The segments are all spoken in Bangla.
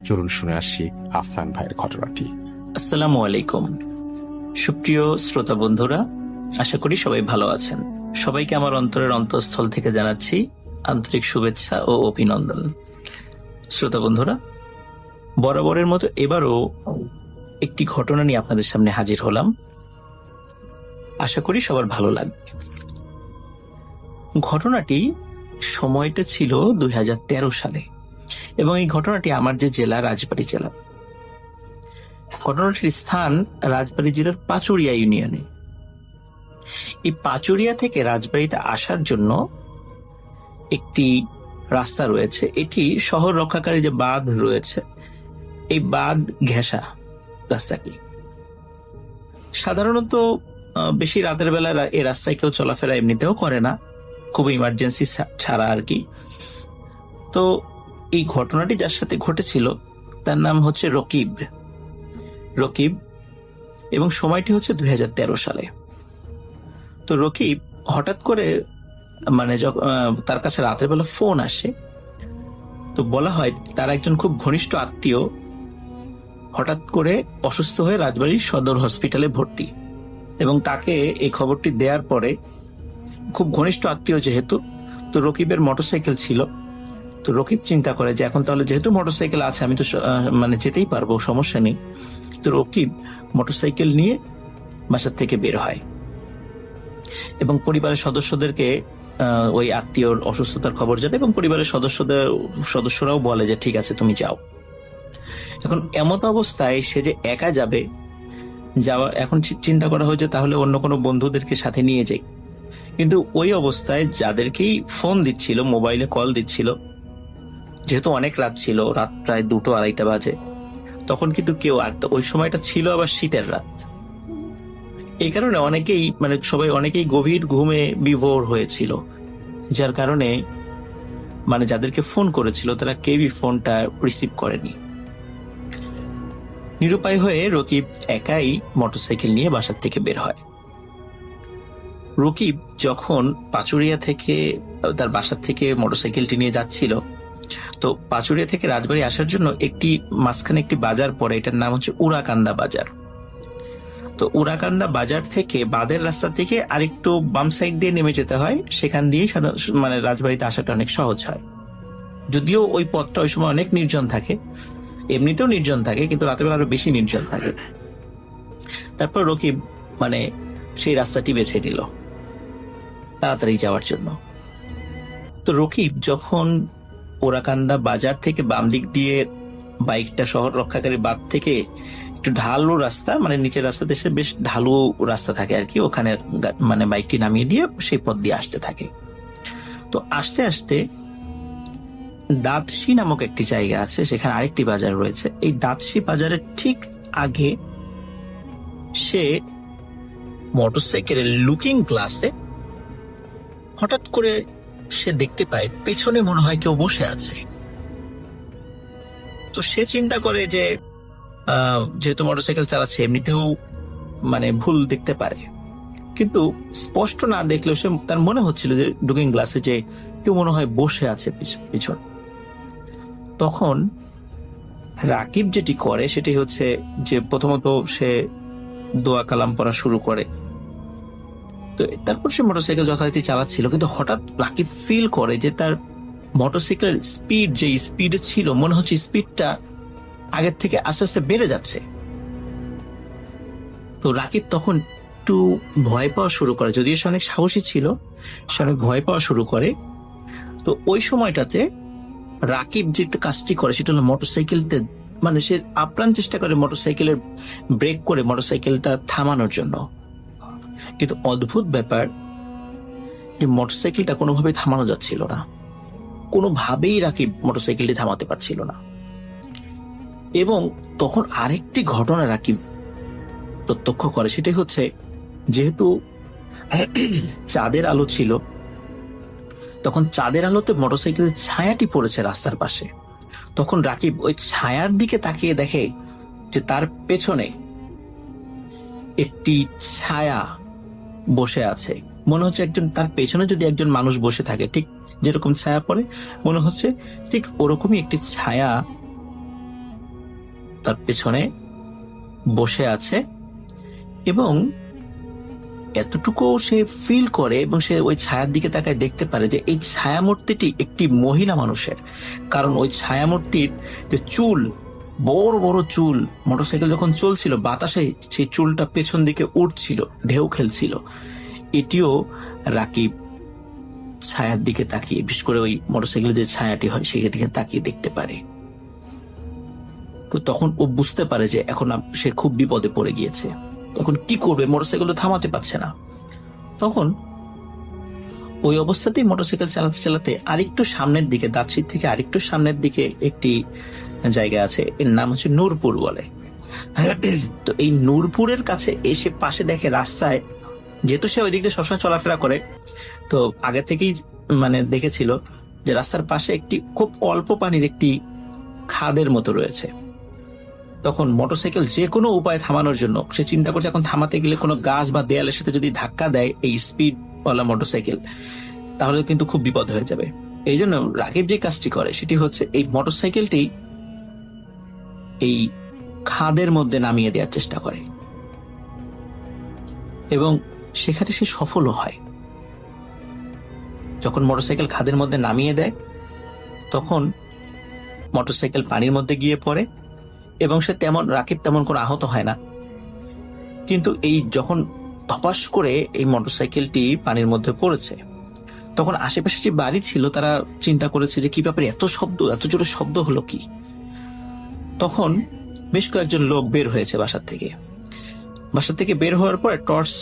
চলুন শুনে আসি আফনান ভাইয়ের ঘটনাটি। আসসালামু আলাইকুম। সুপ্রিয় শ্রোতা বন্ধুরা, আশা করি সবাই ভালো আছেন। সবাইকে আমার অন্তরের অন্তঃস্থল থেকে জানাচ্ছি আন্তরিক শুভেচ্ছা ও অভিনন্দন। শ্রোতা বন্ধুরা, বরাবরের মতো এবারও একটি ঘটনা নিয়ে আপনাদের সামনে হাজির হলাম। আশা করি সবার ভালো লাগবে। ঘটনাটি সময়টা ছিল 2013 সালে এবং এই ঘটনাটি আমার যে জেলা, রাজবাড়ী জেলা। ঘটনাটির স্থান রাজবাড়ী জেলার পাচুরিয়া ইউনিয়নে। এই পাচুরিয়া থেকে রাজবাড়ীতে আসার জন্য একটি রাস্তা রয়েছে। এটি শহর রক্ষাকারী যে বাঁধ রয়েছে, এই বাঁধ ঘেঁষা রাস্তাটি। সাধারণত বেশি রাতের বেলা এই রাস্তায় কেউ চলাফেরা এমনিতেও করে না, খুব ইমার্জেন্সি ছাড়া আর কি। তো এই ঘটনাটি যার সাথে ঘটেছিল তার নাম হচ্ছে রকিব এবং সময়টি হচ্ছে 2013 সালে। তো রকিব হঠাৎ করে তার কাছে রাতের বেলা ফোন আসে। তো বলা হয় তার একজন খুব ঘনিষ্ঠ আত্মীয় হঠাৎ করে অসুস্থ হয়ে রাজবাড়ীর সদর হসপিটালে ভর্তি, এবং তাকে এই খবরটি দেওয়ার পরে খুব ঘনিষ্ঠ আত্মীয় যেহেতু, তো রকিবের মোটরসাইকেল ছিল। তো রকিব চিন্তা করে যে এখন তাহলে যেহেতু মোটরসাইকেল আছে আমি তো যেতেই পারবো, সমস্যা নেই। তো রকিব মোটরসাইকেল নিয়ে বাসার থেকে বের হয় এবং পরিবারের সদস্যদেরকে ওই আত্মীয়র অসুস্থতার খবর জানায়, এবং পরিবারের সদস্যরাও বলে যে ঠিক আছে তুমি যাও। এখন এমত অবস্থায় সে যে একা যাবে, এখন চিন্তা করা হয়েছে তাহলে অন্য কোনো বন্ধুদেরকে সাথে নিয়ে যাই। কিন্তু ওই অবস্থায় যাদেরকেই ফোন দিচ্ছিল, মোবাইলে কল দিচ্ছিল, যেহেতু অনেক রাত ছিল, রাত প্রায় 2-2:30 বাজে, তখন কিন্তু কেউ, আর ওই সময়টা ছিল আবার শীতের রাত, এই কারণে অনেকেই গভীর ঘুমে বিভোর হয়েছিল, যার কারণে যাদেরকে ফোন করেছিল তারা কেউই ফোনটা রিসিভ করেনি। নিরুপায় হয়ে রকিব একাই মোটরসাইকেল নিয়ে বাসার থেকে বের হয়। রকিব যখন পাচুরিয়া থেকে তার বাসার থেকে মোটরসাইকেলটি নিয়ে যাচ্ছিল, তো পাচুরিয়া থেকে রাজবাড়ী আসার জন্য মাঝখানে একটি বাজার পড়ে, এটার নাম হচ্ছে উড়াকান্দা বাজার। তো উড়াকান্দা বাজার থেকে বাঁধের রাস্তা থেকে আরেকটু বাম সাইড দিয়ে নেমে যেতে হয়, সেখান দিয়েই রাজবাড়িতে আসাটা অনেক সহজ হয়। যদিও ওই পথটা ওই সময় অনেক নির্জন থাকে, এমনিতেও নির্জন থাকে, কিন্তু রাতের বেলা আরো বেশি নির্জন থাকে। তারপর রকিব সেই রাস্তাটি বেছে নিল তাড়াতাড়ি যাওয়ার জন্য। তো রকিব যখন ওরাকান্দা বাজার থেকে বাম দিক দিয়ে বাইকটা শহর রক্ষাকারী বাঁধ থেকে একটু ঢালু রাস্তা, নিচের রাস্তা দেশে বেশ ঢালু রাস্তা থাকে আর কি, ওখানে বাইকটি নামিয়ে দিয়ে সেই পথ দিয়ে আসতে থাকে। তো আস্তে আস্তে দাঁতশি নামক একটি জায়গা আছে, সেখানে আরেকটি বাজার রয়েছে। এই দাঁতশি বাজারের ঠিক আগে সে মোটরসাইকেলের লুকিং গ্লাসে হঠাৎ করে সে দেখতে পায় পেছনে মনে হয় কেউ বসে আছে। তো সে চিন্তা করে যে যেহেতু মোটরসাইকেল চালাচ্ছে এমনিতেও ভুল দেখতে পারে, কিন্তু স্পষ্ট না দেখলেও তার মনে হচ্ছিল যে লুকিং গ্লাসে যে কেউ মনে হয় বসে আছে পিছন। তখন রাকিব যেটি করে সেটি হচ্ছে যে প্রথমত সে দোয়া কালাম পড়া শুরু করে। তো তারপর সে মোটরসাইকেল যথারীতি চালাচ্ছিল, কিন্তু হঠাৎ রাকিব ফিল করে যে তার মোটরসাইকেলের স্পিড যে স্পিডে ছিল, মনে হচ্ছে স্পিডটা আগের থেকে আস্তে আস্তে বেড়ে যাচ্ছে। তো রাকিব তখন একটু ভয় পাওয়া শুরু করে, যদিও সে অনেক সাহসী ছিল, সে অনেক ভয় পাওয়া শুরু করে। তো ওই সময়টাতে রাকিব যে কাজটি করে সেটা হলো মোটরসাইকেলতে সে আপ্রাণ চেষ্টা করে মোটরসাইকেলের ব্রেক করে মোটরসাইকেলটা থামানোর জন্য। কিন্তু অদ্ভুত ব্যাপার, যে মোটরসাইকেলটা কোনোভাবেই থামানো যাচ্ছিল না, কোনোভাবেই রাকিব মোটরসাইকেলটি থামাতে পারছিল না। এবং তখন আরেকটি ঘটনা রাকিব প্রত্যক্ষ করে, সেটাই হচ্ছে যেহেতু চাঁদের আলো ছিল, তখন চাঁদের আলোতে মোটরসাইকেলের ছায়াটি পড়েছে রাস্তার পাশে। তখন রাকিব ওই ছায়ার দিকে তাকিয়ে দেখে যে তার পেছনে একটি ছায়া বসে আছে। মনে হচ্ছে তার পেছনে যদি একজন মানুষ বসে থাকে, ঠিক যেরকম ছায়া পড়ে, মনে হচ্ছে ঠিক ওরকমই একটি ছায়া তার পেছনে বসে আছে এবং এতটুকু সে ফিল করে এবং সে ওই ছায়ার দিকে তাকায় দেখতে পারে যে এই ছায়ামূর্তিটি একটি মহিলা মানুষের। কারণ ওই ছায়ামূর্তির যে চুল, বড় বড় চুল, মোটরসাইকেল যখন চলছিল বাতাসে সেই চুলটা পেছন দিকে উঠছিল, ঢেউ খেলছিল। এটিও রাকিব ছায়ার দিকে তাকিয়ে, বিশেষ করে ওই মোটরসাইকেলের যে ছায়াটি হয় সেই দিকে তাকিয়ে দেখতে পারে। তো তখন ও বুঝতে পারে যে এখন সে খুব বিপদে পড়ে গিয়েছে। তখন কি করবে, মোটরসাইকেল তো থামাতে পারছে না। তখন ওই অবস্থাতেই মোটরসাইকেল চালাতে চালাতে আরেকটু সামনের দিকে, দার্সির থেকে আরেকটু সামনের দিকে একটি জায়গা আছে, এর নাম হচ্ছে নূরপুর বলে। তো এই নূরপুরের কাছে এসে পাশে দেখে রাস্তায়, যেহেতু সে ওই দিক দিয়ে সবসময় চলাফেরা করে, তো আগে থেকেই দেখেছিল যে রাস্তার পাশে একটি খুব অল্প পানির একটি খাদের মতো রয়েছে। তখন মোটরসাইকেল যে কোনো উপায়ে থামানোর জন্য সে চিন্তা করছে, এখন থামাতে গেলে কোনো গাছ বা দেয়ালের সাথে যদি ধাক্কা দেয় এই স্পিডওয়ালা মোটরসাইকেল, তাহলে কিন্তু খুব বিপদ হয়ে যাবে। এই জন্য রাকিব যে কাজটি করে সেটি হচ্ছে এই মোটরসাইকেলটি এই খাদের মধ্যে নামিয়ে দেওয়ার চেষ্টা করে এবং সেখানে সে সফলও হয়। যখন মোটরসাইকেল খাদের মধ্যে নামিয়ে দেয় তখন মোটরসাইকেল পানির মধ্যে গিয়ে পড়ে এবং রাকিব তেমন কোনো আহত হয় না। কিন্তু এই যখন ধপাস করে এই মোটরসাইকেলটি পানির মধ্যে পড়েছে, তখন আশেপাশে যে বাড়ি ছিল তারা চিন্তা করেছে যে কি ব্যাপারে এত শব্দ, এত জোরে শব্দ হলো কি। তখন বেশ কয়েকজন লোক বের হয়েছে বাসা থেকে বের হওয়ার পর টর্চ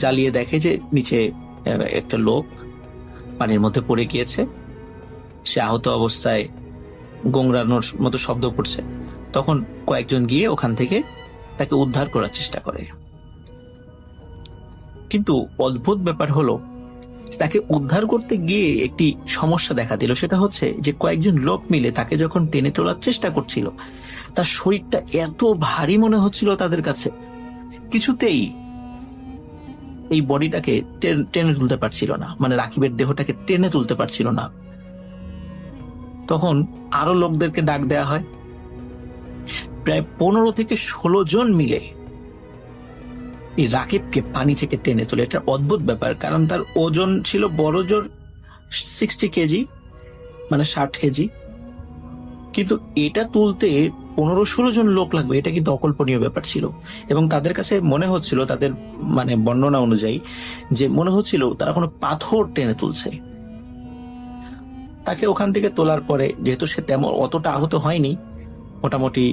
জ্বালিয়ে দেখে যে নিচে একটা লোক পানির মধ্যে পড়ে গিয়েছে, সে আহত অবস্থায় গোংরানোর মতো শব্দ করছে। তখন কয়েকজন গিয়ে ওখান থেকে তাকে উদ্ধার করার চেষ্টা করে। কিন্তু অদ্ভুত ব্যাপার হলো, তাকে উদ্ধার করতে গিয়ে একটি সমস্যা দেখা দিল। সেটা হচ্ছে যে কয়েকজন লোক মিলে তাকে যখন টেনে তোলার চেষ্টা করছিল, তার শরীরটা এত ভারী মনে হচ্ছিল তাদের কাছে, কিছুতেই এই বডিটাকে টেনে তুলতে পারছিল না, রাকিবের দেহটাকে টেনে তুলতে পারছিল না। তখন আরো লোকদেরকে ডাক দেয়া হয়। প্রায় 15 থেকে 16 জন মিলে এই রাকিবকে পানি থেকে টেনে তোলে। এটা অদ্ভুত ব্যাপার, কারণ তার ওজন ছিল বড় জোর 60 কেজি, 60 কেজি, কিন্তু এটা তুলতে 15-16 জন লোক লাগবে, এটা কিন্তু অকল্পনীয় ব্যাপার ছিল। এবং তাদের কাছে মনে হচ্ছিল, তাদের বর্ণনা অনুযায়ী, যে মনে হচ্ছিল তারা কোনো পাথর টেনে তুলছে। তাকে ওখান থেকে তোলার পরে, যেহেতু সে অতটা আহত হয়নি, মোটামুটি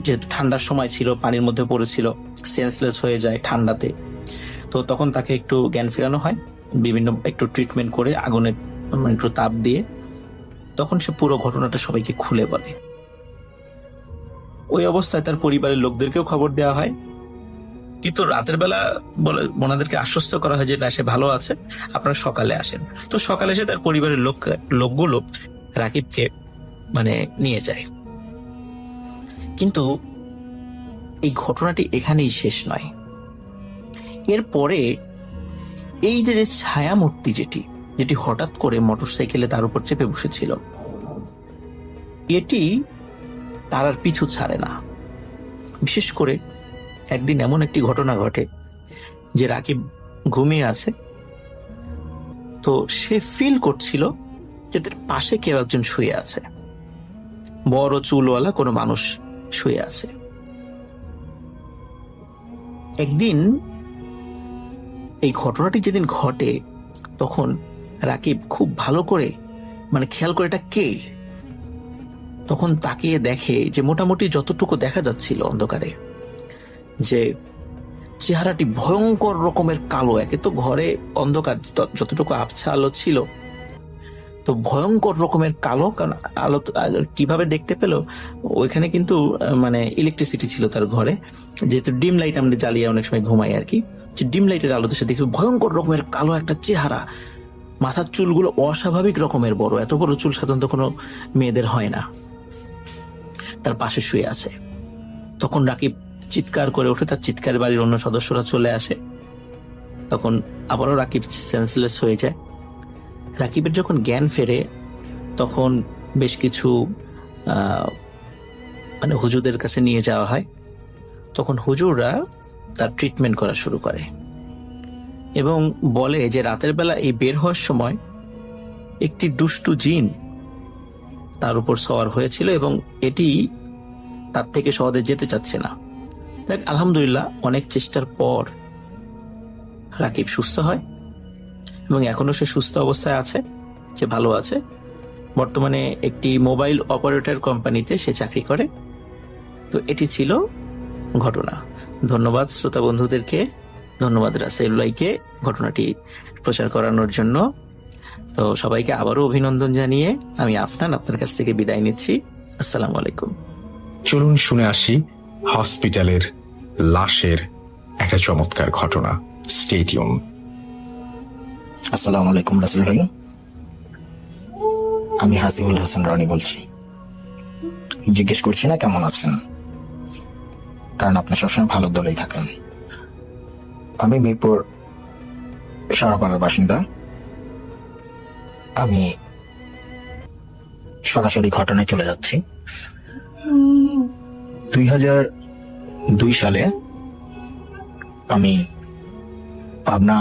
যেহেতু ঠান্ডার সময় ছিল, পানির মধ্যে পড়েছিল, সেন্সলেস হয়ে যায় ঠান্ডাতে, তো তখন তাকে একটু জ্ঞান ফেরানো হয়, একটু ট্রিটমেন্ট করে আগুনের একটু তাপ দিয়ে। তখন সে পুরো ঘটনাটা সবাইকে খুলে বলে। ওই অবস্থায় তার পরিবারের লোকদেরকেও খবর দেওয়া হয়, কিন্তু রাতের বেলা ওনাদেরকে আশ্বস্ত করা হয় যে না, সে ভালো আছে, আপনারা সকালে আসেন। তো সকালে এসে তার পরিবারের লোকগুলো রাকিবকে নিয়ে যায়। কিন্তু এই ঘটনাটি এখানেই শেষ নয়। এরপরে এই যে ছায়ামূর্তি যেটি হঠাৎ করে মোটরসাইকেলে তার উপর চেপে বসেছিল, এটি তার আর পিছু ছাড়ে না। বিশেষ করে একদিন এমন একটি ঘটনা ঘটে যে রাকিব ঘুমিয়ে আছে, তো সে ফিল করছিল যে তার পাশে কেউ একজন শুয়ে আছে, বড় চুলওয়ালা কোনো মানুষ শুয়ে আছে। একদিন এই ঘটনাটি যেদিন ঘটে, তখন রাকিব খুব ভালো করে খেয়াল করে এটা কে। তখন তাকিয়ে দেখে যে মোটামুটি যতটুকু দেখা যাচ্ছিল অন্ধকারে, যে চেহারাটি ভয়ঙ্কর রকমের কালো। একে তো ঘরে অন্ধকার, যতটুকু আবছা আলো ছিল, তো ভয়ঙ্কর রকমের কালো। কারণ আলো কিভাবে দেখতে পেল, ওইখানে কিন্তু ইলেকট্রিসিটি ছিল তার ঘরে, যেহেতু ডিম লাইট আমরা জ্বালিয়ে অনেক সময় ঘুমাই আর কি, যে ডিম লাইটের আলোতে সে দেখছে ভয়ঙ্কর রকমের কালো একটা চেহারা। মাথার চুলগুলো অস্বাভাবিক রকমের বড়, এত বড় চুল সাধারণত কোনো মেয়েদের হয় না। তার পাশে শুয়ে আছে। তখন রাকিব চিৎকার করে ওঠে, তার চিৎকার বাড়ির অন্য সদস্যরা চলে আসে। তখন আবারও রাকিব সেন্সলেস হয়ে যায়। রাকিবের যখন জ্ঞান ফেরে, তখন বেশ কিছু মানে হুজুরদের কাছে নিয়ে যাওয়া হয়, তখন হুজুররা তার ট্রিটমেন্ট করা শুরু করে এবং বলে যে রাতের বেলা এই বের হওয়ার সময় একটি দুষ্টু জিন তার উপর সওয়ার হয়েছিল এবং এটি তার থেকে সহজে যেতে চাচ্ছে না। দেখ, আলহামদুলিল্লাহ অনেক চেষ্টার পর রাকিব সুস্থ হয় এবং এখনো সে সুস্থ অবস্থায় আছে, সে ভালো আছে। বর্তমানে একটি মোবাইল অপারেটর কোম্পানিতে সে চাকরি করে। তো এটি ছিল ঘটনা। ধন্যবাদ শ্রোতা বন্ধুদেরকে, ধন্যবাদ রাসেলুল্লাহকে ঘটনাটি প্রচার করানোর জন্য। তো সবাইকে আবারও অভিনন্দন জানিয়ে আমি আফনান আপনার কাছ থেকে বিদায় নিচ্ছি। আসসালামু আলাইকুম। চলুন শুনে আসি হসপিটালের লাশের একটা চমৎকার ঘটনা। Stay tune. আসসালামু আলাইকুম রাসেল ভাই, আমি হাসিবুল হাসান রনি বলছি। জিজ্ঞেস করছি না কেমন আছেন, কারণ আপনি সবসময় ভালো দলেই থাকেন। আমি মিরপুর সারাপাড়ার বাসিন্দা। আমি সরাসরি ঘটনায় চলে যাচ্ছি। 2002 সালে আমি পাবনা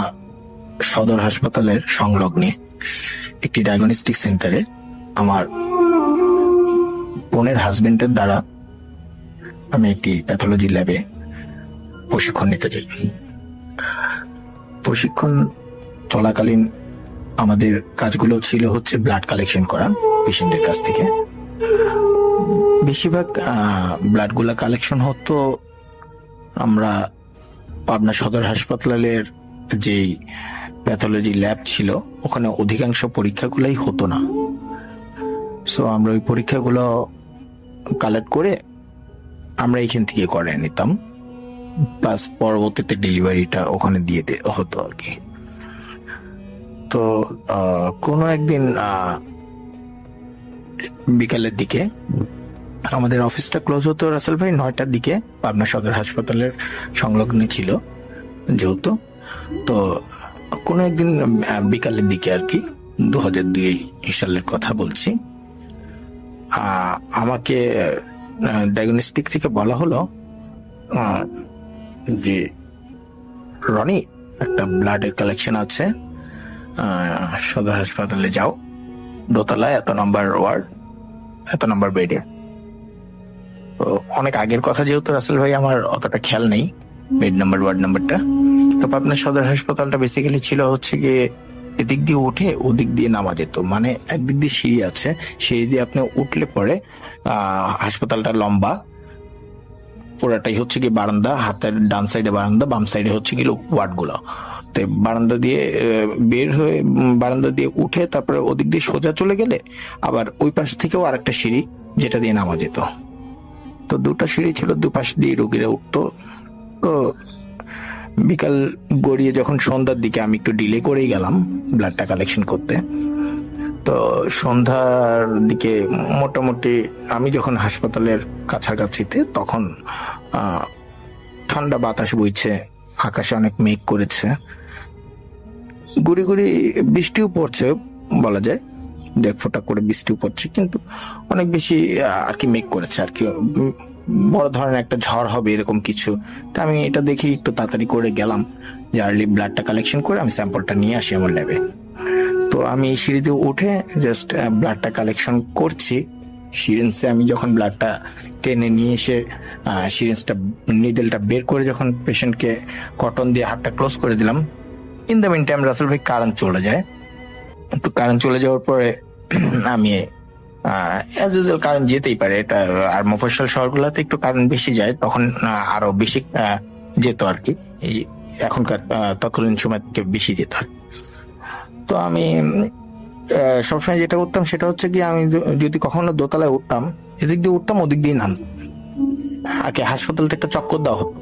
সদর হাসপাতালের সংলগ্নে একটি ডায়াগনস্টিক সেন্টারে আমার বোনের হাজবেন্ডের দ্বারা আমি একটি প্যাথোলজি ল্যাবে প্রশিক্ষণ নিতে যাই। প্রশিক্ষণ চলাকালীন আমাদের কাজগুলো ছিল হচ্ছে ব্লাড কালেকশন করা পেশেন্টের কাছ থেকে। বেশিরভাগ ব্লাড গুলা কালেকশন হতো আমরা পাবনা সদর হাসপাতালের যে প্যাথোলজি ল্যাব ছিল ওখানে অধিকাংশ পরীক্ষাগুলাই হতো না। সো আমরা ওই পরীক্ষাগুলো কালেক্ট করে আমরা এখান থেকে করে নিতাম, প্লাস পরবর্তীতে ডেলিভারিটা ওখানে দিয়ে হতো আর কি। তো কোনো একদিন বিকালের দিকে আমাদের অফিসটা ক্লোজ হতো রাসেল ভাই 9টার দিকে, পাবনা সদর হাসপাতালের সংলগ্নে ছিল যেহেতু। তো কোনো একদিন বিকালের দিকে আর কি 2002 সালের কথা বলছি, আমাকে ডায়াগনস্টিক থেকে বলা হলো যে রনি একটা ব্লাডের কালেকশন আছে, সদর হাসপাতালে যাও, দোতলায় এত নম্বর ওয়ার্ড, এত নম্বর বেডে। তো অনেক আগের কথা যেহেতু রাসেল ভাই আমার অতটা খেয়াল নেই বেড নাম্বার ওয়ার্ড নাম্বারটা। তো আপনার সদর হাসপাতালটা বেসিক্যালি ছিল হচ্ছে গিয়ে এদিক দিয়ে উঠে ওদিক দিয়ে নামা যেত, মানে একদিক দিয়ে সিঁড়ি আছে, সিঁড়ি দিয়ে আপনি উঠলে পরে হাসপাতালটা লম্বা, পুরাটাই হচ্ছে কি বারান্দা, হাতের ডান সাইডে বারান্দা, বাম সাইডে হচ্ছে কি ওয়ার্ড গুলো। তো বারান্দা দিয়ে বের হয়ে বারান্দা দিয়ে উঠে তারপরে ওদিক দিয়ে সোজা চলে গেলে আবার ওই পাশ থেকেও আরেকটা সিঁড়ি যেটা দিয়ে নামা যেত। তো দুটো সিঁড়ি ছিল, দুপাশ দিয়ে রোগীরা উঠতো। তো বিকাল গড়িয়ে যখন সন্ধ্যার দিকে আমি একটু ডিলে করেই গেলাম ব্লাডটা কালেকশন করতে। তো সন্ধ্যার দিকে মোটামুটি আমি যখন হাসপাতালের কাছাকাছিতে তখন ঠান্ডা বাতাস বইছে, আকাশে অনেক মেঘ করেছে, গুড়ি গুড়ি বৃষ্টিও পড়ছে বলা যায়, 1 ফোঁটা করে বৃষ্টিও পড়ছে, কিন্তু অনেক বেশি আর কি মেঘ করেছে আর কি, বড় ধরনের একটা ঝড় হবে এরকম কিছু। তা আমি এটা দেখি একটু তাড়াতাড়ি করে গেলাম যে আর্লি ব্লাডটা কালেকশন করে আমি স্যাম্পলটা নিয়ে আসি আমার ল্যাবে। তো আমি সিঁড়িতে উঠে জাস্ট ব্লাডটা কালেকশন করছি। সিরিঞ্জে আমি যখন ব্লাডটা টেনে নিয়ে এসে সিরিঞ্জটা নিডেলটা বের করে যখন পেশেন্টকে কটন দিয়ে হাতটা ক্লোজ করে দিলাম, in the mean time Rasel ভাই কারেন্ট চলে যায়। তো কারেন্ট চলে যাওয়ার পরে আমি অ্যাজ ইউজুয়াল কারেন্ট যেতেই পারে, এটা আর মফস্বল শহরগুলোতে একটু কারেন্ট বেশি যায়, তখন আরো বেশি যেত আর কি, এই এখনকার তৎকালীন সময় থেকে বেশি যেত আর। তো আমি সবসময় যেটা করতাম সেটা হচ্ছে কি, আমি যদি কখনো দোতলায় উঠতাম, এদিক দিয়ে উঠতাম ওদিক দিয়ে নামতাম আর কি। হাসপাতালটা একটা চক্কর দেওয়া হতো,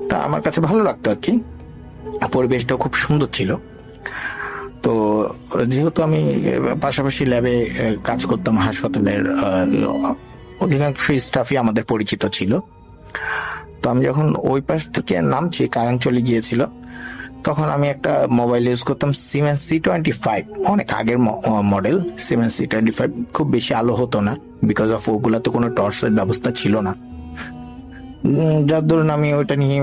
তা আমার কাছে ভালো লাগতো আর কি, পরিবেশটাও খুব সুন্দর ছিল। তো যেহেতু আমি পাশাপাশি ল্যাবে কাজ করতাম, হাসপাতালের অধিকাংশ স্টাফই আমাদের পরিচিত ছিল। তো আমি যখন ওই পাশ থেকে নামছি, কারেন্ট চলে গিয়েছিল, তখন আমি একটা মোবাইল ইউজ করতাম সিমেন্স C25, অনেক আগের মডেল সিমেন্স C25। খুব বেশি আলো হতো না, বিকজ অফ ওগুলা তো কোনো টর্চের ব্যবস্থা ছিল না। যার ধরুন আমি ওইটা নিয়ে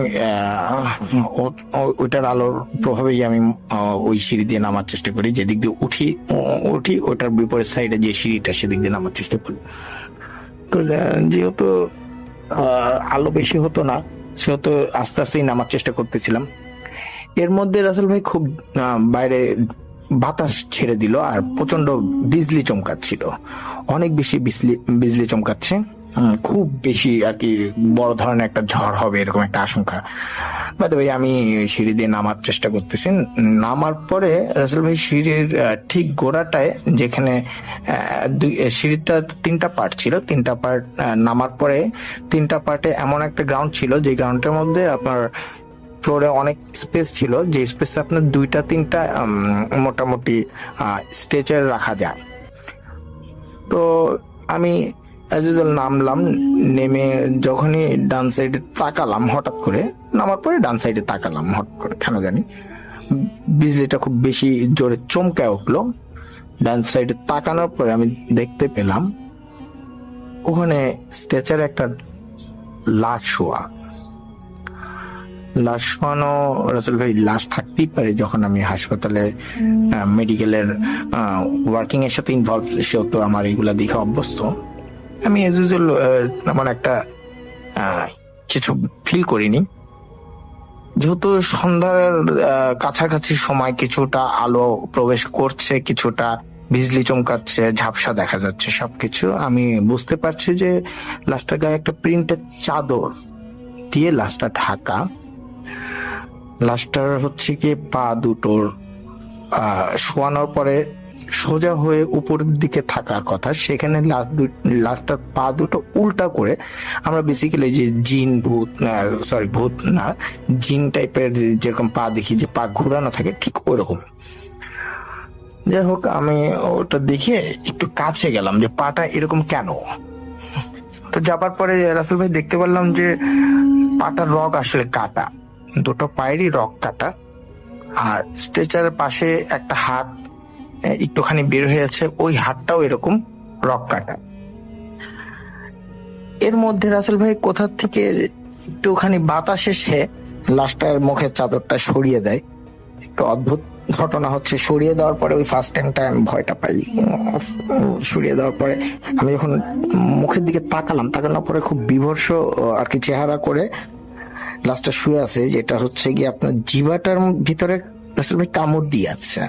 ওইটার আলোর প্রভাবেই আমি ওই সিঁড়ি দিয়ে নামার চেষ্টা করি। যেদিক দিয়ে উঠি ওটার বিপরীত সাইডে যে সিঁড়িটা, সেদিক দিয়ে নামার চেষ্টা করি। তো যেহেতু আলো বেশি হতো না, সেহেতু আস্তে আস্তেই নামার চেষ্টা করতেছিলাম। এর মধ্যে রাসেল ভাই খুব বাইরে বাতাস ছেড়ে দিল, আর প্রচন্ড বিজলি চমকাচ্ছিল, অনেক বেশি বিজলি চমকাচ্ছে। খুব বেশি আর কি, বড় ধরনের একটা ঝড় হবে এরকম একটা আশঙ্কা। বাদ ভাই আমি সিঁড়ি দিয়ে নামার চেষ্টা করতেছি। নামার পরে রাসেল ভাই সিঁড়ির ঠিক গোড়াটায়, যেখানে সিঁড়িটা 3টা পার্ট ছিল, 3টা পার্ট নামার পরে 3টা পার্টে এমন একটা গ্রাউন্ড ছিল, যে গ্রাউন্ডের মধ্যে আপনার ফ্লোরে অনেক স্পেস ছিল, যে স্পেসে আপনার 2-3টা মোটামুটি স্ট্রেচার রাখা যায়। তো আমি নামলাম, নেমে যখনই ডান সাইডে তাকালাম, হঠাৎ করে নামার পরে ডান সাইডে তাকালাম, হঠাৎ করে কেন জানি বিজলিটা খুব বেশি জোরে চমকায় উঠলো। ডান সাইডে তাকানোর পরে আমি দেখতে পেলাম ওখানে স্ট্রেচারে একটা লাশ শোয়ানো। রাসেল ভাই লাশ থাকতেই পারে, যখন আমি হাসপাতালে মেডিকেলের ওয়ার্কিং এর সাথে ইনভলভ, সেহেতু আমার এগুলা দেখে অভ্যস্ত। আমি এজ ইউজুয়াল তেমন একটা কিছু ফিল করিনি। যেহেতু সন্ধ্যার কাছাকাছি সময়, কিছুটা আলো প্রবেশ করছে, কিছুটা বিজলি চমকাচ্ছে, ঝাপসা দেখা যাচ্ছে সবকিছু, আমি বুঝতে পারছি যে লাশটার গায়ে একটা প্রিন্টের চাদর দিয়ে লাশটা ঢাকা। লাশটার হচ্ছে কি পা দুটোর শোয়ানোর পরে সোজা হয়ে উপরের দিকে থাকার কথা, সেখানে লাশটার পা দুটো উল্টা করে, আমরা বেসিক্যালি যে ভূত না, জিন টাইপের যেরকম পা দেখি, যে পা ঘুরানো থাকে, ঠিক ওইরকম। যাই হোক, আমি ওটা দেখে একটু কাছে গেলাম যে পাটা এরকম কেন। তো যাবার পরে রাসেল ভাই দেখতে পারলাম যে পাটার রগ আসলে কাটা, দুটো পায়েরই রগ কাটা, আর স্ট্রেচারের পাশে একটা হাত একটুখানি বের হয়েছে, ওই হাতটাও এরকম রগ কাটা। এর মধ্যে রাসেল ভাই কোথা থেকে একটুখানি বাতাস এসে লাশটার মুখের চাদরটা সরিয়ে দেয়। একটু অদ্ভুত ঘটনা হচ্ছে, সরিয়ে দেওয়ার পরে ওই ফার্স্ট টাইমটা আমি ভয়টা পাই। সরিয়ে দেওয়ার পরে আমি যখন মুখের দিকে তাকানোর পরে খুব বিভৎস আর কি চেহারা করে লাশটা শুয়ে আছে, যেটা হচ্ছে গিয়ে আপনার জিভাটার ভিতরে রাসেল ভাই কামড় দিয়ে আছে।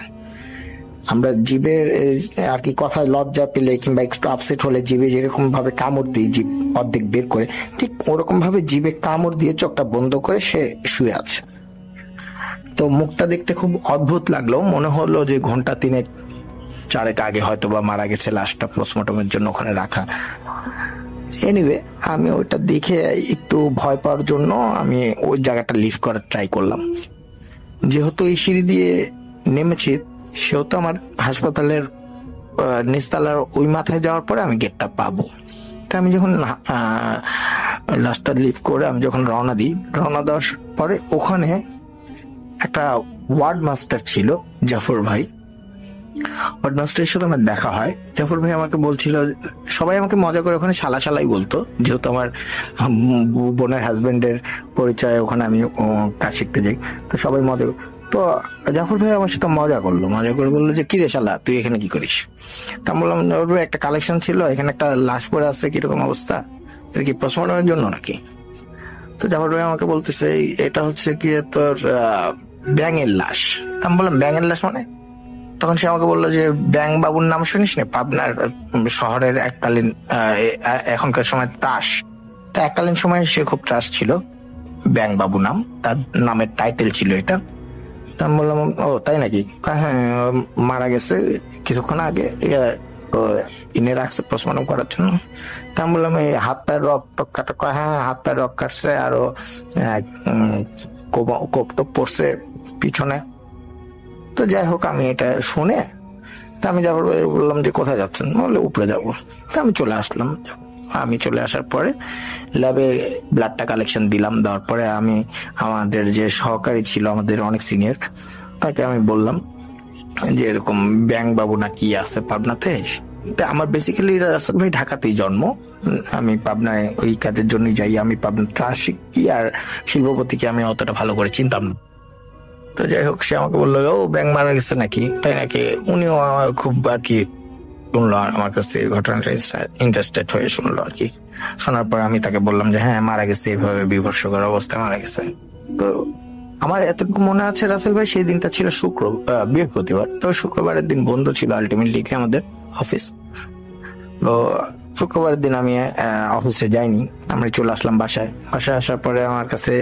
আমরা জিভের আর কি কথায় লজ্জা পেলে কিংবা একটু আপসেট হলে জিভে যেরকম ভাবে কামড় দিই, জিভ অর্ধেক বের করে, ঠিক ওরকম ভাবে জিভে কামড় দিয়ে চোখটা বন্ধ করে সে শুয়ে আছে। তো মুখটা দেখতে খুব অদ্ভুত লাগলো, মনে হলো যে ঘন্টা 3-4 আগে হয়তো বা মারা গেছে, লাশটা পোস্টমর্টমের জন্য ওখানে রাখা। এনিওয়ে, আমি ওইটা দেখে একটু ভয় পাওয়ার জন্য আমি ওই জায়গাটা লিভ করার ট্রাই করলাম। যেহেতু এই সিঁড়ি দিয়ে নেমেছি, সেহেতু আমার হাসপাতালের নিচতলার ওই মাথায় যাওয়ার পরে আমি গেটটা পাবো। তা আমি যখন লাস্টটা লিভ করে আমি যখন রওনা দেওয়ার পরে ওখানে একটা ওয়ার্ড মাস্টার ছিল, জাফর ভাই। ওয়ার্ড মাস্টারের সাথে আমার দেখা হয়। জাফর ভাই আমাকে বলছিল, সবাই আমাকে মজা করে ওখানে শালাই বলতো, যেহেতু আমার বোনের হাজবেন্ডের পরিচয়, ওখানে আমি কাজ শিখতে যাই, তো সবাই মজা। তো জাফর ভাই আমার সাথে মজা করে বললো যে, কিরে শালা তুই এখানে কি করিস? তা বললাম, একটা কালেকশন ছিল, এখানে একটা লাশ পড়ে আছে, কিরকম অবস্থা, এটা কি পোস্টমর্টমের জন্য নাকি? তো জাফর ভাই আমাকে বলতেছে, এটা হচ্ছে গিয়ে তোর ব্যাঙের লাশ। আমি বললাম, ব্যাঙের লাশ মানে? তখন সে আমাকে বললো যে, ব্যাং বাবুর নাম শুনিস না? পাবনার শহরের এককালীন, এখনকার সময় ত্রাস, তা এককালীন সময় সে খুব ত্রাস ছিল, ব্যাং বাবু নাম, তার নামের টাইটেল ছিল এটা। আমি বললাম, ও তাই নাকি? হ্যাঁ, মারা গেছে কিছুক্ষণ আগে, ইনে রাখছে পোস্টমর্টম করার জন্য। তা আমি বললাম, এই হাত পায়ের রক টক কাটা? হ্যাঁ, হাত পায়ের রক কাটছে, আরো কোপ তো পড়ছে পিছনে। তো যাই হোক, আমি এটা শুনে তা আমি যাবার বললাম যে, কোথায় যাচ্ছেন? বললে, উপরে যাবো। তা আমি চলে আসলাম। আমি চলে আসার পরে ল্যাবে ব্লাডটা কালেকশন দিলাম। দেওয়ার পরে আমি আমাদের যে সহকারী ছিল, আমাদের অনেক সিনিয়র, তাকে আমি বললাম যে এরকম ব্যাং বাবু না কি আছে পাবনাতে। তা আমার বেসিক্যালি রাসেল ভাই ঢাকাতেই জন্ম, আমি পাবনায় ওই কাজের জন্যই যাই। আমি পাবনা কি আর শিল্পপতিকে আমি অতটা ভালো করে চিনতাম না। তো যাই হোক, সে আমাকে বললো ও ব্যাং মারা গেছে নাকি, তাই নাকি। উনিও খুব আর কি শুনলো আমার কাছে ঘটনাটা, ইন্টারেস্টেড হয়ে শুনলো আর কি। শোনার পর আমি তাকে বললাম যে হ্যাঁ মারা গেছে, এইভাবে বিভৎসকর অবস্থায় মারা গেছে। তো আমার এতটুকু মনে আছে রাসেল ভাই, সেই দিনটা ছিল বৃহস্পতিবার। তো শুক্রবারের দিন বন্ধ ছিল আলটিমেটলি আমাদের অফিস। তো শুক্রবারের দিন আমি অফিসে যাইনি, আমরা চলে আসলাম বাসায়। আসার পরে আমার কাছে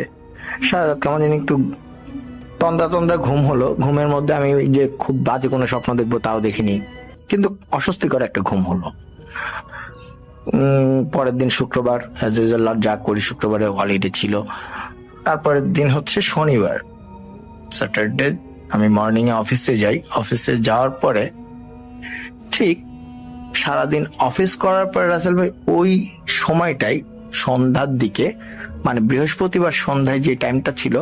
সারা রাত কেমন জানি একটু তন্দ্রা তন্দ্রা ঘুম হলো। ঘুমের মধ্যে আমি যে খুব বাজে কোনো স্বপ্ন দেখবো তাও দেখিনি, কিন্তু অস্বস্তিকর একটা ঘুম হলো। পরের দিন শুক্রবার, অ্যাজ ইউজুয়াল যা করি, শুক্রবারে হলিডে ছিল। তারপরের দিন হচ্ছে শনিবার, স্যাটারডে। আমি মর্নিং এ অফিসে যাই। অফিসে যাওয়ার পরে ঠিক সারাদিন অফিস করার পরে রাসেল ভাই ওই সময়টাই সন্ধ্যার দিকে, মানে বৃহস্পতিবার সন্ধ্যায় যে টাইমটা ছিল,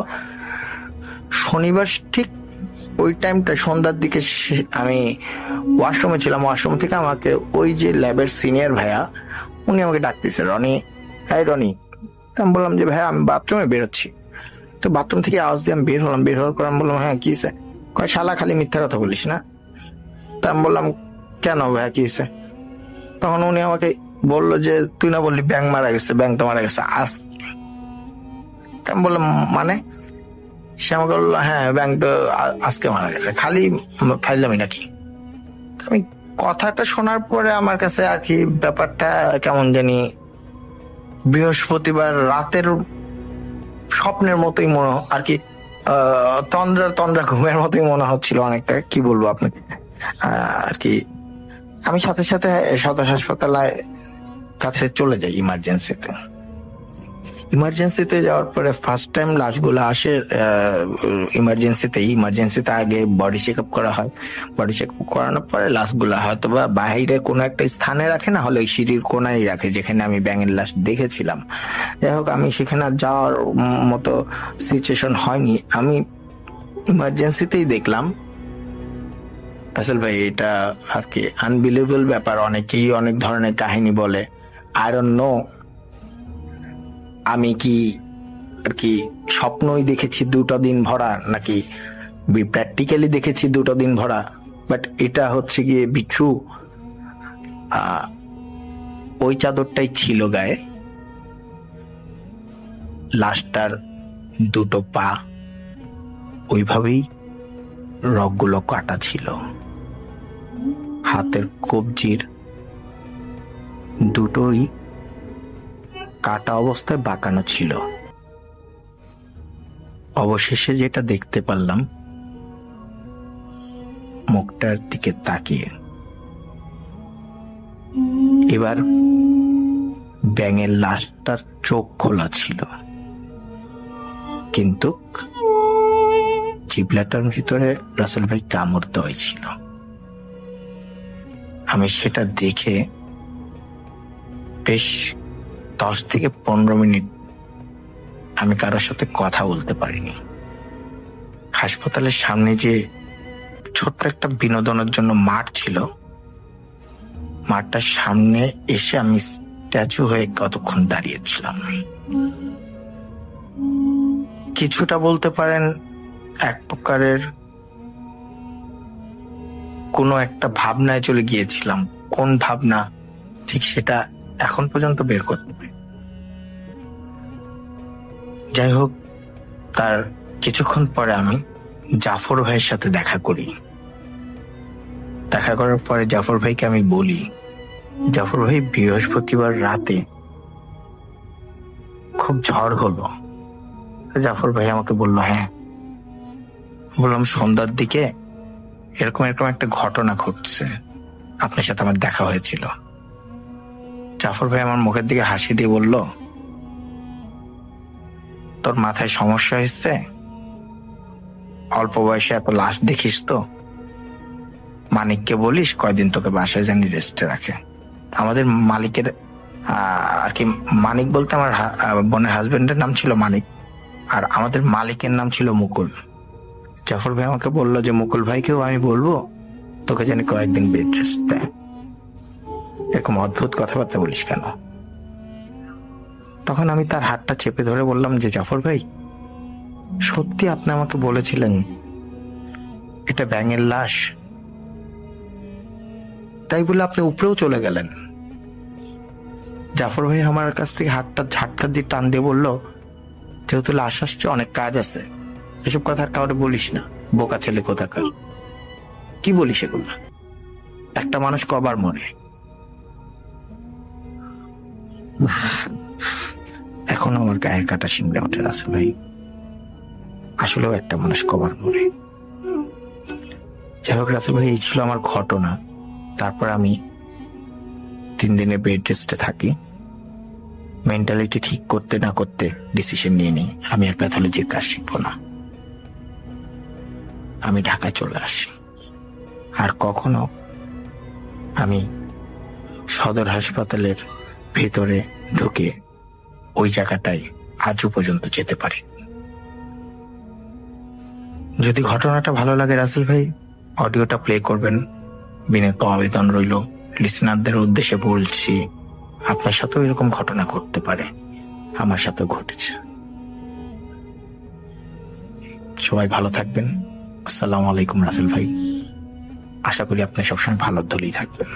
শনিবার ঠিক ওই টাইমটা সন্ধ্যার দিকে আমি ওয়াশরুমে ছিলাম। ওয়াশরুম থেকে আমাকে ওই যে ল্যাবের সিনিয়র ভাইয়া, উনি আমাকে ডাকতেছে, রনি, হ্যাঁ রনি। আমি বললাম যে ভাইয়া আমি বাথরুমে বেরোচ্ছি। তো বাথরুম থেকে আওয়াজ দিয়ে আমি বের হলাম। বের হওয়ার পর আমি বললাম হ্যাঁ কি হয়েছে? কয় শালা খালি মিথ্যা কথা বলিস না। তা আমি বললাম কেন ভাইয়া কি হয়েছে? তখন উনি আমাকে বললো যে তুই না বললি ব্যাং মারা গেছে, ব্যাং তো মারা গেছে আজ। আমি বললাম মানে? সে আমাকে বললো হ্যাঁ ব্যাং তো আজকে মারা গেছে, খালি ফাইলামি নাকি। আমি কথাটা শোনার পরে আমার কাছে আর কি ব্যাপারটা কেমন জানি বৃহস্পতিবার রাতের স্বপ্নের মতোই মনে আর কি, তন্দ্রা তন্দ্রা ঘুমের মতোই মনে হচ্ছিল অনেকটা। কি বলবো আপনাকে আর কি। আমি সাথে সাথে সদর হাসপাতালের কাছে চলে যাই ইমার্জেন্সিতে যাওয়ার পরে ফার্স্ট টাইম লাশগুলো আসে ইমার্জেন্সিতে আগে বডি চেক আপ করা হয়। বডি চেক আপ করানোর পরে লাশগুলো হয়তো বা বাইরে কোনো একটা স্থানে রাখে, না হলে ওই সিঁড়ির কোনায় রাখে যেখানে আমি ব্যাঙের লাশ দেখেছিলাম। যাই হোক, আমি সেখানে যাওয়ার মতো সিচুয়েশন হয়নি। আমি ইমার্জেন্সিতেই দেখলাম আসল ভাই, এটা আর কি আনবিলিভেবল ব্যাপার। অনেকেই অনেক ধরনের কাহিনী বলে। আই ডোন্ট নো আমি কি আর কি স্বপ্নই দেখেছি 2টা দিন ভরা, নাকি প্র্যাকটিক্যালি দেখেছি 2টা দিন ভরা, বাট এটা হচ্ছে গিয়ে বিট্রু। ওই চাদরটাই ছিল গায়ে, লাশটার 2টো পা ওইভাবেই রগগুলো কাটা ছিল, হাতের কবজির 2টোই কাটা অবস্থায় বাঁকানো ছিল। অবশেষে যেটা দেখতে পারলাম, মুখটার দিকে তাকিয়ে, এবার ব্যাঙের লাশটার চোখ খোলা ছিল, কিন্তু জিবলাটার ভিতরে রাসেল ভাই কামড় দেওয়া ছিল। আমি সেটা দেখে বেশ 10 থেকে 15 মিনিট আমি কারোর সাথে কথা বলতে পারিনি। হাসপাতালের সামনে যে ছোট্ট একটা বিনোদনের জন্য মাঠ ছিল, মাঠটার সামনে এসে আমি স্ট্যাচু হয়ে কতক্ষণ দাঁড়িয়েছিলাম। কিছুটা বলতে পারেন এক প্রকারের কোনো একটা ভাবনায় চলে গিয়েছিলাম। কোন ভাবনা ঠিক সেটা এখন পর্যন্ত বের করতে পারি। যাই হোক, তার কিছুক্ষণ পরে আমি জাফর ভাইয়ের সাথে দেখা করি। দেখা করার পরে জাফর ভাইকে আমি বলি, জাফর ভাই বৃহস্পতিবার রাতে খুব ঝড় হলো। জাফর ভাই আমাকে বললো হ্যাঁ। বললাম সন্ধ্যার দিকে এরকম এরকম একটা ঘটনা ঘটছে, আপনার সাথে আমার দেখা হয়েছিল। জাফর ভাই আমার মুখের দিকে হাসি দিয়ে বলল, তোর মাথায় সমস্যা হয়েছে, অল্প বয়সে এত লাশ দেখিস তো, মানিককে বলিস কয়দিন তোকে বাসায় জানি রেস্টে রাখে। আমাদের মালিকের আর কি মানিক বলতে আমার বোনের হাজবেন্ডের নাম ছিল মানিক, আর আমাদের মালিকের নাম ছিল মুকুল। জাফর ভাই আমাকে বললো যে মুকুল ভাইকেও আমি বলবো তোকে জানি কয়েকদিন বেড রেস্ট দেয়। এরকম অদ্ভুত কথাবার্তা বলিস কেন? তখন আমি তার হাতটা চেপে ধরে বললাম যে জাফর ভাই, সত্যি আপনি আমাকে বলেছিলেন এটা ব্যাঙের লাশ, তাই বলে আপনি উপরেও চলে গেলেন। জাফর ভাই আমার কাছ থেকে হাতটা ঝাটকা দিয়ে টান দিয়ে বললো, যেহেতু লাশ আসছে অনেক কাজ আছে, এসব কথা আর কাউরে বলিস না, বোকা ছেলে কোথাকার। কি বলিস এগুলো? একটা মানুষ কবার মরে? এখন আমার গায়ের কাটা শিংড়ে ওঠে রাসেল ভাই, আসলেও একটা মানুষ কবার মরে। যাই হোক রাসেল ভাই, এই ছিল আমার ঘটনা। তারপর আমি 3 দিনের বেড রেস্টে থাকি। মেন্টালিটি ঠিক করতে না করতে ডিসিশন নিয়ে নিই আমি আর প্যাথোলজির কাজ শিখবো না। আমি ঢাকায় চলে আসি। আর কখনো আমি সদর হাসপাতালের ভেতরে ঢুকে ওই জায়গাটায় আজও পর্যন্ত যেতে পারি। যদি ঘটনাটা ভালো লাগে রাসেল ভাই, অডিওটা প্লে করবেন। বিনীত আবেদন রইল, লিসনারদের উদ্দেশ্যে বলছি, আপনার সাথেও এরকম ঘটনা ঘটতে পারে, আমার সাথেও ঘটেছে। সবাই ভালো থাকবেন। আসসালামু আলাইকুম রাসেল ভাই, আশা করি আপনি সবসময় ভালো দলেই থাকবেন।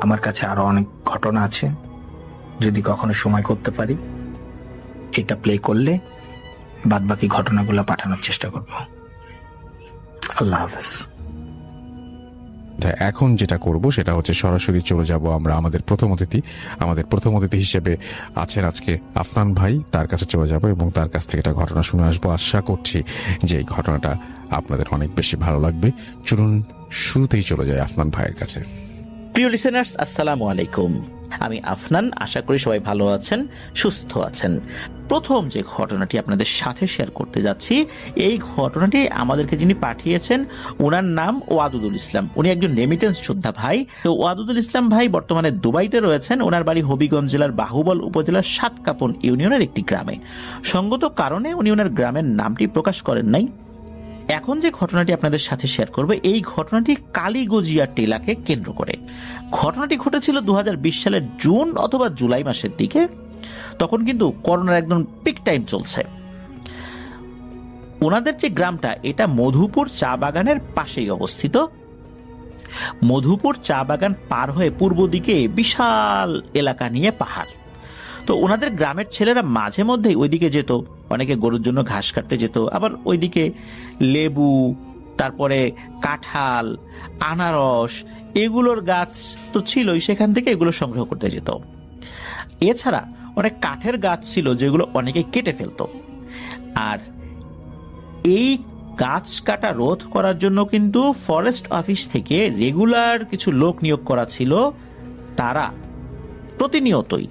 আমার কাছে আরো অনেক ঘটনা আছে, যদি কখনো সময় করতে পারি এটা প্লে করলে বাদ বাকি ঘটনাগুলো পাঠানোর চেষ্টা করব। আল্লাহ হাফেজ। এখন যেটা করব সেটা হচ্ছে সরাসরি চলে যাব আমরা আমাদের প্রথম অতিথি হিসেবে আছেন আজকে আফনান ভাই, তার কাছে চলে যাব এবং তার কাছ থেকে একটা ঘটনা শুনে আসবো। আশা করছি যে এই ঘটনাটা আপনাদের অনেক বেশি ভালো লাগবে। চলুন শুরুতেই চলে যায় আফনান ভাইয়ের কাছে। প্রিয় লিসেনার্স, আসসালামু আলাইকুম। আমি আফনান, আশা করি সবাই ভালো আছেন, সুস্থ আছেন। প্রথম যে ঘটনাটি আপনাদের সাথে শেয়ার করতে যাচ্ছি, এই ঘটনাটি আমাদেরকে যিনি পাঠিয়েছেন ওনার নাম ওয়াদুদুল ইসলাম। উনি একজন রেমিটেন্স যোদ্ধা ভাই। তো ওয়াদুদুল ইসলাম ভাই বর্তমানে দুবাইতে রয়েছেন। ওনার বাড়ি হবিগঞ্জ জেলার বাহুবল উপজেলার সাতকাপন ইউনিয়নের একটি গ্রামে। সঙ্গত কারণে উনি ওনার গ্রামের নামটি প্রকাশ করেন নাই। এখন যে ঘটনাটি আপনাদের সাথে শেয়ার করবে, এই ঘটনাটি কালীগজিয়া টেলাকে কেন্দ্র করে। ঘটনাটি ঘটেছিল 2020 সালের জুন অথবা জুলাই মাসের দিকে। তখন কিন্তু করোনার একদম পিক টাইম চলছে। ওনাদের যে গ্রামটা, এটা মধুপুর চা বাগানের পাশেই অবস্থিত। মধুপুর চা বাগান পার হয়ে পূর্ব দিকে বিশাল এলাকা নিয়ে পাহাড়। তো ওনাদের গ্রামের ছেলেরা মাঝে মধ্যেই ওইদিকে যেত, অনেকে গরুর জন্য ঘাস কাটতে যেত, আবার ওইদিকে লেবু, তারপরে কাঁঠাল, আনারস এগুলোর গাছ তো ছিলই, সেখান থেকে এগুলো সংগ্রহ করতে যেত। এছাড়া অনেক কাঠের গাছ ছিল যেগুলো অনেকে কেটে ফেলতো। আর এই গাছ কাটা রোধ করার জন্য কিন্তু ফরেস্ট অফিস থেকে রেগুলার কিছু লোক নিয়োগ করা ছিল। তারা প্রতিনিয়তই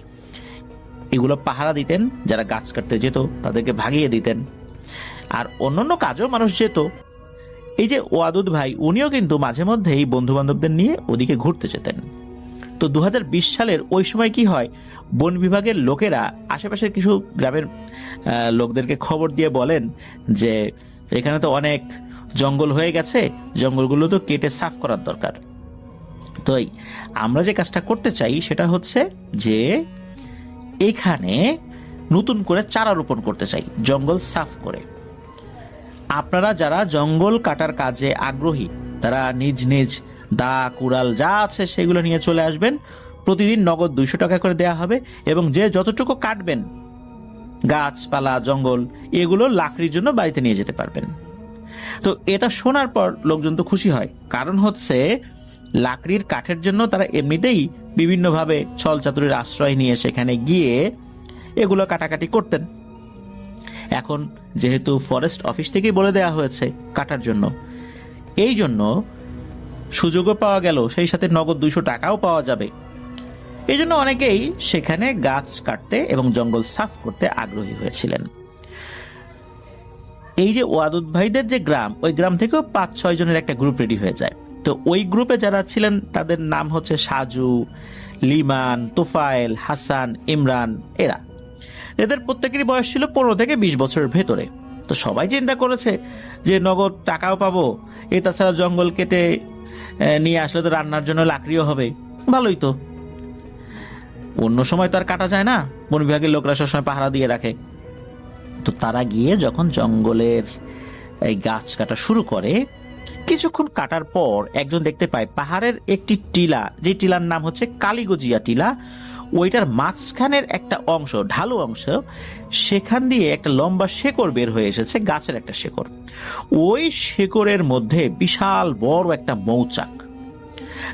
এগুলো পাহারা দিতেন, যারা গাছ কাটতে যেত তাদেরকে ভাগিয়ে দিতেন। আর অন্যান্য কাজও মানুষ যেত। এই যে ওয়াদুদ ভাই, উনিও কিন্তু মাঝে মধ্যেই বন্ধু বান্ধবদের নিয়ে ওদিকে ঘুরতে যেতেন। তো 2020 সালের ওই সময় কি হয়, বন বিভাগের লোকেরা আশেপাশের কিছু গ্রামের লোকদেরকে খবর দিয়ে বলেন যে এখানে তো অনেক জঙ্গল হয়ে গেছে, জঙ্গলগুলো তো কেটে সাফ করার দরকার। তো আমরা যে কাজটা করতে চাই সেটা হচ্ছে যে এখানে নতুন করে চারা রোপণ করতে চাই, জঙ্গল সাফ করে। আপনারা যারা জঙ্গল কাটার কাজে আগ্রহী তারা নিজ নিজ দা কুড়াল যা আছে সেগুলো নিয়ে চলে আসবেন। প্রতিদিন নগদ 200 টাকা করে দেয়া হবে এবং যে যতটুকু কাটবেন গাছপালা জঙ্গল এগুলো লাকড়ির জন্য বাড়িতে নিয়ে যেতে পারবেন। তো এটা শোনার পর লোকজন তো খুশি হয়, কারণ হচ্ছে লাকড়ির কাঠের জন্য তারা এমনিতেই বিভিন্নভাবে ছল চাতুরির আশ্রয় নিয়ে সেখানে গিয়ে এগুলো কাটাকাটি করতেন। এখন যেহেতু ফরেস্ট অফিস থেকে বলে দেওয়া হয়েছে কাটার জন্য, এই জন্য সুযোগও পাওয়া গেল, সেই সাথে নগদ 200 টাকাও পাওয়া যাবে। এই জন্য অনেকেই সেখানে গাছ কাটতে এবং জঙ্গল সাফ করতে আগ্রহী হয়েছিলেন। এই যে ওয়াদুদ ভাইদের যে গ্রাম, ওই গ্রাম থেকেও 5-6 জনের একটা গ্রুপ রেডি হয়ে যায়। তো ওই গ্রুপে যারা ছিলেন তাদের নাম হচ্ছে সাজু, লিমান, তোফায়েল, হাসান, ইমরান, এদের প্রত্যেকেরই বয়স ছিল 15 থেকে 20 বছরের ভেতরে। তো সবাই চিন্তা করেছে যে নগদ টাকাও পাবো, তাছাড়া জঙ্গল কেটে নিয়ে আসলে তো রান্নার জন্য লাকড়িও হবে, ভালোই তো। অন্য সময় তো আর কাটা যায় না, বন বিভাগের লোকরা সবসময় পাহারা দিয়ে রাখে। তো তারা গিয়ে যখন জঙ্গলের এই গাছ কাটা শুরু করে, কিছুক্ষণ কাটার পর একজন দেখতে পায় পাহাড়ের একটি টিলা, যে টিলার নাম হচ্ছে কালীগজিয়া টিলা, ওইটার মাঝখানের একটা অংশ, ঢালু অংশ, সেখান দিয়ে একটা লম্বা শেকড় বের হয়ে এসেছে, গাছের একটা শেকড়। ওই শেকড়ের মধ্যে বিশাল বড় একটা মৌচাক।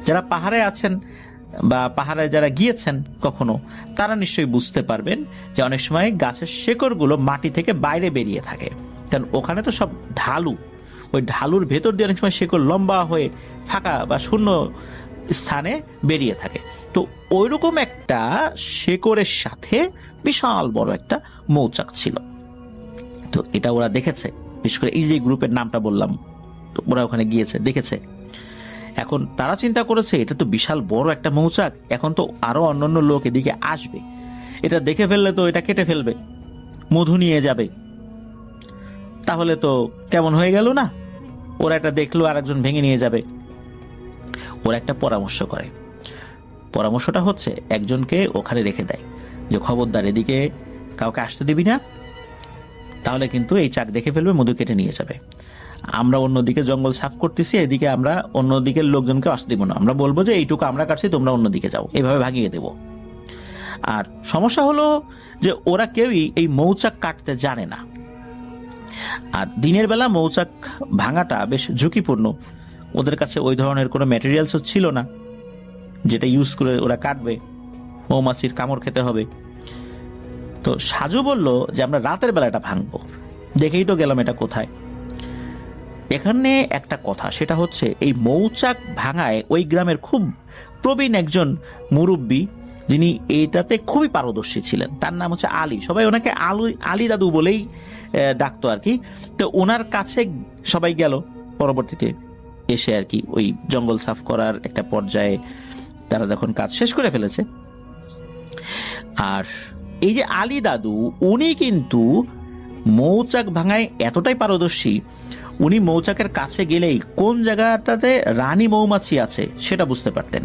যারা পাহাড়ে আছেন বা পাহাড়ে যারা গিয়েছেন কখনো, তারা নিশ্চয়ই বুঝতে পারবেন যে অনেক সময় গাছের শেকড়গুলো মাটি থেকে বাইরে বেরিয়ে থাকে, কারণ ওখানে তো সব ঢালু। ওই ঢালুর ভেতর দিয়ে অনেক সময় শেকড় লম্বা হয়ে ফাঁকা বা শূন্য স্থানে বেরিয়ে থাকে। তো ওইরকম একটা শেকড়ের সাথে বিশাল বড় একটা মৌচাক ছিল। তো এটা ওরা দেখেছে, বিশেষ করে এই যে গ্রুপের নামটা বললাম, তো ওরা ওখানে গিয়েছে, দেখেছে। এখন তারা চিন্তা করেছে এটা তো বিশাল বড় একটা মৌচাক, এখন তো আরো অন্যান্য লোক এদিকে আসবে, এটা দেখে ফেললে তো এটা কেটে ফেলবে, মধু নিয়ে যাবে, তাহলে তো কেমন হয়ে গেল না? ওরা একটা দেখলো আর একজন ভেঙে নিয়ে যাবে। ওরা একটা পরামর্শ করে। পরামর্শটা হচ্ছে একজনকে ওখানে রেখে দেয় যে খবরদার এদিকে কাউকে আসতে দিবি না, তাহলে কিন্তু এই চাক দেখে ফেলবে, মধু কেটে নিয়ে যাবে। আমরা অন্যদিকে জঙ্গল সাফ করতেছি, এদিকে আমরা অন্যদিকের লোকজনকে আসতে দিব না, আমরা বলবো যে এইটুকু আমরা কাটছি, তোমরা অন্যদিকে যাও, এভাবে ভাগিয়ে দেব। আর সমস্যা হলো যে ওরা কেউই এই মৌচাক কাটতে জানে না, আর দিনের বেলা মৌচাক ভাঙাটা বেশ ঝুঁকিপূর্ণ। ওদের কাছে ওই ধরনের কোনো ম্যাটেরিয়ালসও ছিল না যেটা ইউজ করে ওরা কাটবে, মৌমাছির কামড় খেতে হবে। তো সাজু বলল যে আমরা রাতের বেলাটা ভাঙবো, দেখেই তো গেলাম এটা কোথায়। এখানে একটা কথা, সেটা হচ্ছে এই মৌচাক ভাঙায় ওই গ্রামের খুব প্রবীণ একজন মুরব্বী, যিনি এটাতে খুবই পারদর্শী ছিলেন, তার নাম হচ্ছে আলী। সবাই ওনাকে আলী দাদু বলেই ডাকতো আর কি। তো ওনার কাছে সবাই গেল পরবর্তীতে এসে আর কি, ওই জঙ্গল সাফ করার একটা পর্যায়ে তারা যখন কাজ শেষ করে ফেলেছে। আর এই যে আলী দাদু, উনি কিন্তু মৌচাক ভাঙায় এতটাই পারদর্শী, উনি মৌচাকের কাছে গেলেই কোন জায়গাটাতে রানী মৌমাছি আছে সেটা বুঝতে পারতেন।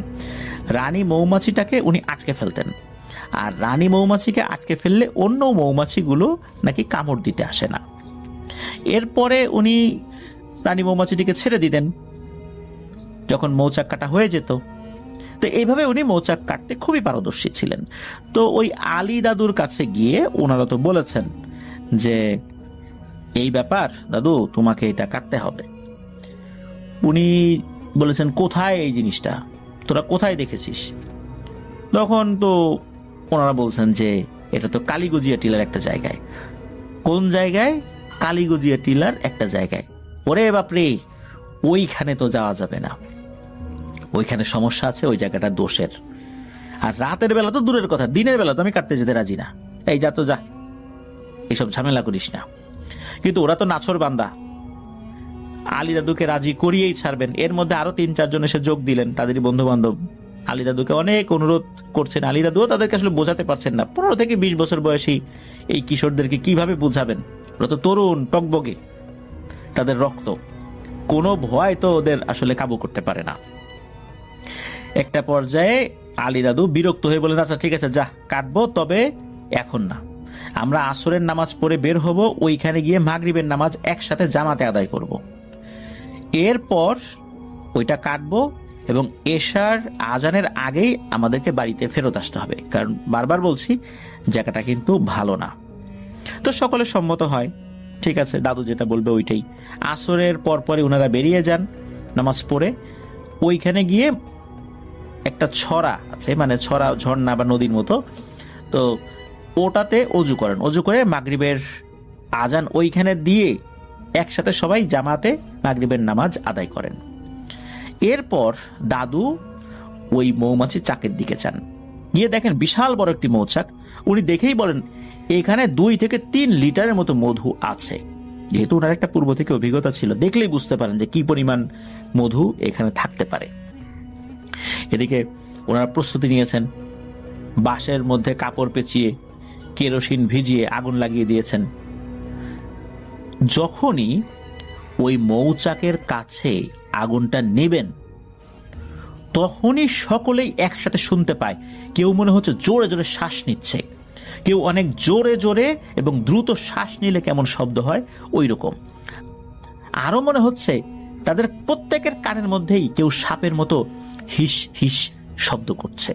রানী মৌমাছিটাকে উনি আটকে ফেলতেন, আর রানী মৌমাছিকে আটকে ফেললে অন্য মৌমাছিগুলো নাকি কামড় দিতে আসে না। এরপরে উনি রানী মৌমাছিটিকে ছেড়ে দিতেন যখন মৌচাক কাটা হয়ে যেত। তো এইভাবে উনি মৌচাক কাটতে খুবই পারদর্শী ছিলেন। তো ওই আলী দাদুর কাছে গিয়ে ওনারা তো বলেছেন যে এই ব্যাপার দাদু, তোমাকে এটা কাটতে হবে। উনি বলেছেন কোথায় এই জিনিসটা, তোরা কোথায় দেখেছিস? তখন তো ওনারা বলছেন যে এটা তো কালীগজিয়া টিলার একটা জায়গায়। কোন জায়গায়? কালীগজিয়া টিলার একটা জায়গায়। ওরে বাপরে, ওইখানে তো যাওয়া যাবে না, ওইখানে সমস্যা আছে, ওই জায়গাটা দোষের। আর রাতের বেলা তো দূরের কথা, দিনের বেলা তো আমি কাটতে যেতে রাজি না, এই যা তো যা, এইসব ঝামেলা করিস না। কিন্তু ওরা তো নাছর বান্দা, আলী দাদুকে রাজি করিয়েই ছাড়বেন। এর মধ্যে আরো 3-4 জন এসে যোগ দিলেন, তাদেরই বন্ধু বান্ধব। আলী দাদুকে অনেক অনুরোধ করছেন, আলী দাদুও তাদেরকে আসলে বোঝাতে পারছেন না। 15 থেকে 20 বছর বয়সী এই কিশোরদেরকে কিভাবে বুঝাবেন? ওরা তো তরুণ, টকবগে, তাদের রক্ত, কোনো ভয় তো ওদের আসলে কাবু করতে পারে না। একটা পর্যায়ে আলী দাদু বিরক্ত হয়ে বলেন, আচ্ছা ঠিক আছে, যা কাটবো, তবে এখন না, আমরা আসরের নামাজ পড়ে বের হব, ওইখানে গিয়ে মাগরিবের নামাজ একসাথে জামাতে আদায় করব। এরপর ওইটা কাটবো এবং এশার আজানের আগেই আমাদেরকে বাড়িতে ফেরত আসতে হবে, কারণ বারবার বলছি জায়গাটা কিন্তু ভালো না। তো সকলে সম্মত হয়, ঠিক আছে, দাদু যেটা বলবে ওইটাই। আসরের পরপরই ওনারা বেরিয়ে যান নামাজ পড়ে। ওইখানে গিয়ে একটা ছড়া আছে, মানে ছড়া, ঝর্ণা বা নদীর মতো, তো ওটাতে অজু করেন। অজু করে মাগরিবের আজান ওইখানে দিয়ে একসাথে সবাই জামাতে মাগরিবের নামাজ আদায় করেন। এরপর দাদু ওই মৌমাছির চাকের দিকে যান, গিয়ে দেখেন বিশাল বড় একটি মৌচাক। উনি দেখেই বলেন এখানে 2 থেকে 3 লিটারের মতো মধু আছে। যেহেতু ওনার একটা পূর্ব থেকে অভিজ্ঞতা ছিল, দেখলেই বুঝতে পারেন যে কি পরিমাণ মধু এখানে থাকতে পারে। এদিকে ওনারা প্রস্তুতি নিয়েছেন, বাঁশের মধ্যে কাপড় পেঁচিয়ে কেরোসিন ভিজিয়ে আগুন লাগিয়ে দিয়েছেন। যখনই ওই মৌচাকের কাছে আগুনটা নেবেন, তখনই সকলেই একসাথে শুনতে পায়, কেউ মনে হচ্ছে জোরে জোরে শ্বাস নিচ্ছে, কেউ অনেক জোরে জোরে এবং দ্রুত শ্বাস নিলে কেমন শব্দ হয় ওই রকম। আরো মনে হচ্ছে তাদের প্রত্যেকের কানের মধ্যেই কেউ সাপের মতো হিস হিস শব্দ করছে।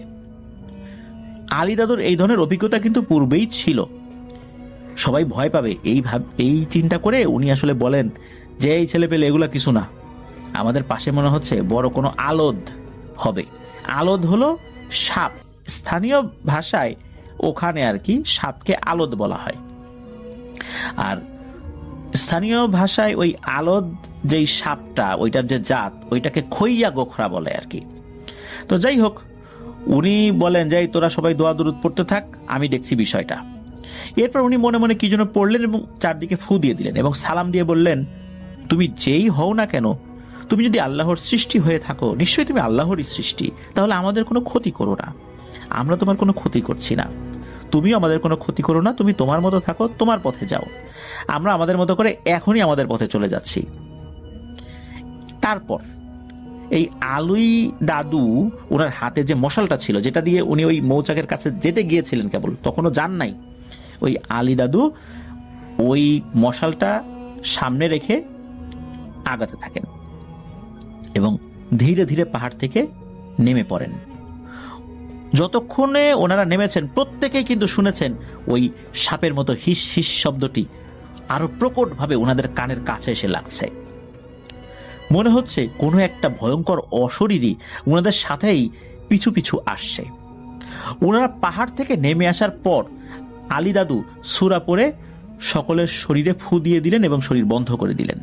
আলী দাদুর এই ধরনের অভিজ্ঞতা কিন্তু পূর্বেই ছিল। সবাই ভয় পাবে এই চিন্তা করে উনি আসলে বলেন যে এই ছেলে পেলে এগুলা কিছু না, আমাদের পাশে মনে হচ্ছে বড় কোনো আলোদ হবে। আলোদ হলো সাপ, স্থানীয় ভাষায় ওখানে আর কি সাপকে আলোদ বলা হয়। আর স্থানীয় ভাষায় ওই আলোদ যেই সাপটা, ওইটার যে জাত, ওইটাকে খইয়া গোখরা বলে আর কি। তো যাই হোক, উনি বলেন যে তোরা সবাই দোয়া দুরুদ পড়তে থাক, আমি দেখছি বিষয়টা। এরপর উনি মনে মনে কি যেন পড়লেন এবং চারদিকে ফু দিয়ে দিলেন এবং সালাম দিয়ে বললেন, তুমি যেই হও না কেন, তুমি যদি আল্লাহর সৃষ্টি হয়ে থাকো, নিশ্চয়ই তুমি আল্লাহরই সৃষ্টি, তাহলে আমাদের কোনো ক্ষতি করো না, আমরা তোমার কোনো ক্ষতি করছি না, তুমিও আমাদের কোনো ক্ষতি করো না, তুমি তোমার মতো থাকো, তোমার পথে যাও, আমরা আমাদের মতো করে এখনই আমাদের পথে চলে যাচ্ছি। তারপর এই আলুই দাদু ওনার হাতে যে মশালটা ছিল, যেটা দিয়ে উনি ওই মৌচাকের কাছে যেতে গিয়েছিলেন, কেবল তখনও যান নাই, ওই আলী দাদু ওই মশালটা সামনে রেখে আগাতে থাকেন এবং ধীরে ধীরে পাহাড় থেকে নেমে পড়েন। যতক্ষণে ওনারা নেমেছেন, প্রত্যেকেই কিন্তু শুনেছেন ওই সাপের মতো হিস হিস শব্দটি আরো প্রকটভাবে ওনাদের কানের কাছে এসে লাগছে। মনে হচ্ছে কোনো একটা ভয়ঙ্কর অশরীরী ওনাদের সাথেই পিছু পিছু আসছে। ওনারা পাহাড় থেকে নেমে আসার পর আলী দাদু সূরা পড়ে সকলের শরীরে ফু দিয়ে দিলেন এবং শরীর বন্ধ করে দিলেন।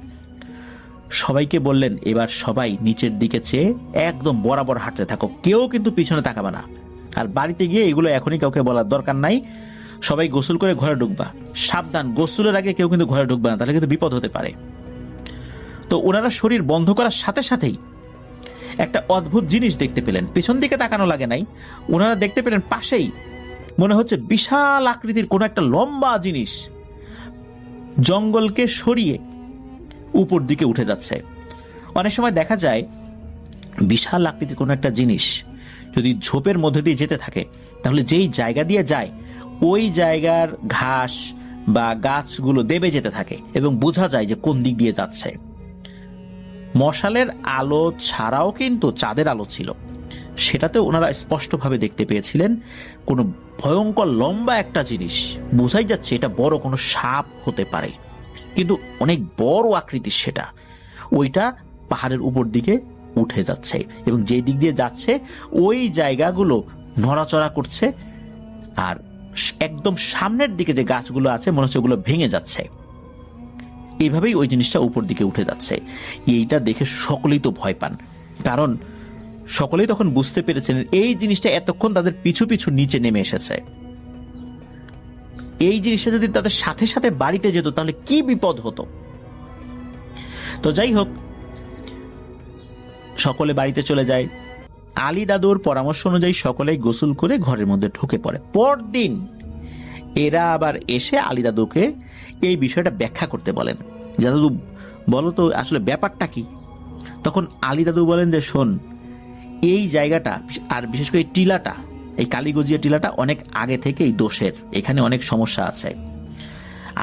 সবাইকে বললেন, এবার সবাই নিচের দিকে চেয়ে একদম বরাবর হাঁটতে থাকো, কেউ কিন্তু পিছনে তাকাবে না। আর বাড়িতে গিয়ে এগুলো এখনই কাউকে বলার দরকার নাই, সবাই গোসল করে ঘরে ঢুকবা, সাবধান, গোসলের আগে কেউ কিন্তু ঘরে ঢুকবে না, তাহলে কিন্তু বিপদ হতে পারে। তো ওনারা শরীর বন্ধ করার সাথে সাথেই একটা অদ্ভুত জিনিস দেখতে পেলেন। পেছন দিকে তাকানো লাগে নাই, ওনারা দেখতে পেলেন পাশেই মনে হচ্ছে বিশাল আকৃতির কোনো একটা লম্বা জিনিস জঙ্গলকে সরিয়ে উপর দিকে উঠে যাচ্ছে। অনেক সময় দেখা যায় বিশাল আকৃতির কোনো একটা জিনিস যদি ঝোপের মধ্যে দিয়ে যেতে থাকে, তাহলে যেই জায়গা দিয়ে যায় ওই জায়গার ঘাস বা গাছগুলো দেবে যেতে থাকে এবং বোঝা যায় যে কোন দিক দিয়ে যাচ্ছে। মশালের আলো ছাড়াও কিন্তু চাঁদের আলো ছিল, সেটাতে ওনারা স্পষ্টভাবে দেখতে পেয়েছিলেন কোনো ভয়ঙ্কর লম্বা একটা জিনিস। বোঝাই যাচ্ছে এটা বড় কোনো সাপ হতে পারে, কিন্তু অনেক বড় আকৃতির সেটা। ওইটা পাহাড়ের উপর দিকে উঠে যাচ্ছে এবং যে দিক দিয়ে যাচ্ছে ওই জায়গাগুলো নড়াচড়া করছে, আর একদম সামনের দিকে যে গাছগুলো আছে মনে হচ্ছে ওগুলো ভেঙে যাচ্ছে। এইভাবেই ওই জিনিসটা উপর দিকে উঠে যাচ্ছে। এইটা দেখে সকলেই তো ভয় পান, কারণ সকলেই তখন বুঝতে পেরেছেন এই জিনিসটা এতক্ষণ তাদের পিছু পিছু নিচে নেমে এসেছে। এই জিনিসটা যদি তাদের সাথে সাথে বাড়িতে যেত তাহলে কি বিপদ হতো। তো যাই হোক, সকলে বাড়িতে চলে যায়। আলী দাদুর পরামর্শ অনুযায়ী সকলেই গোসল করে ঘরের মধ্যে ঢুকে পড়ে। পরদিন এরা আবার এসে আলী দাদুকে এই বিষয়টা ব্যাখ্যা করতে বলেন, দাদু বলো তো আসলে ব্যাপারটা কি। তখন আলী দাদু বলেন যে শোন, এই জায়গাটা আর বিশেষ করে টিলাটা, এই কালীগজিয়া টিলাটা অনেক আগে থেকেই দোষের, এখানে অনেক সমস্যা আছে।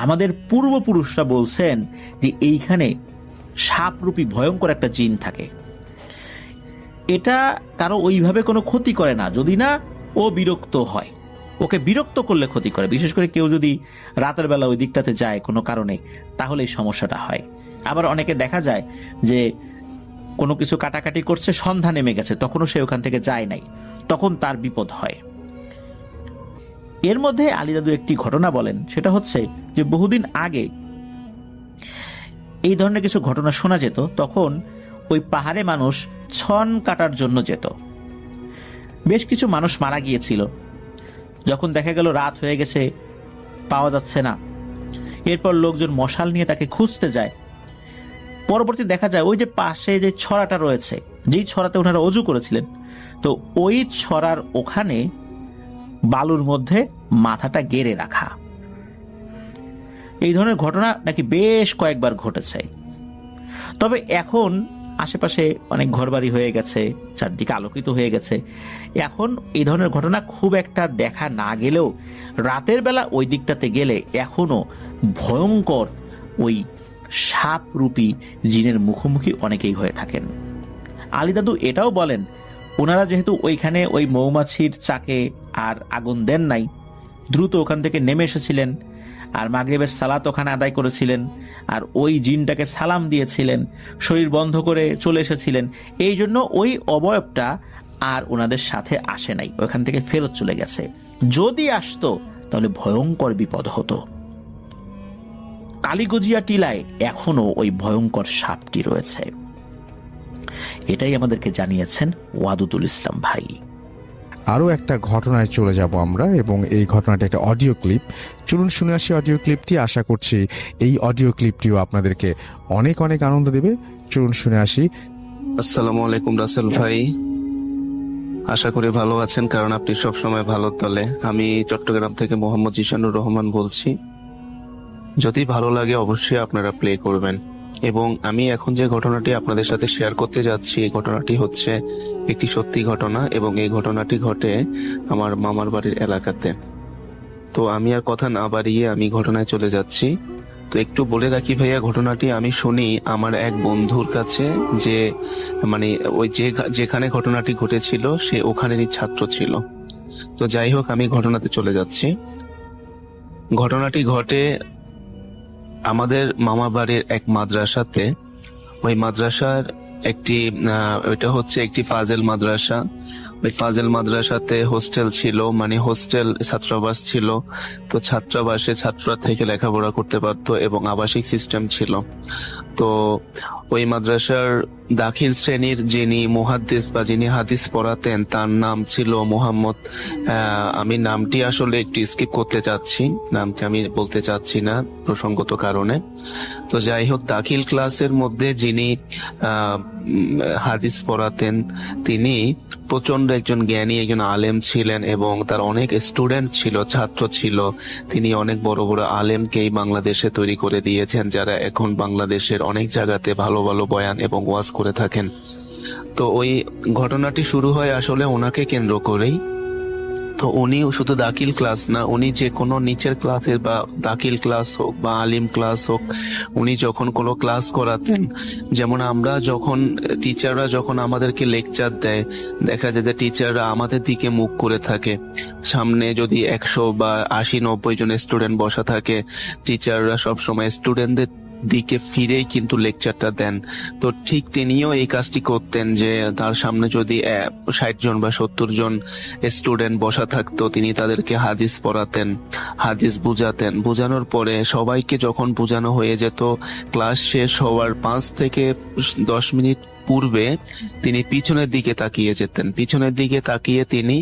আমাদের পূর্বপুরুষরা বলছেন যে এইখানে সাপরূপী ভয়ঙ্কর একটা জিন থাকে। এটা কারো ওইভাবে কোনো ক্ষতি করে না, যদি না ও বিরক্ত হয়। ওকে বিরক্ত করলে ক্ষতি করে, বিশেষ করে কেউ যদি রাতের বেলা ওই দিকটাতে যায় কোনো কারণে, তাহলে এই সমস্যাটা হয়। আবার অনেকে দেখা যায় যে কোনো কিছু কাটাকাটি করছে, সন্ধ্যা নেমে গেছে, তখনও সে ওখান থেকে যায় নাই, তখন তার বিপদ হয়। এর মধ্যে আলী দাদু একটি ঘটনা বলেন, সেটা হচ্ছে যে বহুদিন আগে এই ধরনের কিছু ঘটনা শোনা যেত। তখন ওই পাহাড়ে মানুষ ছন কাটার জন্য যেত। বেশ কিছু মানুষ মারা গিয়েছিল। যখন দেখা গেল রাত হয়ে গেছে, পাওয়া যাচ্ছে না, এরপর লোকজন মশাল নিয়ে তাকে খুঁজতে যায়। পরবর্তী দেখা যায় ওই যে পাশে যে ছড়াটা রয়েছে, যেই ছড়াতে ওনারা অজু করেছিলেন, তো ওই ছড়ার ওখানে বালুর মধ্যে মাথাটা গেড়ে রাখা। এই ধরনের ঘটনা নাকি বেশ কয়েকবার ঘটেছে। তবে এখন আশেপাশে অনেক ঘরবাড়ি হয়ে গেছে, চারদিকে আলোকিত হয়ে গেছে, এখন এই ধরনের ঘটনা খুব একটা দেখা না গেলেও রাতের বেলা ওই দিকটাতে গেলে এখনো ভয়ঙ্কর ওই সাপরূপী জিনের মুখোমুখি অনেকেই হয়ে থাকেন। আলী দাদু এটাও বলেন, ওনারা যেহেতু ওইখানে ওই মৌমাছির চাকে আর আগুন দেন নাই, দ্রুত ওখান থেকে নেমে এসেছিলেন, আর মাগরিবের সালাত ওখানে আদায় করেছিলেন, আর ওই জিনটাকে সালাম দিয়েছিলেন, শরীর বন্ধ করে চলে এসেছিলেন, এই জন্য ওই অবয়বটা আর ওনাদের সাথে আসে নাই, ওখান থেকে ফেরত চলে গেছে। যদি আসতো তাহলে ভয়ঙ্কর বিপদ হতো। কালীগজিয়া টিলায় এখনো ওই ভয়ঙ্কর সাপটি রয়েছে, এটাই আমাদেরকে জানিয়েছেন ওয়াদুদুল ইসলাম ভাই। আরও একটা ঘটনায় চলে যাব আমরা, এবং এই ঘটনাটা একটা অডিও ক্লিপ। চলুন শুনে আসি অডিও ক্লিপটি। আশা করছি এই অডিও ক্লিপটিও আপনাদেরকে অনেক অনেক আনন্দ দেবে। চলুন শুনে আসি। আসসালামু আলাইকুম রাসেল ভাই, আশা করি ভালো আছেন, কারণ আপনি সবসময় ভালো দলে। আমি চট্টগ্রাম থেকে মোহাম্মদ জিশানুর রহমান বলছি। যদি ভালো লাগে অবশ্যই আপনারা প্লে করবেন। এবং আমি এখন যে ঘটনাটি আপনাদের সাথে শেয়ার করতে যাচ্ছি, এই ঘটনাটি হচ্ছে একটি সত্যি ঘটনা, এবং এই ঘটনাটি ঘটে আমার মামার বাড়ির এলাকাতে। তো আমি আর কথা না বাড়িয়ে আমি ঘটনায় চলে যাচ্ছি। তো একটু বলে রাখি ভাইয়া, ঘটনাটি আমি শুনি আমার এক বন্ধুর কাছে, যে মানে ওই যেখানে ঘটনাটি ঘটেছিল সে ওখানেরই ছাত্র ছিল। তো যাই হোক, আমি ঘটনাতে চলে যাচ্ছি। ঘটনাটি ঘটে আমাদের মামা বাড়ির এক মাদ্রাসাতে। ওই মাদ্রাসার ওইটা হচ্ছে একটি ফাজেল মাদ্রাসা। ওই ফাজেল মাদ্রাসাতে হোস্টেল ছিল, মানে হোস্টেল ছাত্রাবাস ছিল। তো ছাত্রাবাসে ছাত্ররা থেকে লেখাপড়া করতে পারতো এবং আবাসিক সিস্টেম ছিল। তো ওই মাদ্রাসার দাখিল শ্রেণীর যিনি মুহাদ্দিস বা যিনি হাদিস পড়াতেন, তার নাম ছিল মোহাম্মদ, আমি নামটি আসলে একটু স্কিপ করতে চাচ্ছি, নামটি আমি বলতে চাচ্ছি না প্রসঙ্গত কারণে। তো যাই হোক, দাখিল ক্লাসের মধ্যে যিনি হাদিস পড়াতেন তিনি প্রচন্ড একজন জ্ঞানী, একজন আলেম ছিলেন, এবং তার অনেক স্টুডেন্ট ছিল, ছাত্র ছিল। তিনি অনেক বড় বড় আলেমকেই বাংলাদেশে তৈরি করে দিয়েছেন, যারা এখন বাংলাদেশের অনেক জায়গাতে ভালো ভালো বয়ান এবং ওয়াজ করে থাকেন। তো ওই ঘটনাটি শুরু হয় আসলে ওনাকে কেন্দ্র করেই। তো উনি শুধু দাখিল ক্লাস না, উনি যে কোনো নিচের ক্লাসের বা দাখিল ক্লাস হোক বা আলিম ক্লাস হোক, উনি যখন কোনো ক্লাস করাতেন, যেমন আমরা যখন টিচাররা যখন আমাদেরকে লেকচার দেয়, দেখা যায় যে টিচাররা আমাদের দিকে মুখ করে থাকে। সামনে যদি 100 বা 80-90 জন স্টুডেন্ট বসা থাকে, টিচাররা সবসময় স্টুডেন্টদের দিকে ফিরেই কিন্তু লেকচারটা দেন। তো ঠিক তিনিও এই কাজটি করতেন, যে তার সামনে যদি 60 জন বা 70 জন স্টুডেন্ট বসা থাকতো, তিনি তাদেরকে হাদিস পড়াতেন, হাদিস বুঝাতেন। বুঝানোর পরে সবাইকে যখন বুঝানো হয়ে যেত, ক্লাস শেষ হওয়ার 5 থেকে 10 মিনিট পূর্বে তিনি পিছনের দিকে তাকিয়ে যেতেন। পিছনের দিকে তাকিয়ে তিনি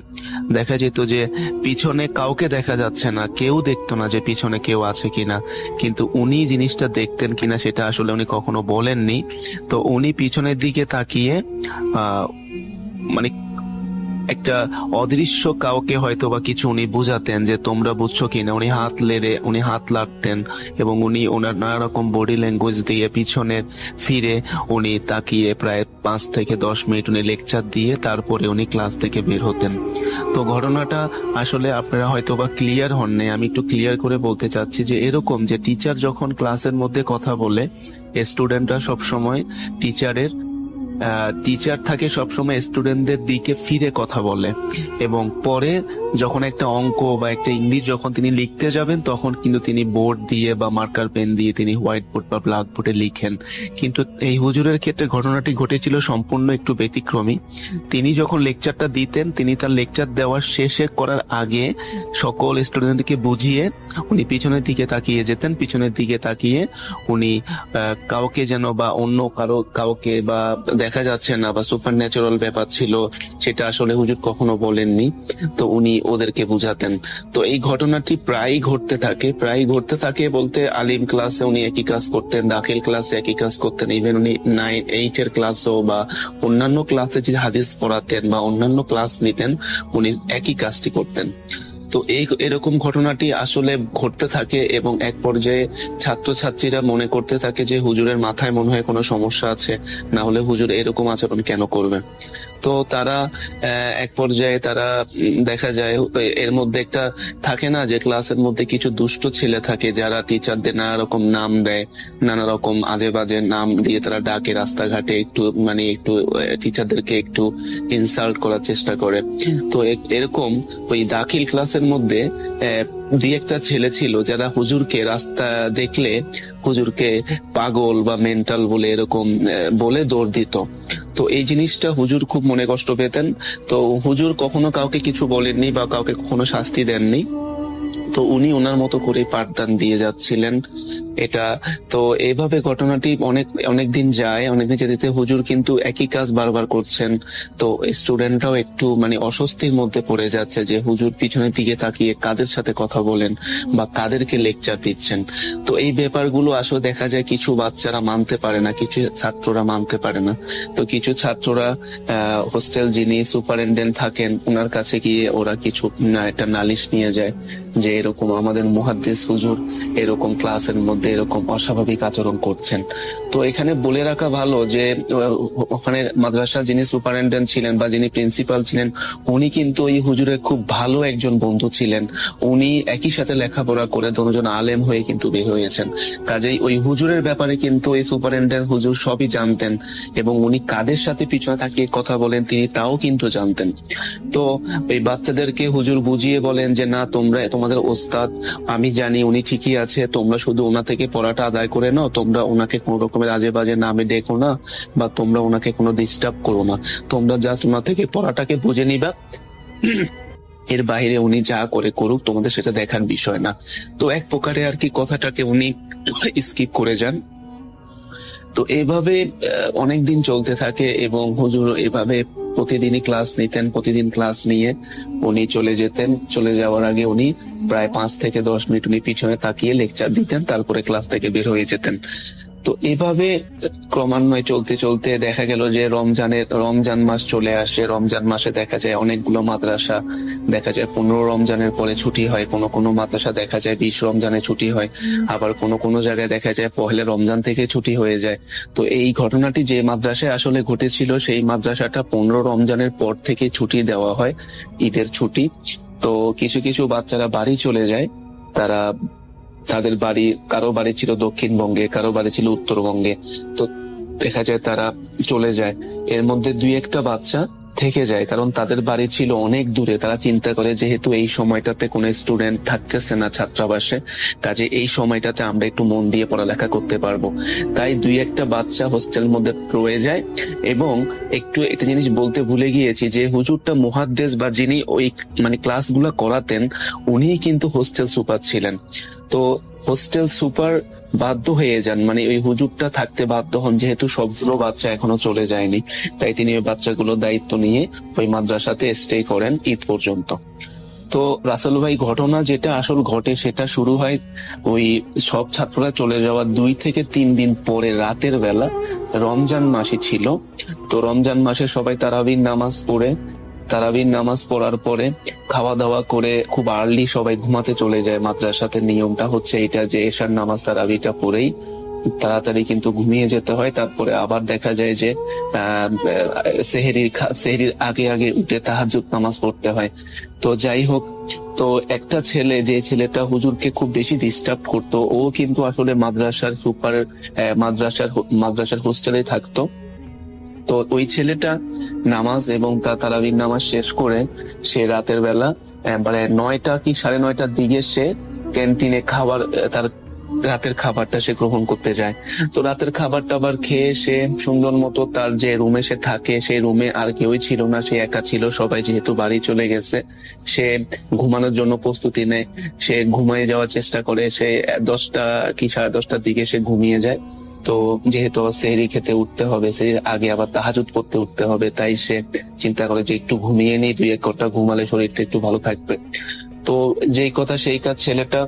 দেখা যেত যে পিছনে কাউকে দেখা যাচ্ছে না, কেউ দেখতো না যে পিছনে কেউ আছে কিনা, কিন্তু উনি জিনিসটা দেখতেন কিনা সেটা আসলে উনি কখনো বলেননি। তো উনি পিছনের দিকে তাকিয়ে মানে একটা অদৃশ্য কাউকে হয়তো বা কিছু উনি বুঝাতেন যে তোমরা বুঝছো কিনা। উনি হাত লাড়তেন, এবং উনি ওনার নানা রকম বডি ল্যাঙ্গুয়েজ দিয়ে পিছনে ফিরে উনি তাকিয়ে প্রায় 5 থেকে 10 মিনিট উনি লেকচার দিয়ে তারপরে উনি ক্লাস থেকে বের হতেন। তো ঘটনাটা আসলে আপনারা হয়তো বা ক্লিয়ার হননি, আমি একটু ক্লিয়ার করে বলতে চাচ্ছি যে এরকম যে টিচার যখন ক্লাসের মধ্যে কথা বলে, স্টুডেন্টরা সবসময় টিচার থাকে সবসময় স্টুডেন্টদের দিকে ফিরে কথা বলে, এবং পরে যখন একটা অঙ্ক বা একটা ইংলিশ যখন তিনি লিখতে যাবেন, তখন কিন্তু তিনি বোর্ড দিয়ে বা মার্কার পেন দিয়ে তিনি হোয়াইট বোর্ড বা ব্ল্যাক বোর্ডে লিখেন। কিন্তু এই হুজুরের ক্ষেত্রে ঘটনাটি ঘটেছিল সম্পূর্ণ একটু ব্যতিক্রমী। তিনি যখন লেকচারটা দিতেন, তিনি তার লেকচার দেওয়ার শেষে করার আগে সকল স্টুডেন্টকে বুঝিয়ে উনি পিছনের দিকে তাকিয়ে যেতেন। পিছনের দিকে তাকিয়ে উনি কাউকে যেন বা অন্য কাউকে বা দেখা যাচ্ছে না বা সুপার ন্যাচারাল ব্যাপার ছিল, সেটা আসলে হুজুর কখনো বলেননি। তো উনি ওদেরকে বুঝাতেন। তো এই ঘটনাটি প্রায়ই ঘটতে থাকে বলতে আলিম ক্লাসে উনি একই কাজ করতেন, দাখিল ক্লাসে একই কাজ করতেন, ইভেন উনি 9-8 ক্লাসেও বা অন্যান্য ক্লাসে যদি হাদিস পড়াতেন বা অন্যান্য ক্লাস নিতেন, উনি একই কাজটি করতেন। তো এরকম ঘটনাটি আসলে ঘটতে থাকে এবং এক পর্যায়ে ছাত্রছাত্রীরা মনে করতে থাকে যে হুজুরের মাথায় মনে হয় কোনো সমস্যা আছে, না হলে হুজুর এরকম আচরণ কেন করবেন। তো তারা এক পর্যায়ে তারা দেখা যায় এর মধ্যে একটা থাকে না যে ক্লাসের মধ্যে কিছু দুষ্ট ছেলে থাকে যারা টিচারদের নানা রকম নাম দেয়, নানা রকম আজে বাজে নাম দিয়ে তারা ডাকে রাস্তাঘাটে, একটু টিচারদেরকে একটু ইনসাল্ট করার চেষ্টা করে। তো এরকম ওই দাখিল ক্লাসের মধ্যে দুই একটা ছেলে ছিল যারা হুজুরকে রাস্তা দেখলে হুজুরকে পাগল বা মেন্টাল বলে এরকম বলে দৌড় দিত। তো এই জিনিসটা হুজুর খুব মনে কষ্ট পেতেন। তো হুজুর কখনো কাউকে কিছু বলেননি বা কাউকে কখনো শাস্তি দেননি। তো উনি ওনার মতো করে পাঠদান দিয়ে যাচ্ছিলেন এটা। তো এইভাবে ঘটনাটি অনেক দিন যায়, অনেকদিন যেতে হুজুর কিন্তু একই কাজ বারবার করছেন। তো স্টুডেন্টরাও একটু অস্বস্তির মধ্যে পড়ে যাচ্ছে যে হুজুর পিছনের দিকে তাকিয়ে কাদের সাথে কথা বলেন বা কাদেরকে লেকচার দিচ্ছেন। তো এই ব্যাপারগুলো আসলে দেখা যায় কিছু বাচ্চারা মানতে পারে না, কিছু ছাত্ররা মানতে পারে না। তো কিছু ছাত্ররা হোস্টেল যিনি সুপারিনটেন্ডেন্ট থাকেন ওনার কাছে গিয়ে ওরা কিছু একটা নালিশ নিয়ে যায় যে এরকম আমাদের মুহাদ্দিস হুজুর এরকম ক্লাসের মধ্যে এরকম অস্বাভাবিক আচরণ করছেন। তো এখানে বলে রাখা ভালো যে ওখানে মাদ্রাসার যিনি সুপারিনটেন্ডেন্ট ছিলেন বা যিনি প্রিন্সিপাল ছিলেন উনি কিন্তু ওই হুজুরের খুব ভালো একজন বন্ধু ছিলেন। উনি একই সাথে লেখাপড়া করে দুজন আলেম হয়ে কিন্তু বের হয়েছেন। কাজেই ওই হুজুরের ব্যাপারে কিন্তু এই সুপারিনটেন্ডেন্ট হুজুর সবই জানতেন এবং উনি কাদের সাথে পিছনে তাকিয়ে কথা বলেন তিনি তাও কিন্তু জানতেন। তো এই বাচ্চাদেরকে হুজুর বুঝিয়ে বলেন যে না, তোমাদের ওস্তাদ আমি জানি উনি ঠিকই আছে, তোমরা শুধু ওনা থেকে পড়াটা আদায় করে নাও, তোমরা ওনাকে কোনো রকমের আজে বাজে নামে ডেকো না বা তোমরা ওনাকে কোনো ডিস্টার্ব করো না, তোমরা জাস্ট ওনা থেকে পড়াটাকে বুঝে নিবা, এর বাইরে উনি যা করে করুক তোমাদের সেটা দেখার বিষয় না। তো এক প্রকারে আর কি কথাটাকে উনি স্কিপ করে যান। তো এইভাবে অনেকদিন চলতে থাকে এবং হুজুর এভাবে প্রতিদিনই ক্লাস নিতেন। প্রতিদিন ক্লাস নিয়ে উনি চলে যেতেন। চলে যাওয়ার আগে উনি প্রায় 5 থেকে 10 মিনিট উনি পিছনে তাকিয়ে লেকচার দিতেন, তারপরে ক্লাস থেকে বের হয়ে যেতেন। তো এভাবে ক্রমান্বয়ে চলতে চলতে দেখা গেল যে রমজান মাস চলে আসে। রমজান মাসে দেখা যায় অনেকগুলো মাদ্রাসা দেখা যায় 15 রমজানের পরে ছুটি হয়, কোনো মাদ্রাসা দেখা যায় 20 রমজানে ছুটি হয়, আবার কোনো জায়গায় দেখা যায় পহেলা রমজান থেকে ছুটি হয়ে যায়। তো এই ঘটনাটি যে মাদ্রাসায় আসলে ঘটেছিল সেই মাদ্রাসাটা 15 রমজানের পর থেকে ছুটি দেওয়া হয়, ঈদের ছুটি। তো কিছু কিছু বাচ্চারা বাড়ি চলে যায়। তাদের বাড়ি, কারো বাড়ি ছিল দক্ষিণবঙ্গে, কারো বাড়ি ছিল উত্তরবঙ্গে। তো দেখা যায় তারা চলে যায়। এর মধ্যে 2-1টা বাচ্চা থেকে যায়, কারণ তাদের বাড়ি ছিল অনেক দূরে। তারা চিন্তা করে যেহেতু এই সময়টাতে কোনো স্টুডেন্ট থাকতেছে না ছাত্রাবাসে, কাজে এই সময়টাতে আমরা একটু মন দিয়ে পড়ালেখা করতে পারবো। তাই 2-1টা বাচ্চা হোস্টেলের মধ্যে রয়ে যায়। এবং একটু একটা জিনিস বলতে ভুলে গিয়েছি যে হুজুরটা মুহাদ্দিস বা যিনি ওই ক্লাসগুলো করাতেন উনিই কিন্তু হোস্টেল সুপার ছিলেন। তো হোস্টেল সুপার বাধ্য হয়ে যান, ওই হুজুরটা থাকতে বাধ্য হন, যেহেতু সবগুলো বাচ্চা এখনো চলে যায়নি, তাই তিনি ওই বাচ্চাগুলোর দায়িত্ব নিয়ে ওই মাদ্রাসাতে স্টে করেন ঈদ পর্যন্ত। তো রাসেল ভাই, ঘটনা যেটা আসল ঘটে সেটা শুরু হয় ওই সব ছাত্ররা চলে যাওয়ার 2 থেকে 3 দিন পরে রাতের বেলা। রমজান মাসই ছিল। তো রমজান মাসে সবাই তারাবির নামাজ পড়ার পরে খাওয়া দাওয়া করে খুব আর্লি সবাই ঘুমাতে চলে যায়। মাদ্রাসাতে নিয়মটা হচ্ছে এটা যে এশার নামাজ তারাবিটা পড়েই তাড়াতাড়ি কিন্তু ঘুমিয়ে যেতে হয়। তারপরে আবার দেখা যায় যে সেহরির আগে উঠে তাহাজ্জুদ নামাজ পড়তে হয়। তো যাই হোক, তো একটা ছেলে, যে ছেলেটা হুজুরকে খুব বেশি ডিস্টার্ব করতো, ও কিন্তু আসলে মাদ্রাসার হোস্টেলে থাকতো। তো ওই ছেলেটা নামাজ এবং তারাবির নামাজ শেষ করে সে রাতের বেলা 9টা কি 9:30টার দিকে সে ক্যান্টিনে তার রাতের খাবারটা সে গ্রহণ করতে যায়। তো রাতের খাবারটা আবার খেয়ে সে সুন্দর মতো তার যে রুমে সে থাকে সেই রুমে আর কেউই ছিল না, সে একা ছিল, সবাই যেহেতু বাড়ি চলে গেছে। সে ঘুমানোর জন্য প্রস্তুতি নেয়, সে ঘুমিয়ে যাওয়ার চেষ্টা করে। সে 10টা কি 10:30টার দিকে সে ঘুমিয়ে যায়। তো যেহেতু সেহরি খেতে উঠতে হবে, সে আগে আবার তাহাজ্জুদ পড়তে উঠতে হবে, তাই সে চিন্তা করে যে একটু ঘুমিয়ে নিই, 2-1 ঘন্টা ঘুমালে শরীরটা একটু ভালো থাকবে। তো যেই কথা সেই কাজ, ছেলেটা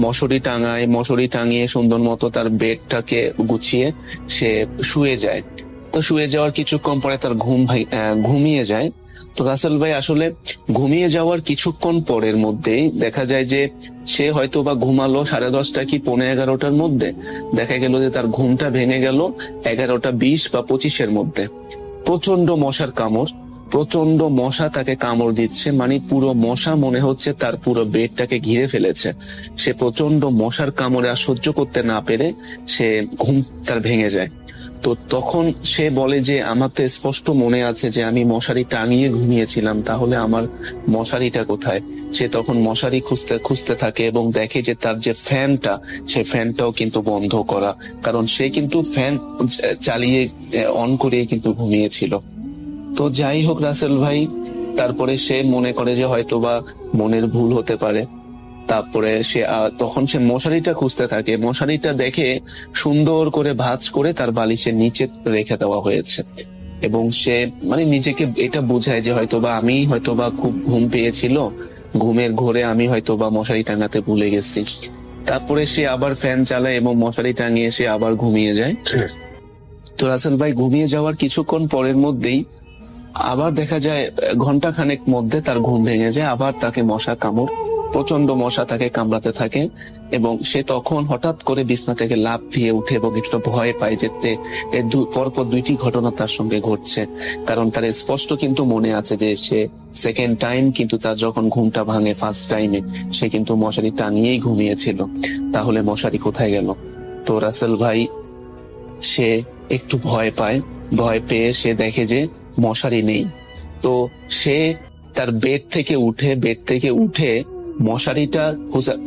মশারি টাঙিয়ে সুন্দর মতো তার বেডটাকে গুছিয়ে সে শুয়ে যায়। তো শুয়ে যাওয়ার কিছুক্ষণ পরে তার ঘুমিয়ে যায়। তো রাসেল ভাই আসলে ঘুমিয়ে যাওয়ার কিছুক্ষণ পরের মধ্যেই দেখা যায় যে সে হয়তো বা ঘুমালো 10:30 কি 11:45 মধ্যে, দেখা গেল যে তার ঘুমটা ভেঙে গেল 11:20 বা 25 মধ্যে। প্রচন্ড মশার কামড়, প্রচন্ড মশা তাকে কামড় দিচ্ছে, মানে পুরো মশা মনে হচ্ছে তার পুরো বেডটাকে ঘিরে ফেলেছে। সে প্রচন্ড মশার কামড়ে আর সহ্য করতে না পেরে সে ঘুম তার ভেঙে যায়। তো তখন সে বলে যে আমার তো স্পষ্ট মনে আছে যে আমি মশারি টাঙিয়ে ঘুমিয়েছিলাম, তাহলে আমার মশারিটা কোথায়? সে তখন মশারি খুঁজতে থাকে এবং দেখে যে তার যে ফ্যানটা, সে ফ্যানটাও কিন্তু বন্ধ করা, কারণ সে কিন্তু ফ্যান চালিয়ে অন করে কিন্তু ঘুমিয়েছিল। তো যাই হোক রাসেল ভাই, তারপরে সে মনে করে যে হয়তোবা মনের ভুল হতে পারে। তারপরে তখন সে মশারিটা খুঁজতে থাকে, মশারিটা দেখে সুন্দর করে ভাঁজ করে তার বালিশের নিচে রেখে দেওয়া হয়েছে। এবং সে মানে নিজেকে এটা বোঝায় যে হয়তোবা খুব ঘুম পেয়েছিল, ঘুমের ঘোরে আমি হয়তোবা মশারি টাঙাতে ভুলে গেছি। তারপরে সে আবার ফ্যান চালায় এবং মশারি টাঙিয়ে সে আবার ঘুমিয়ে যায়। তো রাসেল ভাই ঘুমিয়ে যাওয়ার কিছুক্ষণ পরের মধ্যেই আবার দেখা যায় ঘন্টাখানেক মধ্যে তার ঘুম ভেঙে যায়, আবার তাকে প্রচন্ড মশা তাকে কামড়াতে থাকে। এবং সে তখন হঠাৎ করে বিছনা থেকে লাফ দিয়ে উঠে এবং একটু ভয় পায় যে পরপর 2টি ঘটনা তার সঙ্গে ঘটছে। কারণ তার স্পষ্ট কিন্তু মনে আছে যে সে সেকেন্ড টাইম কিন্তু তার যখন ঘুমটা ভাঙে, ফার্স্ট টাইমে সে কিন্তু মশারি টানিয়েই ঘুমিয়েছিল। তাহলে মশারি কোথায় গেল? তো রাসেল ভাই সে একটু ভয় পেয়ে সে দেখে যে মশারি নেই। তো সে তার বেড থেকে উঠে মশারিটা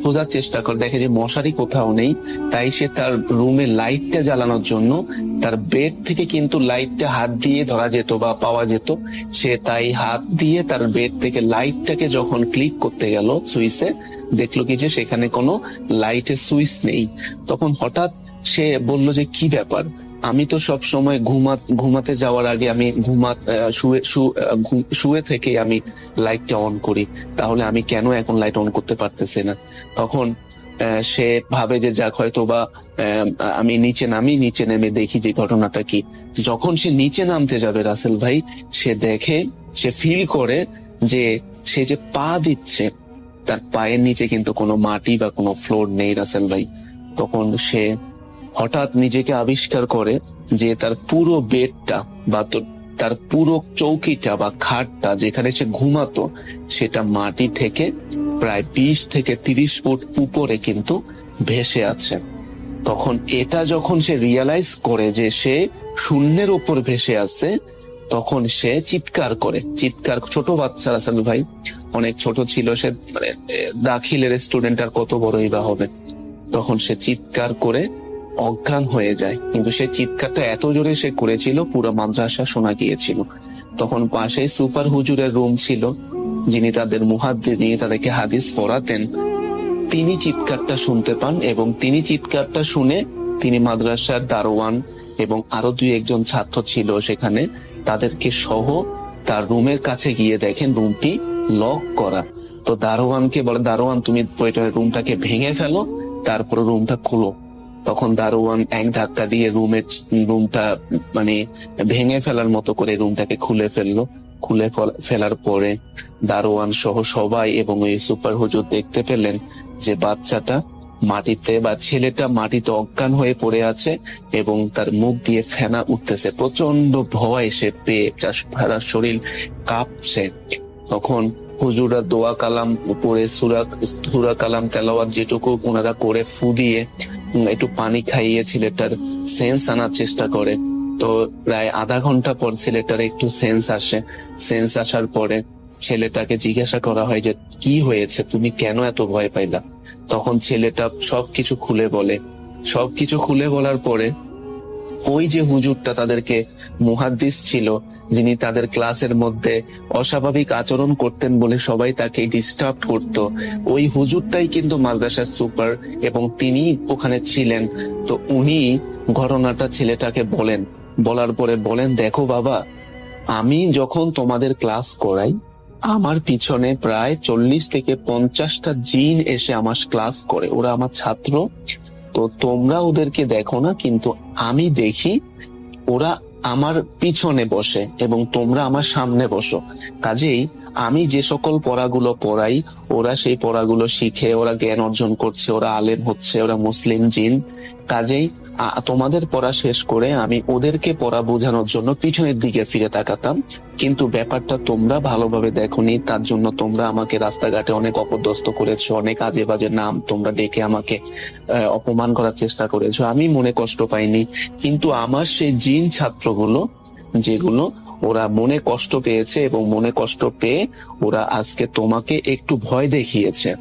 খোঁজার চেষ্টা করে, দেখে যে মশারি কোথাও নেই। তাই সে তার রুমে লাইটটা জ্বালানোর জন্য তার বেড থেকে কিন্তু লাইটটা হাত দিয়ে ধরা যেত বা পাওয়া যেত, সে তাই হাত দিয়ে তার বেড থেকে লাইটটাকে যখন ক্লিক করতে গেল সুইচে, দেখলো কি যে সেখানে কোনো লাইটের সুইচ নেই। তখন হঠাৎ সে বলল যে কি ব্যাপার, আমি তো সব সময় ঘুমাতে যাওয়ার আগে আমি শুয়ে থেকে আমি লাইটটা অন করি, তাহলে আমি কেন এখন লাইট অন করতে পারতেছি না? তখন সে ভাবে যে যাক হয়তো বা আমি নিচে নেমে দেখি যে ঘটনাটা কি। যখন সে নিচে নামতে যাবে রাসেল ভাই, সে ফিল করে যে সে যে পা দিচ্ছে তার পায়ের নিচে কিন্তু কোনো মাটি বা কোনো ফ্লোর নেই রাসেল ভাই। তখন সে হঠাৎ নিজেকে আবিষ্কার করে যে তার পুরো বেডটা বা তার পুরো চৌকিটা বা খাটটা যেখানে সে ঘুমাতো, সেটা মাটি থেকে প্রায় 20 থেকে 30 ফুট উপরে কিন্তু ভেসে আছে। তখন এটা যখন সে রিয়ালাইজ করে যে সে শূন্যের উপর ভেসে আছে, তখন সে চিৎকার, ছোট বাচ্চা রাসেল ভাই, অনেক ছোট ছিল সে, মানে দাখিলের স্টুডেন্ট, আর কত বড়ই বা হবে। তখন সে চিৎকার করে অজ্ঞান হয়ে যায়, কিন্তু সে চিৎকারটা এত জোরে সে করেছিল পুরো মাদ্রাসা শোনা গিয়েছিল। তখন পাশেই সুপার হুজুরের রুম ছিল, যিনি তাদেরকে হাদিস পড়াতেন, তিনি চিৎকারটা শুনতে পান এবং তিনি চিৎকারটা শুনে তিনি মাদ্রাসার দারোয়ান এবং আরো 2-1 ছাত্র ছিল সেখানে, তাদেরকে সহ তার রুমের কাছে গিয়ে দেখেন রুমটি লক করা। তো দারোয়ানকে বলে, দারোয়ান তুমি রুমটাকে ভেঙে ফেলো, তারপর রুমটা খুলো। তখন দারোয়ান এক ধাক্কা দিয়ে রুমটা মানে ভেঙে ফেলার মতো করে রুমটাকে খুলে ফেলার পরে দারোয়ান সহ সবাই এবং ওই সুপার হুজুর দেখতে পেলেন যে ছেলেটা মাটিতে অজ্ঞান হয়ে পড়ে আছে এবং তার মুখ দিয়ে ফেনা উঠতেছে। প্রচন্ড ভয় সে পেয়ে সারা শরীর কাঁপছে। তখন হুজুরা দোয়া কালাম পড়ে সূরা কালাম তেলাওয়াত যেটুকু ওনারা করে ফু দিয়ে একটু পানি খাইয়ে ছেলেটার সেন্স আনার চেষ্টা করে। তো প্রায় আধা ঘন্টা পর ছেলেটার একটু সেন্স আসার পরে ছেলেটাকে জিজ্ঞাসা করা হয় যে কি হয়েছে, তুমি কেন এত ভয় পাইলা? তখন ছেলেটা সবকিছু খুলে বলার পরে ওই যে হুজুরটা তাদেরকে মুহাদ্দিস ছিল, যিনি তাদের ক্লাসের মধ্যে অস্বাভাবিক আচরণ করতেন বলে সবাই তাকে ডিস্টার্ব করত, ওই হুজুরটাই কিন্তু মাদ্রাসার সুপার এবং তিনি ওখানে ছিলেন। তো উনি ঘটনাটা ছেলেটাকে বলেন। বলার পরে বলেন, দেখো বাবা, আমি যখন তোমাদের ক্লাস করাই আমার পিছনে প্রায় 40 থেকে 50টা জিন এসে আমার ক্লাস করে, ওরা আমার ছাত্র। তো তোমরা ওদেরকে দেখো না, কিন্তু আমি দেখি ওরা আমার পিছনে বসে এবং তোমরা আমার সামনে বসো। কাজেই আমি যে সকল পড়াগুলো পড়াই ওরা সেই পড়াগুলো শিখে ওরা জ্ঞান অর্জন করছে, ওরা আলেম হচ্ছে, ওরা মুসলিম জিন। কাজেই তোমাদের পড়া শেষ করে আমি ওদেরকে পড়া বোঝানোর জন্য পিছনের দিকে ফিরে তাকাতাম, কিন্তু ব্যাপারটা তোমরা ভালোভাবে দেখোনি। তার জন্য তোমরা আমাকে রাস্তাঘাটে অনেক অপদস্থ করেছো, অনেক আজে বাজে নাম তোমরা ডেকে আমাকে অপমান করার চেষ্টা করেছো। আমি মনে কষ্ট পাইনি, কিন্তু আমার সেই জিন ছাত্রগুলো যেগুলো ওরা মনে কষ্ট পেয়েছে এবং মনে কষ্ট পেয়ে ওরা আজকে তোমাকে একটু ভয় দেখিয়েছে।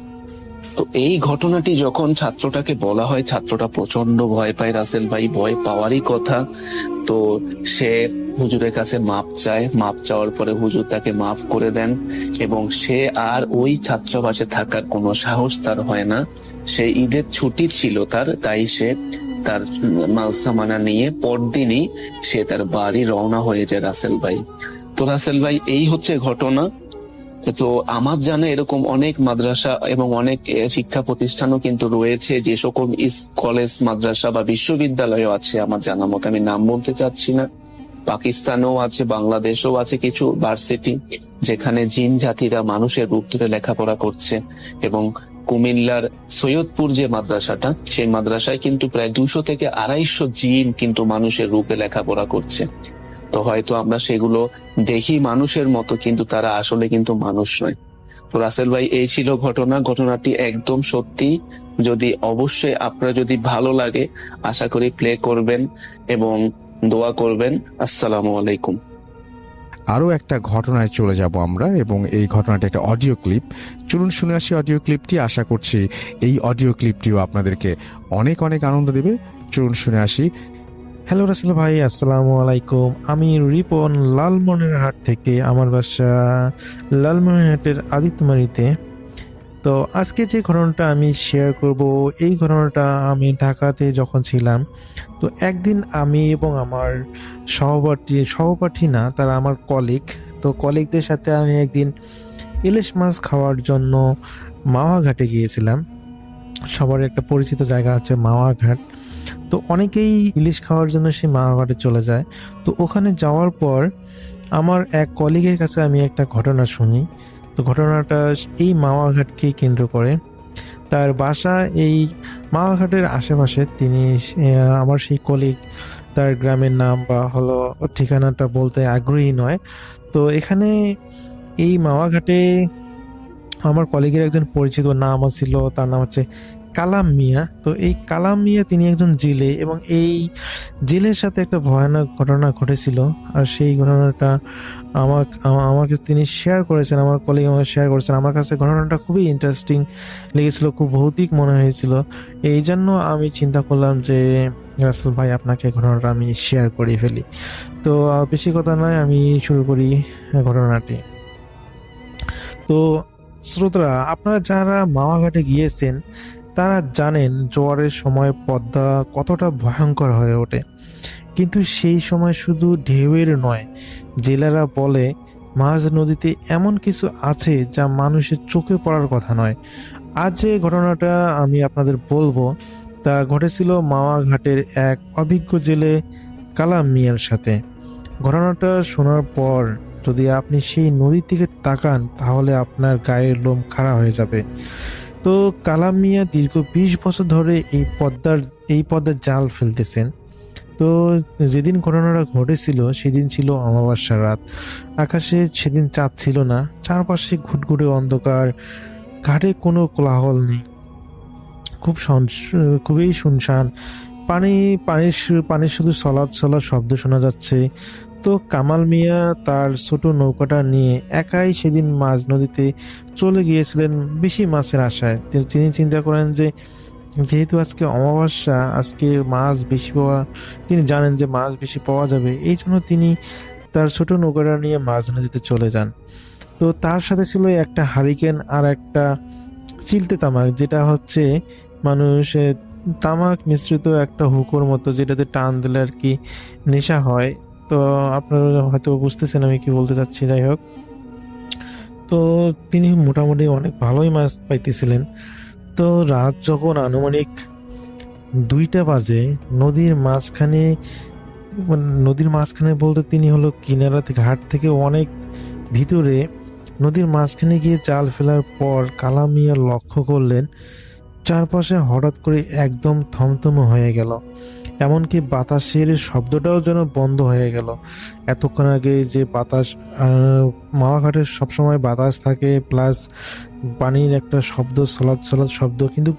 তো এই ঘটনাটি যখন ছাত্রটাকে বলা হয়, ছাত্রটা প্রচন্ড ভয় পায় রাসেল ভাই, ভয় পাওয়ারই কথা। তো সে হুজুরের কাছে মাপ চায়, মাপ চাওয়ার পরে হুজুর তাকে মাফ করে দেন এবং সে আর ওই ছাত্রাবাসে থাকার কোনো সাহস তার হয় না। সে ঈদের ছুটি ছিল তার, তাই সে তার মালসামানা নিয়ে পরদিনই সে তার বাড়ি রওনা হয়ে যায় রাসেল ভাই। তো রাসেল ভাই, এই হচ্ছে ঘটনা। তো আমার জানা এরকম অনেক মাদ্রাসা এবং অনেক শিক্ষা প্রতিষ্ঠানও কিন্তু রয়েছে, যে সকল কলেজ মাদ্রাসা বা বিশ্ববিদ্যালয়ও আছে আমার জানা মতো, আমি নাম বলতে চাচ্ছি না। পাকিস্তানেও আছে, বাংলাদেশেও আছে কিছু ভার্সিটি যেখানে জিন জাতিরা মানুষের রূপ ধরে লেখাপড়া করছে। এবং কুমিল্লার সৈয়দপুর যে মাদ্রাসাটা, সেই মাদ্রাসায় কিন্তু প্রায় 200 থেকে 250 জিন কিন্তু মানুষের রূপে লেখাপড়া করছে। তো হয়তো আমরা সেগুলো দেখি মানুষের মতো, কিন্তু তারা আসলে কিন্তু মানুষ নয়। তো রাসেল ভাই, এই ছিল ঘটনা। ঘটনাটি একদম সত্যি। যদি অবশ্যই আপনার যদি ভালো লাগে আশা করি প্লে করবেন এবং দোয়া করবেন। আসসালামু আলাইকুম। আরও একটা ঘটনায় চলে যাব আমরা, এবং এই ঘটনাটি একটা অডিও ক্লিপ। চলুন শুনে আসি অডিও ক্লিপটি। আশা করছি এই অডিও ক্লিপটিও আপনাদেরকে অনেক অনেক আনন্দ দেবে। চলুন শুনে আসি। হ্যালো রাসেল ভাই, আসসালামু আলাইকুম। আমি রিপন, লালমনিরহাট থেকে। আমার বাসা লালমনিরহাটের আদিত্যমারিতে। তো আজকে যে ঘটনাটা আমি শেয়ার করব, এই ঘটনাটা আমি ঢাকাতে যখন ছিলাম, তো একদিন আমি এবং আমার সহপাঠী না, তারা আমার কলিগ, তো কলিগদের সাথে আমি একদিন ইলিশ মাছ খাওয়ার জন্য মাওয়া ঘাটে গিয়েছিলাম। সবার একটা পরিচিত জায়গা আছে মাওয়া ঘাট। তো অনেকেই ইলিশ খাওয়ার জন্য সেই মাওয়া ঘাটে চলে যায়। তো ওখানে যাওয়ার পর আমার এক কলিগের কাছে আমি একটা ঘটনা শুনি। তো ঘটনাটা এই মাওয়া ঘাটকে কেন্দ্র করে। তার বাসা এই মাওয়া ঘাটের আশেপাশে। তিনি আমার সেই কলিগ তার গ্রামের নাম বা হলো ঠিকানাটা বলতে আগ্রহী নয়। তো এখানে এই মাওয়া ঘাটে আমার কলিগের একজন পরিচিত নাম ছিল, তার নাম হচ্ছে কালাম মিয়া। তো এই কালাম মিয়া তিনি একজন জেলে, এবং এই জেলের সাথে একটা ভয়ানক ঘটনা ঘটেছিল। আর সেই ঘটনাটা আমাকে তিনি শেয়ার করেছেন, আমার কলিগ আমাকে শেয়ার করেছেন। আমার কাছে ঘটনাটা খুবই ইন্টারেস্টিং লেগেছিল, খুব ভৌতিক মনে হয়েছিল। এই জন্য আমি চিন্তা করলাম যে রাসেল ভাই, আপনাকে ঘটনাটা আমি শেয়ার করে ফেলি। তো বেশি কথা নয়, আমি শুরু করি ঘটনাটি। তো শ্রোতারা, আপনারা যারা মাওয়া ঘাটে গিয়েছেন তারা জানেন জোয়ারের সময় পদ্মা কতটা ভয়ঙ্কর হয়ে ওঠে। কিন্তু সেই সময় শুধু ঢেউয়ের নয়, জেলেরা বলে মাঝ নদীতে এমন কিছু আছে যা মানুষের চোখে পড়ার কথা নয়। আজ যে ঘটনাটা আমি আপনাদের বলবো তা ঘটেছিল মাওয়া ঘাটের এক অভিজ্ঞ জেলে কালাম মিয়ার সাথে। ঘটনাটা শোনার পর যদি আপনি সেই নদীর দিকে তাকান তাহলে আপনার গায়ের লোম খাড়া হয়ে যাবে। তো কালাম মিয়া দীর্ঘ 20 বছর ধরে এই পদ্মার জাল ফেলতেছেন। তো যেদিন ঘটনাটা ঘটেছিল সেদিন ছিল অমাবস্যার রাত। আকাশে সেদিন চাঁদ ছিল না, চারপাশে ঘুটঘুটে অন্ধকার, ঘাটে কোনো কোলাহল নেই, খুবই শুনশান। পানির শুধু সলাৎ শব্দ শোনা যাচ্ছে। তো কামাল মিয়া তার ছোট নৌকাটা নিয়ে একাই সেদিন মাঝ নদীতে চলে গিয়েছিলেন বেশি মাছের আশায়। তিনি চিন্তা করেন যে যেহেতু আজকে অমাবস্যা, আজকে মাছ বেশি তিনি জানেন যে মাছ বেশি পাওয়া যাবে, এই জন্য তিনি তার ছোট নৌকাটা নিয়ে মাঝ নদীতে চলে যান। তো তার সাথে ছিল একটা হারিকেন আর একটা চিলতে তামাক, যেটা হচ্ছে মানুষ তামাক মিশ্রিত একটা হুকোর মতো, যেটাতে টান দিলে আর কি নেশা হয়। তো আপনারা হয়তো বুঝতেছেন আমি কি বলতে চাচ্ছি। যাই হোক, তো তিনি মোটামুটি অনেক ভালোই মাছ পাইতেছিলেন। তো রাত যখন আনুমানিক 2টা বাজে, নদীর মাঝখানে, মানে নদীর মাঝখানে বলতে তিনি হলো কিনারা থেকে, ঘাট থেকে অনেক ভিতরে, নদীর মাঝখানে গিয়ে জাল ফেলার পর কালাম মিয়া লক্ষ্য করলেন চারপাশে হঠাৎ করে একদম থমথমে হয়ে গেল। এমনকি বাতাসের শব্দটাও যেন বন্ধ হয়ে গেল। এতক্ষণ আগে যে বাতাস, মাওয়া ঘাটে সবসময় বাতাস থাকে, প্লাস পানির একটা শব্দ, সলাৎ সলাৎ শব্দ, কিন্তু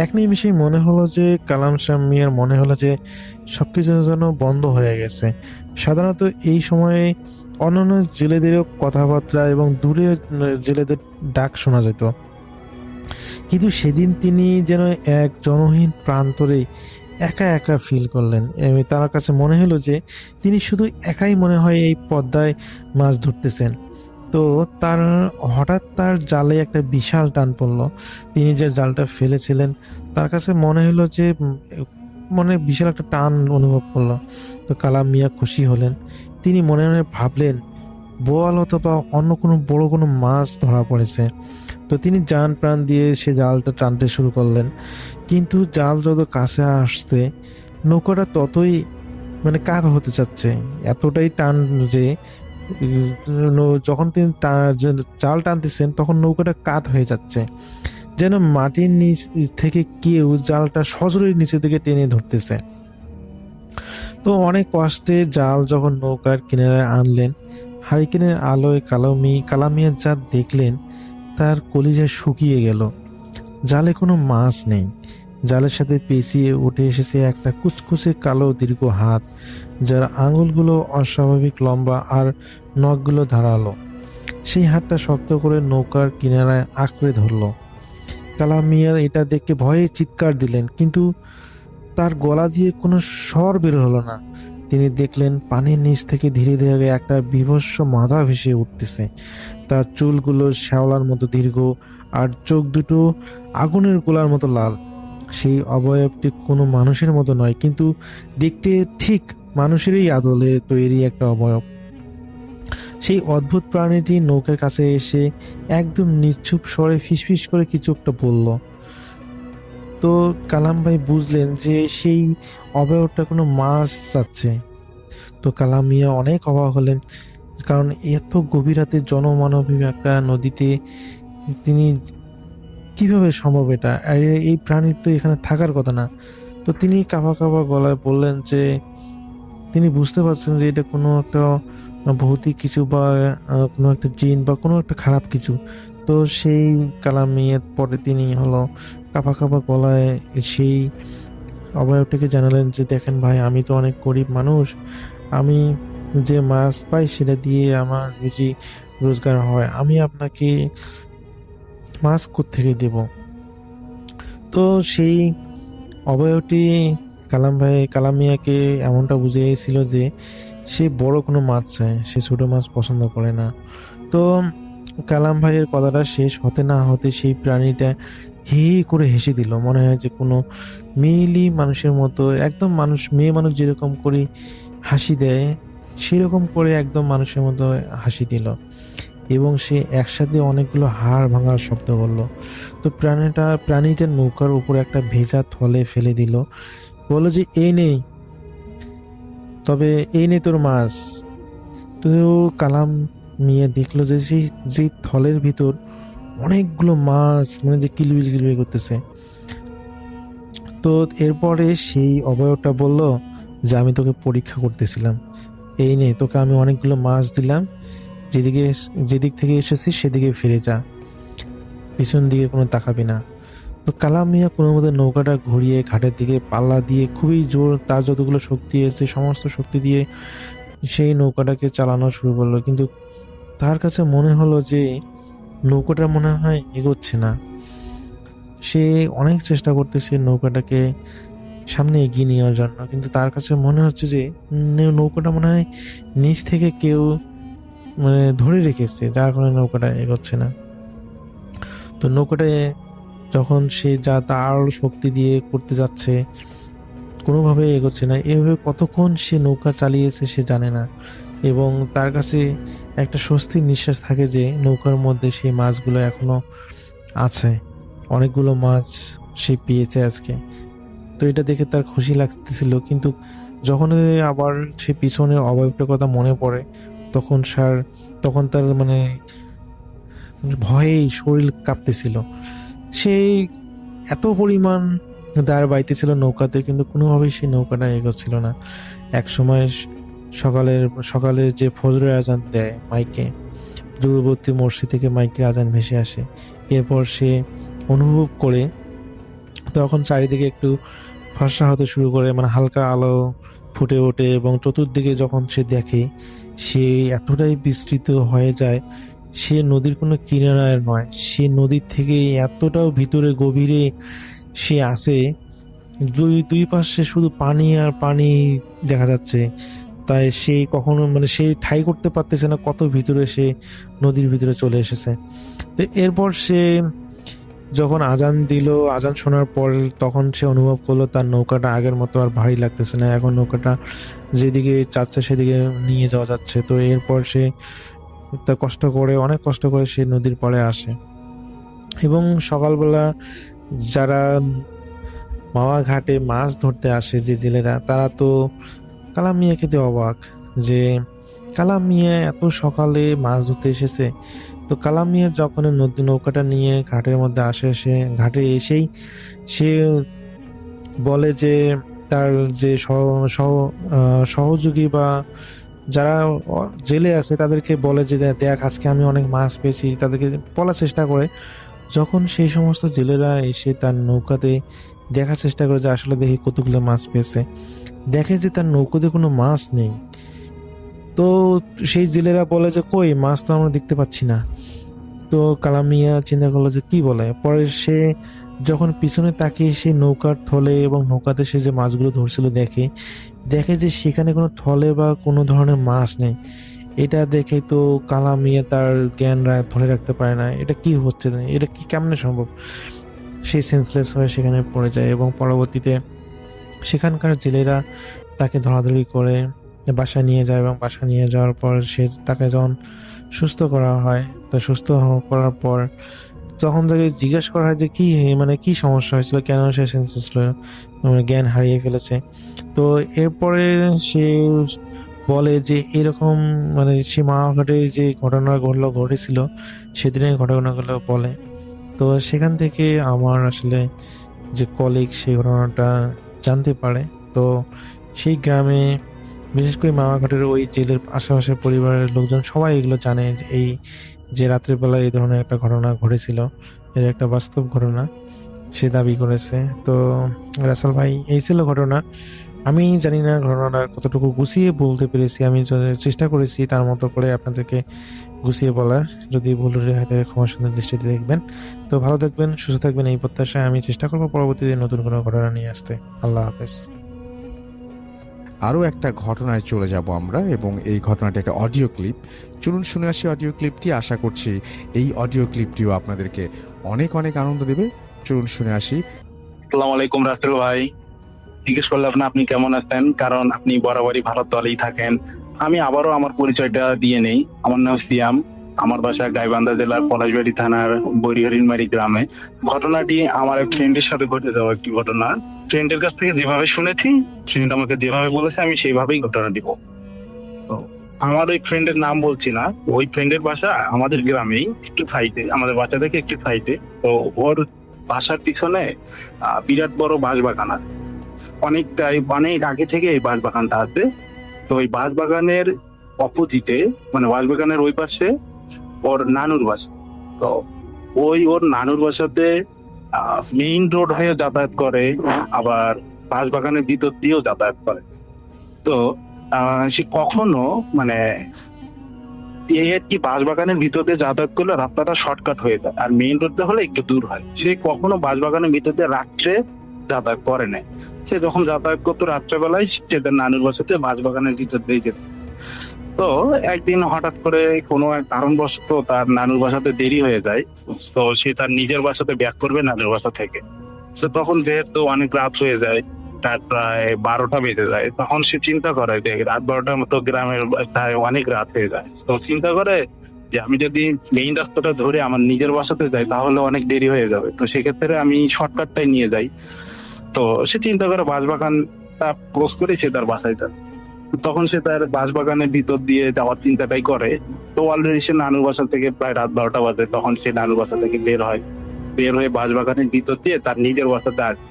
এক নিমিষেই মনে হলো যে, কালাম শাহ মিয়ার মনে হলো যে সবকিছু যেন বন্ধ হয়ে গেছে। সাধারণত এই সময়ে অন্যান্য জেলেদেরও কথাবার্তা এবং দূরে জেলেদের ডাক শোনা যেত, কিন্তু সেদিন তিনি যেন এক জনহীন প্রান্তরে একা একা ফিল করলেন। তার কাছে মনে হলো যে তিনি শুধু একাই মনে হয় এই পদ্মায় মাছ ধরতেছেন। তো তার হঠাৎ তার জালে একটা বিশাল টান পড়লো। তিনি যে জালটা ফেলেছিলেন, তার কাছে মনে হলো যে মনে বিশাল একটা টান অনুভব করলো। তো কালাম মিয়া খুশি হলেন। তিনি মনে মনে ভাবলেন বোয়াল অথবা অন্য কোনো বড় কোনো মাছ ধরা পড়েছে। তো তিনি জান প্রাণ দিয়ে সে জালটা টানতে শুরু করলেন, কিন্তু জাল যত কাছে আসছে নৌকাটা ততই মানে কাত হতে চাচ্ছে। এতটাই টান যে যখন তিনি জাল টানতেছেন তখন নৌকাটা কাত হয়ে যাচ্ছে, যেন মাটির নিচ থেকে কেউ জালটা সজোরে নিচে থেকে টেনে ধরতেছে। তো অনেক কষ্টে জাল যখন নৌকার কিনারায় আনলেন, হারিকেনের আলোয় কালামিয়া যা দেখলেন তার কলিজা শুকিয়ে গেল। জালে কোনো মাছ নেই। জালের সাথে পেঁচিয়ে উঠে এসেছে একটা কুচকুচে কালো দীর্ঘ হাত, যার আঙুলগুলো অস্বাভাবিক লম্বা আর নখগুলো ধারালো। সেই হাতটা শক্ত করে নৌকার কিনারায় আঁকড়ে ধরল। কালাম মিয়া এটা দেখে ভয়ে চিৎকার দিলেন, কিন্তু তার গলা দিয়ে কোনো স্বর বের হলো না। তিনি দেখলেন পানির নিচ থেকে ধীরে ধীরে একটা বীভৎস মাথা ভেসে উঠতেছে। তার চুলগুলো শ্যাওলার মতো দীর্ঘ আর চোখ দুটো আগুনের গোলার মতো লাল। সেই অবয়বটি কোনো মানুষের মতো নয়, কিন্তু দেখতে ঠিক মানুষেরই আদলে তৈরি একটা অবয়ব। সেই অদ্ভুত প্রাণীটি নৌকার কাছে এসে একদম নিশ্চুপ স্বরে ফিসফিস করে কিছু একটা বলল। তো কালাম ভাই বুঝলেন যে সেই অবয়বটা কোনো মাছ চাচ্ছে। তো কালাম মিয়া অনেক অবাক হলেন, কারণ এত গভীর রাতে জনমানবী একটা নদীতে তিনি কিভাবে সম্ভব এটা, আর এই প্রাণীর তো এখানে থাকার কথা না। তো তিনি কাঁপা কাঁপা গলায় বললেন যে তিনি বুঝতে পারছেন যে এটা কোনো একটা ভৌতিক কিছু বা কোনো একটা জিন বা কোনো একটা খারাপ কিছু। তো সেই কালাম মিয়ার পরে তিনি হলো কাঁপা কাঁপা গলায় সেই অবয়বটাকে জানালেন যে, দেখেন ভাই, আমি তো অনেক গরিব মানুষ, আমি যে মাছ পাই সেটা দিয়ে আমার রুজি রোজগার হয়, আমি আপনাকে মাছ কোত্থেকে দেব? তো সেই অবয়বটি কালাম মিয়াকে এমনটা বুঝিয়েছিল যে সে বড় কোনো মাছ চায়, সে ছোট মাছ পছন্দ করে না। তো কালাম ভাইয়ের কথাটা শেষ হতে না হতে সেই প্রাণীটা হি হি করে হেসে দিল। মনে হয় যে কোনো মেয়েলি মানুষের মতো, একদম মেয়ে মানুষ যেরকম করে হাসি দেয় সেরকম করে একদম মানুষের মতো হাসি দিল, এবং সে একসাথে অনেকগুলো হাড় ভাঙার শব্দ করলো। তো প্রাণীটা নৌকার উপর একটা ভেজা থলে ফেলে দিল, বললো যে এই নেই তোর মাছ। তো কালাম মিয়া দেখলো যে যে থলের ভিতর অনেকগুলো মাছ, মানে যে কিলবিল কিলবিল করতেছে। তো এরপরে সেই অবয়বটা বলল যে আমি তোকে পরীক্ষা করতেছিলাম, এই নে তোকে আমি অনেকগুলো মাছ দিলাম, যেদিক থেকে এসেছিস সেদিকে ফিরে যা, পিছন দিকে কোনো তাকাবি না। তো কালাম মিয়া কোনো মতো নৌকাটা ঘুরিয়ে ঘাটের দিকে পাল্লা দিয়ে খুবই জোর, তার যতগুলো শক্তি আছে সমস্ত শক্তি দিয়ে সেই নৌকাটাকে চালানো শুরু করলো, কিন্তু তার কাছে মনে হলো যে নৌকাটা মনে হয় এগোচ্ছে না। সে অনেক চেষ্টা করতেছে নৌকাটাকে সামনে এগিয়ে নেওয়ার জন্য, কিন্তু তার কাছে মনে হচ্ছে যে নৌকাটা মনে হয় নিচ থেকে কেউ মানে ধরে রেখেছে, যার কারণে নৌকাটা এগোচ্ছে না। তো নৌকাটা যখন সে যা তার আরো শক্তি দিয়ে করতে যাচ্ছে, কোনোভাবে এগোচ্ছে না। এভাবে কতক্ষণ সে নৌকা চালিয়েছে সে জানে না, এবং তার কাছে একটা স্বস্তির নিঃশ্বাস থাকে যে নৌকার মধ্যে সেই মাছগুলো এখনো আছে, অনেকগুলো মাছ সে পেয়েছে আজকে। তো এটা দেখে তার খুশি লাগতেছিল, কিন্তু যখন আবার সে পিছনের অবয়বটার কথা মনে পড়ে, তখন তখন তার মানে ভয়েই শরীর কাঁপতেছিল। সে এত পরিমাণ দাঁড় বাইতেছিল নৌকাতে, কিন্তু কোনোভাবেই সেই নৌকাটা এগোচ্ছিল না। এক সময় সকালের যে ফজরের আজান দেয় মাইকে, দূরবর্তী মসজিদ থেকে মাইকের আজান ভেসে আসে। এরপর সে অনুভব করে, তখন চারিদিকে একটু ফর্সা হতে শুরু করে, মানে হালকা আলো ফুটে ওঠে, এবং চতুর্দিকে যখন সে দেখে, সে এতটাই বিস্তৃত হয়ে যায়, সে নদীর কোনো কিনারায় নয়, সে নদীর থেকে এতটাও ভিতরে গভীরে সে আসে, দুই পাশে শুধু পানি আর পানি দেখা যাচ্ছে। তাই সে কখনো মানে সে ঠাই করতে পারতেছে না কত ভিতরে সে নদীর ভিতরে চলে এসেছে। তো এরপর সে যখন আজান দিল, আজান শোনার পর তখন সে অনুভব করলো তার নৌকাটা আগের মতো আর ভারী লাগতেছে না, এখন নৌকাটা যেদিকে চাচ্ছে সেদিকে নিয়ে যাওয়া যাচ্ছে। তো এরপর সে অনেক কষ্ট করে সে নদীর পাড়ে আসে, এবং সকালবেলা যারা মাওয়া ঘাটে মাছ ধরতে আসে যে জেলেরা, তারা তো কালাম মিয়া খেতে অবাক যে কালাম মিয়া এত সকালে মাছ ধরতে এসেছে। তো কালাম মিয়া যখন নৌকাটা নিয়ে ঘাটের মধ্যে আসে, সে ঘাটে এসেই সে বলে যে তার যে সহযোগী বা যারা জেলে আছে তাদেরকে বলে যে দেখ আজকে আমি অনেক মাছ পেয়েছি, তাদেরকে বলার চেষ্টা করে। যখন সেই সমস্ত জেলেরা এসে তার নৌকাতে দেখার চেষ্টা করে যে আসলে দেখি কতগুলো মাছ পেয়েছে, দেখে যে তার নৌকাতে কোনো মাছ নেই। তো সেই জেলেরা বলে যে কই মাছ তো আমরা দেখতে পাচ্ছি না। তো কালাম মিয়া চিন্তা করলো যে কি বলে। পরে সে যখন পিছনে তাকিয়ে সে নৌকার থলে এবং নৌকাতে সে যে মাছগুলো ধরছিল দেখে যে সেখানে কোনো থলে বা কোনো ধরনের মাছ নেই। এটা দেখে তো কালাম মিয়া তার জ্ঞান ধরে রাখতে পারে না, এটা কি হচ্ছে, এটা কি কেমনে সম্ভব। সে সেন্সলেস হয়ে সেখানে পড়ে যায়, এবং পরবর্তীতে সেখানকার জেলেরা তাকে ধরাধরি করে বাসায় নিয়ে যায়, এবং বাসায় নিয়ে যাওয়ার পর তাকে যখন সুস্থ করা হয়, তো সুস্থ করার পর তখন তাকে জিজ্ঞেস করা হয় যে কি সমস্যা হয়েছিল, কেন সে সেন্সলেস জ্ঞান হারিয়ে ফেলেছে। তো এরপরে সে বলে যে এরকম মানে সে মাওয়া যে ঘটনা ঘটেছিল সেদিনের ঘটনাগুলো বলে। তো সেখান থেকে আমার আসলে যে কলিগ সেই ঘটনাটা জানতে পারে। তো সেই গ্রামে বিশেষ করে মামাঘাটের ওই জেলের আশেপাশের পরিবারের লোকজন সবাই এগুলো জানে যে রাত্রের বেলা এই ধরনের একটা ঘটনা ঘটেছিল, এর একটা বাস্তব ঘটনা সে দাবি করেছে। তো রাসেল ভাই, এই ছিল ঘটনা। আমি জানি না ঘটনাটা কতটুকু গুছিয়ে বলতে পেরেছি, আমি চেষ্টা করেছি তার মতো করে আপনাদেরকে গুছিয়ে বলার। যদি ভুল হয়তো ক্ষমা সুন্দর দৃষ্টিতে দেখবেন। তো ভালো থাকবেন, সুস্থ থাকবেন, এই প্রত্যাশায় আমি চেষ্টা করবো পরবর্তীতে নতুন কোনো ঘটনা নিয়ে আসতে। আল্লাহ হাফেজ। আরও একটা ঘটনায় চলে যাব আমরা, এবং এই ঘটনাটি একটা অডিও ক্লিপ। চলুন শুনে আসি অডিও ক্লিপটি। আশা করছি এই অডিও ক্লিপটিও আপনাদেরকে অনেক অনেক আনন্দ দেবে। চলুন শুনে আসি। আসসালামু আলাইকুম রাসেল ভাই, জিজ্ঞেস করলাম না আপনি কেমন আছেন, কারণ আপনি বরাবরই ভারত দলেই থাকেন। আমি আবারও আমার পরিচয়টা দিয়ে নেই। আমার নাম সিয়াম, আমার বাসা গাইবান্ধা জেলার পলাশবাড়ি থানার বরিহরিণমারি গ্রামে। ঘটনাটি আমার এক ফ্রেন্ডের সাথে ঘটে যাওয়া একটি ঘটনা। ফ্রেন্ডের কাছ থেকে যেভাবে শুনেছি, ফ্রেন্ড আমাকে যেভাবে বলেছে আমি সেইভাবেই ঘটনা দিব। তো আমার ওই ফ্রেন্ডের নাম বলছি না, ওই ফ্রেন্ডের বাসা আমাদের গ্রামেই একটু সাইডে, আমাদের বাসা থেকে একটু সাইডে। তো ওর বাসার পিছনে বিরাট বড় বাঁশবাগান আছে, অনেক আগে থেকে এই বাঁশবাগানটা আছে। তো ওই বাঁশবাগানের অপোজিটে, মানে বাঁশবাগানের ওই পাশে ওর নানুর বাসা। তো ওর নানুর বাসাতে মেইন রোড হয়ে যাতায়াত করে, আবার বাঁশবাগানের ভিতর দিয়েও যাতায়াত করে। তো সে কখনো মানে এই আর কি বাঁশবাগানের ভিতর দিয়ে যাতায়াত করলে রাস্তাটা শর্টকাট হয়ে যায়, আর মেইন রোড হলে একটু দূর হয়। সে কখনো বাঁশবাগানের ভিতর দিয়ে রাত্রে যাতায়াত করে নাই। সে যখন যাতায়াত করতো রাত্রেবেলায় সে তার নানুর বাসাতে বাঁশবাগানের ভিতর দিয়ে যেত। তো একদিন হঠাৎ করে কোনো এক কারণবশত তার নানুর বাসাতে দেরি হয়ে যায়। তো সে তার নিজের বাসাতে ব্যাক করবে নানুর বাসা থেকে। তো তখন যেহেতু অনেক রাত হয়ে যায়, তার প্রায় 12টা বেজে যায়, তখন সে চিন্তা করে যে রাত 12টার মতো গ্রামের প্রায় অনেক রাত হয়ে যায়। তো চিন্তা করে যে আমি যদি মেইন রাস্তাটা ধরে আমার নিজের বাসাতে যাই তাহলে অনেক দেরি হয়ে যাবে, তো সেক্ষেত্রে আমি শর্টকাটটাই নিয়ে যাই। তো সে চিন্তা করে বাঁশবাগানটা ক্রস করে সে তার বাসায় যায়। তখন সে তার বাঁশবাগানের ভিতর দিয়ে যাওয়ার চিন্তাটাই করে। তো অলরেডি সে নানুর বাসা থেকে প্রায় রাত 12টা বাজে, তখন সে নানুর বাসা থেকে বের হয়। বের হয়ে বাঁশবাগানের ভিতর দিয়ে তার নিজের বাসাতে আসে।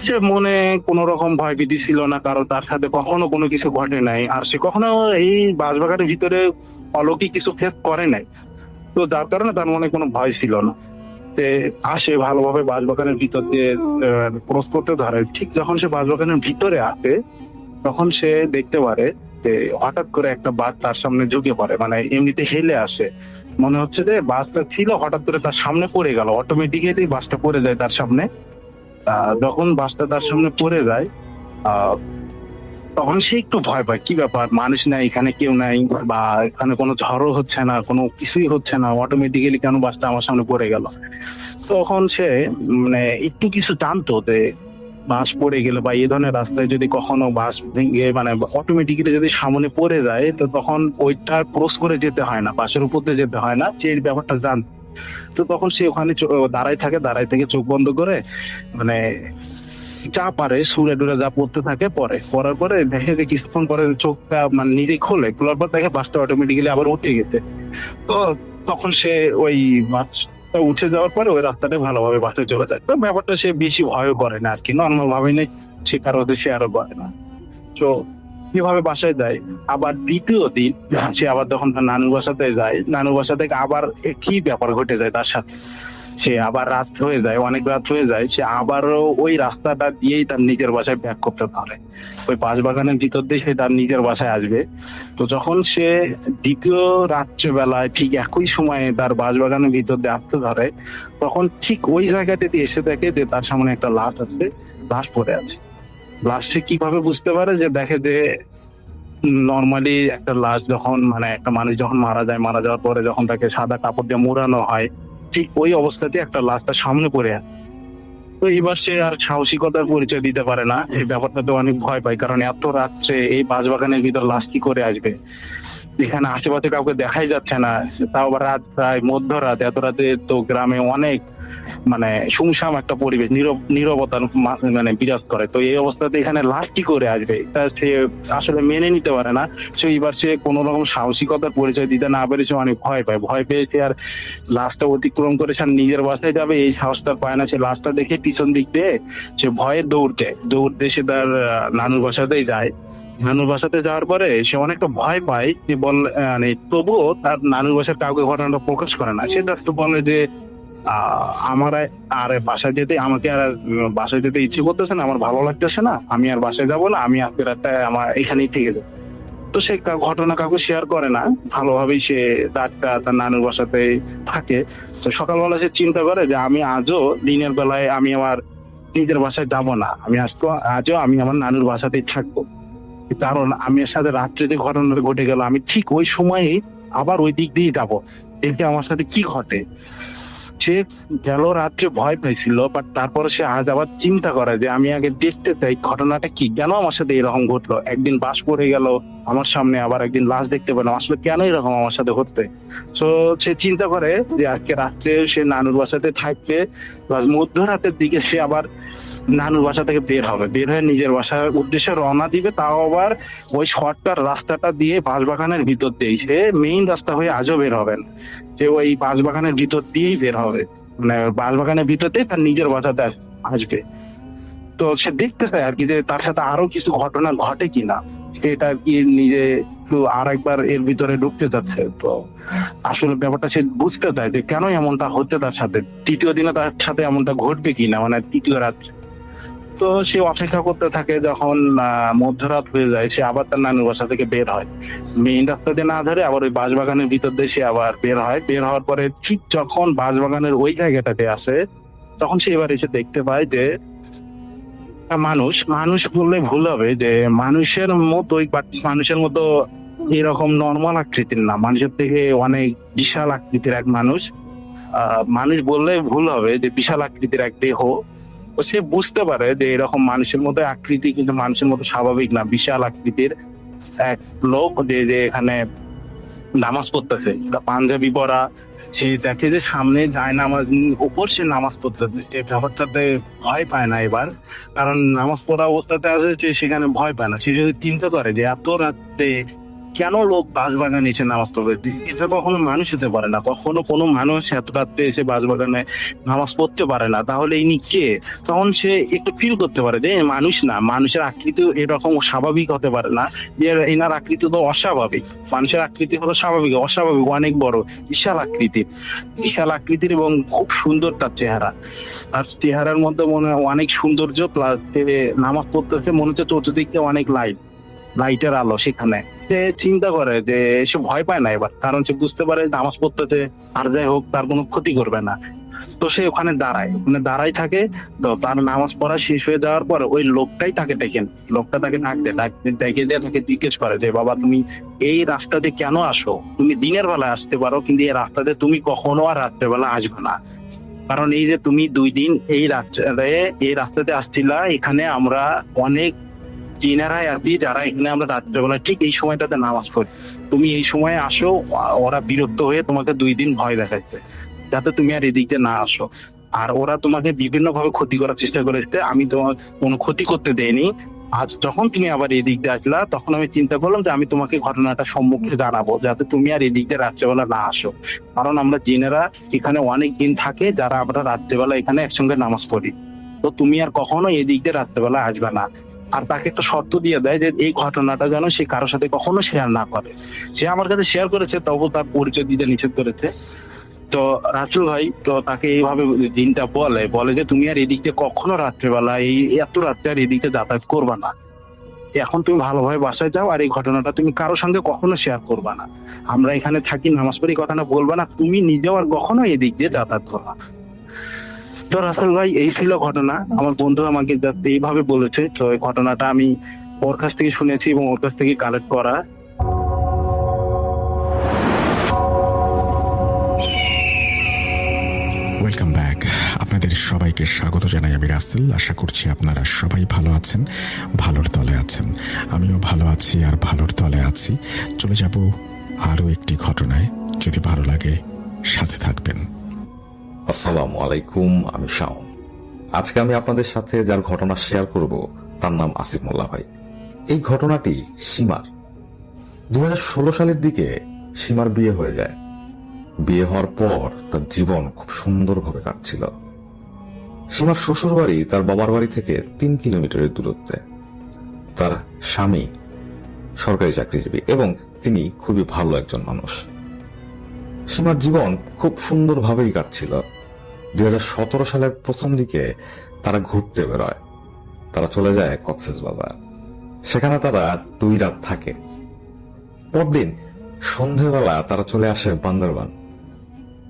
সে মনে কোনো রকম ভয় ভীতি ছিল না, কারণ তার সাথে কখনো কোনো কিছু ঘটে নাই, আর সে কখনো এই বাঁশবাগানের ভিতরে অলৌকিক কিছু ফেস করে নাই। তো যার কারণে তার মনে কোনো ভয় ছিল না। সে আসে ভালোভাবে বাঁশবাগানের ভিতর দিয়ে ক্রস করতে ধরে। ঠিক যখন সে বাঁশবাগানের ভিতরে আসে তখন সে দেখতে পারে যে হঠাৎ করে একটা বাস তার সামনে ঝুঁকে পড়ে, মানে এমনিতে হেলে আসে। মনে হচ্ছে যে বাসটা ছিল হঠাৎ করে তার সামনে পড়ে গেল, অটোমেটিক্যালি বাসটা পড়ে যায় তার সামনে। যখন বাসটা তার সামনে পড়ে যায় আহ তখন সে একটু ভয় পায়, কি ব্যাপার, মানুষ নাই এখানে, কেউ নাই, বা এখানে কোনো ঝড়ও হচ্ছে না, কোনো কিছুই হচ্ছে না, অটোমেটিক্যালি কেন বাসটা আমার সামনে পড়ে গেল। তখন সে মানে একটু কিছু জানতো যে বাস পড়ে গেলে বা এই ধরনের রাস্তায় যদি কখনো বাস ভেঙে মানে অটোমেটিক্যালি যদি সামনে পড়ে যায়, তো তখন ওইটা ক্রস করে যেতে হয় না, বাসের উপর দিয়ে যেতে হয় না, সে এই ব্যাপারটা জানতো। তো তখন সে ওখানে দাঁড়ায় থাকে, দাঁড়ায় থেকে চোখ বন্ধ করে মানে যা পারে সুরে ডুরে যা পড়তে থাকে পড়ার পরে দেখে যে কিছুক্ষণ পরে চোখটা মানে নিজে খোলার পর দেখে বাসটা অটোমেটিক্যালি আবার উঠে গেছে। তো তখন সে ওই বাসটা উঠে যাওয়ার পরে ওই রাস্তাটা ভালোভাবে বাসে চলে যায়। তো ব্যাপারটা সে বেশি ভয়ও করে না আর কি, নর্মাল ভাবে নেই, সে কারো সে আরো করে না। তো কিভাবে বাসায় যায়। আবার দ্বিতীয় দিন সে আবার যখন তার নানুর বাসাতে যায়, নানুর বাসা থেকে আবার কি ব্যাপার ঘটে যায় তার সাথে। সে আবার রাত হয়ে যায়, অনেক রাত হয়ে যায়, সে আবারও ওই রাস্তাটা দিয়েই তার নিজের বাসায় ব্যাক করতে পারে। ওই বাঁশবাগানের ভিতর দিয়ে সে তার নিজের বাসায় আসবে। তো যখন সে দ্বিতীয় রাত্রেবেলায় ঠিক একই সময়ে তার বাঁশবাগানের ভিতর দিয়ে আসতে ধরে, তখন ঠিক ওই জায়গাতে দিয়ে এসে দেখে যে তার সামনে একটা লাশ আছে, লাশ পড়ে আছে। লাশ সে কিভাবে বুঝতে পারে, যে দেখে যে নর্মালি একটা লাশ যখন মানে একটা মানুষ যখন মারা যায়, মারা যাওয়ার পরে যখন তাকে সাদা কাপড় দিয়ে মোড়ানো হয়, ঠিক ওই অবস্থাতে একটা লাশটা সামনে পড়ে আছে। তো এবার সে আর সাহসিকতার পরিচয় দিতে পারে না, এই ব্যাপারটাতে অনেক ভয় পায়, কারণ এত রাত্রে এই বাঁশবাগানের ভিতর লাশ কি করে আসবে, এখানে আশেপাশে কাউকে দেখাই যাচ্ছে না, তাও আবার রাত প্রায় মধ্যরাত, এত রাতে তো গ্রামে অনেক মানে সুমসাম একটা পরিবেশ, নীরবতার মানে বিরাজ করে। তো এই অবস্থাতে এখানে লাশ কি করে আসবে, এটা সে আসলে মেনে নিতে পারে না। সে এবার সে কোন রকম সাহসিকতার পরিচয় দিতে না পেরে সে অনেক ভয় পায়। ভয় পেয়ে সে আর লাশটা অতিক্রম করে সে নিজের বাসায় যাবে এই সাহসটা পায় না। সে লাশটা দেখে পিছন দিক দিয়ে সে ভয়ে দৌড়তে সে তার নানুর বাসাতেই যায়। নানুর বাসাতে যাওয়ার পরে সে অনেকটা ভয় পায়, যে মানে তবুও তার নানুর বাসার কাউকে ঘটনাটা প্রকাশ করে না। সে জাস্ট বলে যে আমার আর বাসায় যেতে, আমাকে আর বাসায় যেতে ইচ্ছে করতেছে না, আমার ভালো লাগতেছে না, আমি আর বাসায় যাবো না, আমি আজকে রাতটা আমার এখানেই থেকে যাবো। তো সে ঘটনা কাউকে শেয়ার করে না, ভালোভাবেই সে রাতটা তার নানুর বাসাতে থাকে। তো সকালবেলা সে চিন্তা করে যে আমি আজও দিনের বেলায় আমি আমার নিজের বাসায় যাবো না, আমি আজও আমি আমার নানুর বাসাতেই থাকবো, কারণ আমি এর সাথে রাত্রে যে ঘটনাটা ঘটে গেল আমি ঠিক ওই সময়ে আবার ওই দিক দিয়ে যাবো, দেখে আমার সাথে কি ঘটে। সে গেল রাত্রে ভয় পাইছিল, বাট তারপরে সে আজ আবার চিন্তা করে যে আমি আগে দেখতে চাই ঘটনাটা কি, কেন আমার সাথে এরকম ঘটলো, একদিন বাস পড়ে গেল আমার সামনে, আবার একদিন লাশ দেখতে পেলাম, আসলে কেন এরকম আমার সাথে ঘটতে। তো সে চিন্তা করে যে আজকে রাত্রে সে নানুর বাসাতে থাকবে, মধ্যরাতের দিকে সে আবার নানুর বাসা থেকে বের হয়ে নিজের বাসার উদ্দেশ্যে রওনা দিবে, তাও আবার ওই শর্টকাট রাস্তাটা দিয়ে বাঁশবাগানের ভিতর দিয়ে। সে মেইন রাস্তা হয়ে আজও বের হবেন, যে ওই বাঁশবাগানের ভিতর দিয়েই বের হবে, মানে বাঁশবাগানের ভিতর দিয়ে তার নিজের বাসাতে আসবে। তো সে দেখতে চায় আর কি যে তার সাথে আরো কিছু ঘটনা ঘটে কিনা, সেটা আর কি নিজে একটু আর একবার এর ভিতরে ঢুকতে যাচ্ছে। তো আসলে ব্যাপারটা সে বুঝতে চায় যে কেন এমনটা হচ্ছে তার সাথে, তৃতীয় দিনে তার সাথে এমনটা ঘটবে কিনা, মানে তৃতীয় রাত্রে। তো সে অপেক্ষা করতে থাকে, যখন মধ্যরাত হয়ে যায় সে আবার তার নানুর বাসা থেকে বের হয়, মেইন রাস্তা দিয়ে না ধরে আবার ওই বাঁশবাগানের ভিতর দিয়ে সে আবার বের হয়। বের হওয়ার পরে ঠিক যখন বাঁশবাগানের ওই জায়গাটাতে আসে, তখন সে এবার এসে দেখতে পায় যে মানুষ বললে ভুল হবে, যে মানুষের মতোই, মানুষের মতো এরকম নর্মাল আকৃতির না, মানুষের থেকে অনেক বিশাল আকৃতির এক মানুষ। মানুষ বললে ভুল হবে, যে বিশাল আকৃতির এক দেহ। তো সে বুঝতে পারে যে এরকম মানুষের মতো আকৃতি কিন্তু মানুষের মতো স্বাভাবিক না। বিশাল আকৃতির এক লোক যে এখানে নামাজ পড়তেছে, পাঞ্জাবি পরা। সে দেখে যে সামনে যায় নামাজ উপর, সে নামাজ পড়তেছে। এই ব্যাপারটাতে ভয় পায় না এবার, কারণ নামাজ পড়া অবস্থাতে আছে, সে সেখানে ভয় পায় না। সে যদি চিন্তা করে যে এত রাত্রে কেন লোক বাঁশবাগানে এসে নামাজ পড়বে, এটা কখনো মানুষ হতে পারে না। কখনো কোনো মানুষ এত রাত্রে এসে বাঁশবাগানে নামাজ পড়তে পারে না। তাহলে ইনি কে? তখন সে একটু ফিল করতে পারে যে মানুষ না, মানুষের আকৃতি এরকম স্বাভাবিক হতে পারে না, যে এনার আকৃতি তো অস্বাভাবিক। মানুষের আকৃতি হলো স্বাভাবিক, অস্বাভাবিক অনেক বড়, বিশাল আকৃতির, বিশাল আকৃতির এবং খুব সুন্দর তার চেহারা। আর চেহারার মধ্যে মনে হয় অনেক সৌন্দর্য, প্লাস নামাজ পড়তেছে, মনে হচ্ছে চতুর্দিকে অনেক লাইটের আলো। সেখানে সে চিন্তা করে যে সে ভয় পায় না এবার, কারণ সে বুঝতে পারে নামাজ পড়তেছে, আর যাই হোক তার কোনো ক্ষতি করবে না। তো সে ওখানে দাঁড়াই থাকে। তো তার নামাজ পড়া শেষ হয়ে যাওয়ার পর ওই লোকটাই তাকে লোকটা তাকে ডেকে দিয়ে তাকে জিজ্ঞেস করে যে বাবা, তুমি এই রাস্তাতে কেন আসো? তুমি দিনের বেলায় আসতে পারো, কিন্তু এই রাস্তাতে তুমি কখনো আর রাত্রেবেলা আসবে না। কারণ এই যে তুমি 2 দিন এই রাস্তাতে আসছিলা, এখানে আমরা অনেক চিনারাই আছি যারা এখানে আমরা রাত্রেবেলা ঠিক এই সময়টাতে নামাজ পড়ি। তুমি এই সময় আসো, ওরা বিরক্ত হয়ে তোমাকে 2 দিন ভয় দেখাচ্ছে, যাতে তুমি আর এদিকে না আসো। আর ওরা তোমাকে বিভিন্ন ভাবে ক্ষতি করার চেষ্টা করেছে, আমি তোমার কোনো ক্ষতি করতে দেয়নি। আজ যখন তুমি আবার এদিক দিয়ে আসলা, তখন আমি চিন্তা করলাম যে আমি তোমাকে ঘটনাটা সম্মুখে জানাবো, যাতে তুমি আর এদিক দিয়ে রাত্রেবেলা না আসো। কারণ আমরা জিনেরা এখানে অনেক দিন থাকে, যারা আমরা রাত্রেবেলা এখানে একসঙ্গে নামাজ পড়ি। তো তুমি আর কখনো এদিক দিয়ে রাত্রেবেলা আসবে না। আর তাকে একটা শর্ত দিয়ে দেয় যে এই ঘটনাটা যেন সে কারোর সাথে কখনো শেয়ার না করে। সে আমার কাছে শেয়ার করেছে, তবু তার পরিচয় দিতে নিষেধ করেছে। তো রাসূল ভাই তো তাকে এইভাবে দিনটা বলে যে তুমি আর এদিকে কখনো রাত্রেবেলা এত রাত্রে আর এদিকে যাতায়াত করবা না। এখন তুমি ভালোভাবে বাসায় যাও, আর এই ঘটনাটা তুমি কারোর সঙ্গে কখনো শেয়ার করবা না। আমরা এখানে থাকি, নামাজ পড়ি, কথাটা বলবা না। তুমি নিজেও আর কখনো এদিক দিয়ে যাতায়াত করবা না। তো রাসূল ভাই এই ছিল ঘটনা। আমার বন্ধু আমাকে এইভাবে বলেছে। তো এই ঘটনাটা আমি ওর কাছ থেকে শুনেছি এবং ওর কাছ থেকে কালেক্ট করা। Welcome back. আপনাদের সবাইকে স্বাগত জানাই আমি রাসেল। আশা করছি আপনারা সবাই ভালো আছেন, ভালোর তলে আছেন। আমিও ভালো আছি আর ভালোর তলে আছি। চলে যাব আরও একটি ঘটনায়। যদি ভালো লাগে সাথে থাকবেন। আসসালামু আলাইকুম, আমি শাওন। আজকে আমি আপনাদের সাথে যার ঘটনা শেয়ার করব তার নাম আসিফ মোল্লা ভাই। এই ঘটনাটি সীমার। 2016 সালের দিকে সীমার বিয়ে হয়ে যায়। বিয়ে হওয়ার পর তার জীবন খুব সুন্দরভাবে কাটছিল। সীমার শ্বশুর বাড়ি তার বাবার বাড়ি থেকে 3 কিলোমিটারের দূরত্বে। তার স্বামী সরকারি চাকরিজীবী এবং তিনি খুবই ভালো একজন মানুষ। সীমার জীবন খুব সুন্দরভাবেই কাটছিল। 2017 সালের প্রথম দিকে তারা ঘুরতে বেরোয়। তারা চলে যায় কক্সবাজার। সেখানে তারা 2 রাত থাকে। পরদিন সন্ধেবেলা তারা চলে আসে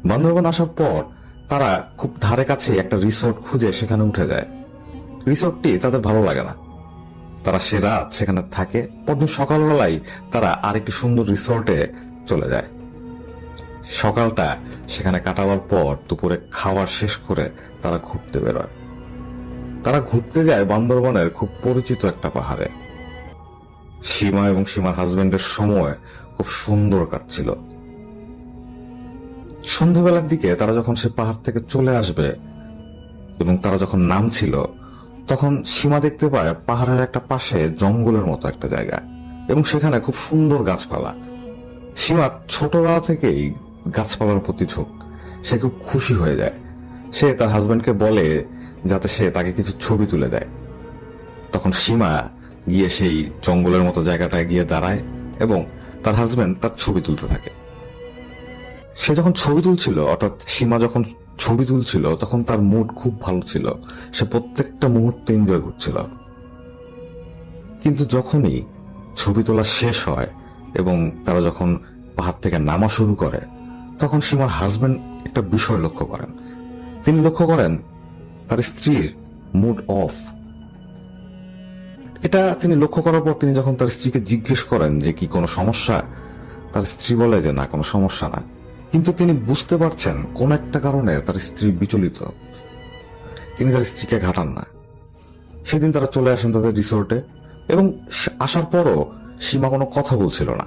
বান্দরবান আসার পর তারা খুব ধারে কাছে একটা রিসোর্ট খুঁজে সেখানে উঠে যায়। রিসোর্টটি তাদের ভালো লাগে না। তারা সে রাত সেখানে থাকে। পরদিন সকালবেলায় তারা আরেকটি সুন্দর রিসোর্টে চলে যায়। সকালটা সেখানে কাটাবার পর দুপুরে খাবার শেষ করে তারা ঘুরতে বেরোয়। তারা ঘুরতে যায় বান্দরবানের খুব পরিচিত একটা পাহাড়ে। সীমা এবং সীমার হাজবেন্ডের সময় খুব সুন্দর কাটছিল। সন্ধ্যাবেলার দিকে তারা যখন সে পাহাড় থেকে চলে আসবে এবং তারা যখন নামছিল, তখন সীমা দেখতে পায় পাহাড়ের একটা পাশে জঙ্গলের মতো একটা জায়গা এবং সেখানে খুব সুন্দর গাছপালা। সীমা ছোটবেলা থেকেই গাছপালার প্রতি ঝোঁক। সে খুব খুশি হয়ে যায়। সে তার হাজবেন্ডকে বলে যাতে সে তাকে কিছু ছবি তুলে দেয়। তখন সীমা গিয়ে সেই জঙ্গলের মতো জায়গাটায় গিয়ে দাঁড়ায় এবং তার হাজবেন্ড তার ছবি তুলতে থাকে। সে যখন ছবি তুলছিল, অর্থাৎ সীমা যখন ছবি তুলছিল, তখন তার মুড খুব ভালো ছিল। সে প্রত্যেকটা মুহূর্তে এনজয় করছিল। কিন্তু যখনই ছবি তোলা শেষ হয় এবং তারা যখন পাহাড় থেকে নামা শুরু করে, তখন সীমার হাজবেন্ড একটা বিষয় লক্ষ্য করেন। তিনি লক্ষ্য করেন তার স্ত্রীর মুড অফ। এটা তিনি লক্ষ্য করার পর তিনি যখন তার স্ত্রীকে জিজ্ঞেস করেন যে কি কোনো সমস্যা, তার স্ত্রী বলে যে না, কোনো সমস্যা না। কিন্তু তিনি বুঝতে পারছেন কোন একটা কারণে তার স্ত্রী বিচলিত। তিনি তার স্ত্রীকে ঘাটান না। সেদিন তারা চলে আসেন তাদের রিসোর্টে, এবং আসার পরও সীমা কোনো কথা বলছিল না।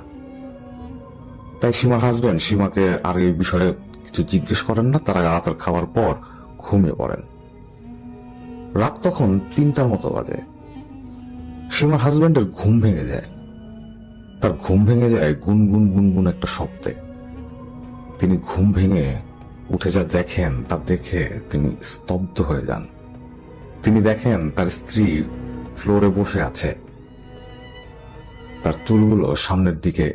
তাই সীমার হাজবেন্ড সীমাকে আর এই বিষয়ে কিছু জিজ্ঞেস করেন না। তারা রাতের খাওয়ার পর ঘুমিয়ে পড়েন। রাত তখন 3টার মতো বাজে। সীমার হাজবেন্ডের ঘুম ভেঙে যায়। তার ঘুম ভেঙে যায় গুনগুন গুনগুন একটা শব্দে। তিনি ঘুম ভেঙে উঠে যা দেখেন তা দেখে তিনি স্তব্ধ হয়ে যান। তিনি দেখেন তার স্ত্রী ফ্লোরে বসে আছে, তার চুলগুলো সামনের দিকে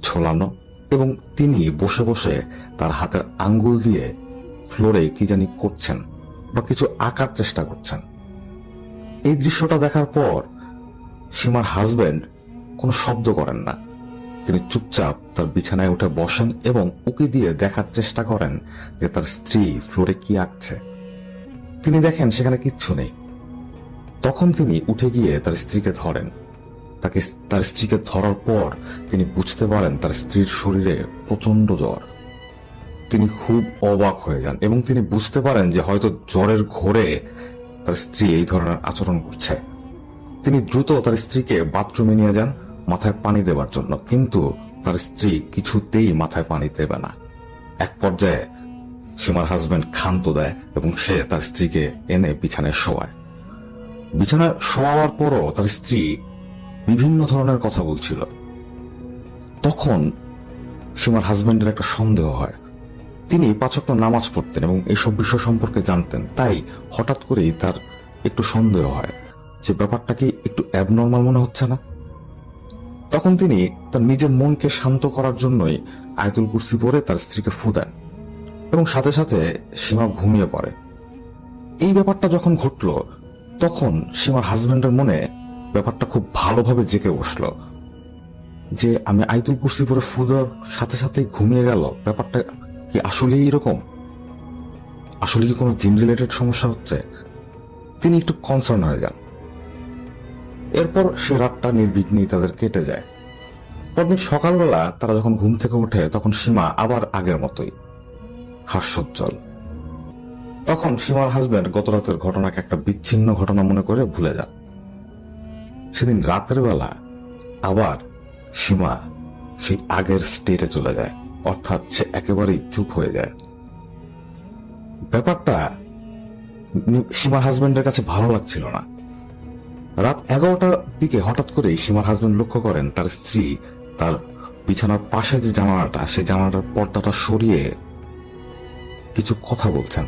ঝোলানো, এবং তিনি বসে বসে তার হাতের আঙ্গুল দিয়ে ফ্লোরে কি জানি করছেন বা কিছু আঁকার চেষ্টা করছেন। এই দৃশ্যটা দেখার পর সীমার হাজবেন্ড কোনো শব্দ করেন না। তিনি চুপচাপ তার বিছানায় উঠে বসেন এবং উকি দিয়ে দেখার চেষ্টা করেন যে তার স্ত্রী ফ্লোরে কি আঁকছে। তিনি দেখেন সেখানে কিচ্ছু নেই। তখন তিনি উঠে গিয়ে তার স্ত্রীকে ধরেন। তার স্ত্রীকে ধরার পর তিনি বুঝতে পারেন তার স্ত্রীর শরীরে প্রচন্ড জ্বর। তিনি খুব অবাক হয়ে যান এবং তিনি বুঝতে পারেন যে হয়তো জ্বরের ঘোরে তার স্ত্রী এই ধরনের আচরণ করছে। তিনি দ্রুত তার স্ত্রীকে বাথরুমে নিয়ে যান মাথায় পানি দেওয়ার জন্য, কিন্তু তার স্ত্রী কিছুতেই মাথায় পানি দেবে না। এক পর্যায়ে সীমার হাজবেন্ড ক্ষান্ত দেয় এবং সে তার স্ত্রীকে এনে বিছানায় শোয়ায়। বিছানায় শোয়ার পরও তার স্ত্রী বিভিন্ন ধরনের কথা বলছিল। তখন সীমার হাজবেন্ডের একটা সন্দেহ হয়। তিনি 5 ওয়াক্ত নামাজ পড়তেন এবং এইসব বিষয় সম্পর্কে জানতেন। তাই হঠাৎ করেই তার একটু সন্দেহ হয় যে ব্যাপারটা কি একটু অ্যাবনর্মাল মনে হচ্ছে না। তখন তিনি তার নিজের মনকে শান্ত করার জন্যই আয়াতুল কুরসি পড়ে তার স্ত্রীকে ফু দেন এবং সাথে সাথে সীমা ঘুমিয়ে পড়ে। এই ব্যাপারটা যখন ঘটল তখন সীমার হাজবেন্ডের মনে ব্যাপারটা খুব ভালোভাবে জেগে বসলো যে আমি আয়াতুল কুরসি পড়ে ফু দেওয়ার সাথে সাথেই ঘুমিয়ে গেল। ব্যাপারটা কি আসলেই এরকম? আসলে কি কোনো জিন রিলেটেড সমস্যা হচ্ছে? তিনি একটু কনসার্ন হয়ে যান। এরপর সে রাতটা নির্বিঘ্নেই তাদের কেটে যায়। পরদিন সকালবেলা তারা যখন ঘুম থেকে ওঠে তখন সীমা আবার আগের মতোই হাস্যোজ্জ্বল। তখন সীমার হাজবেন্ড গত রাতের ঘটনাকে একটা বিচ্ছিন্ন ঘটনা মনে করে ভুলে যান। সেদিন রাতের বেলা আবার সীমা সেই আগের স্টেটে চলে যায়, অর্থাৎ সে একেবারেই চুপ হয়ে যায়। ব্যাপারটা সীমার হাজবেন্ডের কাছে ভালো লাগছিল না। রাত 11টার দিকে হঠাৎ করেই সীমার হাজবেন্ড লক্ষ্য করেন তার স্ত্রী তার বিছানার পাশে যে জানালাটা, সেই জানালার পর্দাটা সরিয়ে কিছু কথা বলছেন।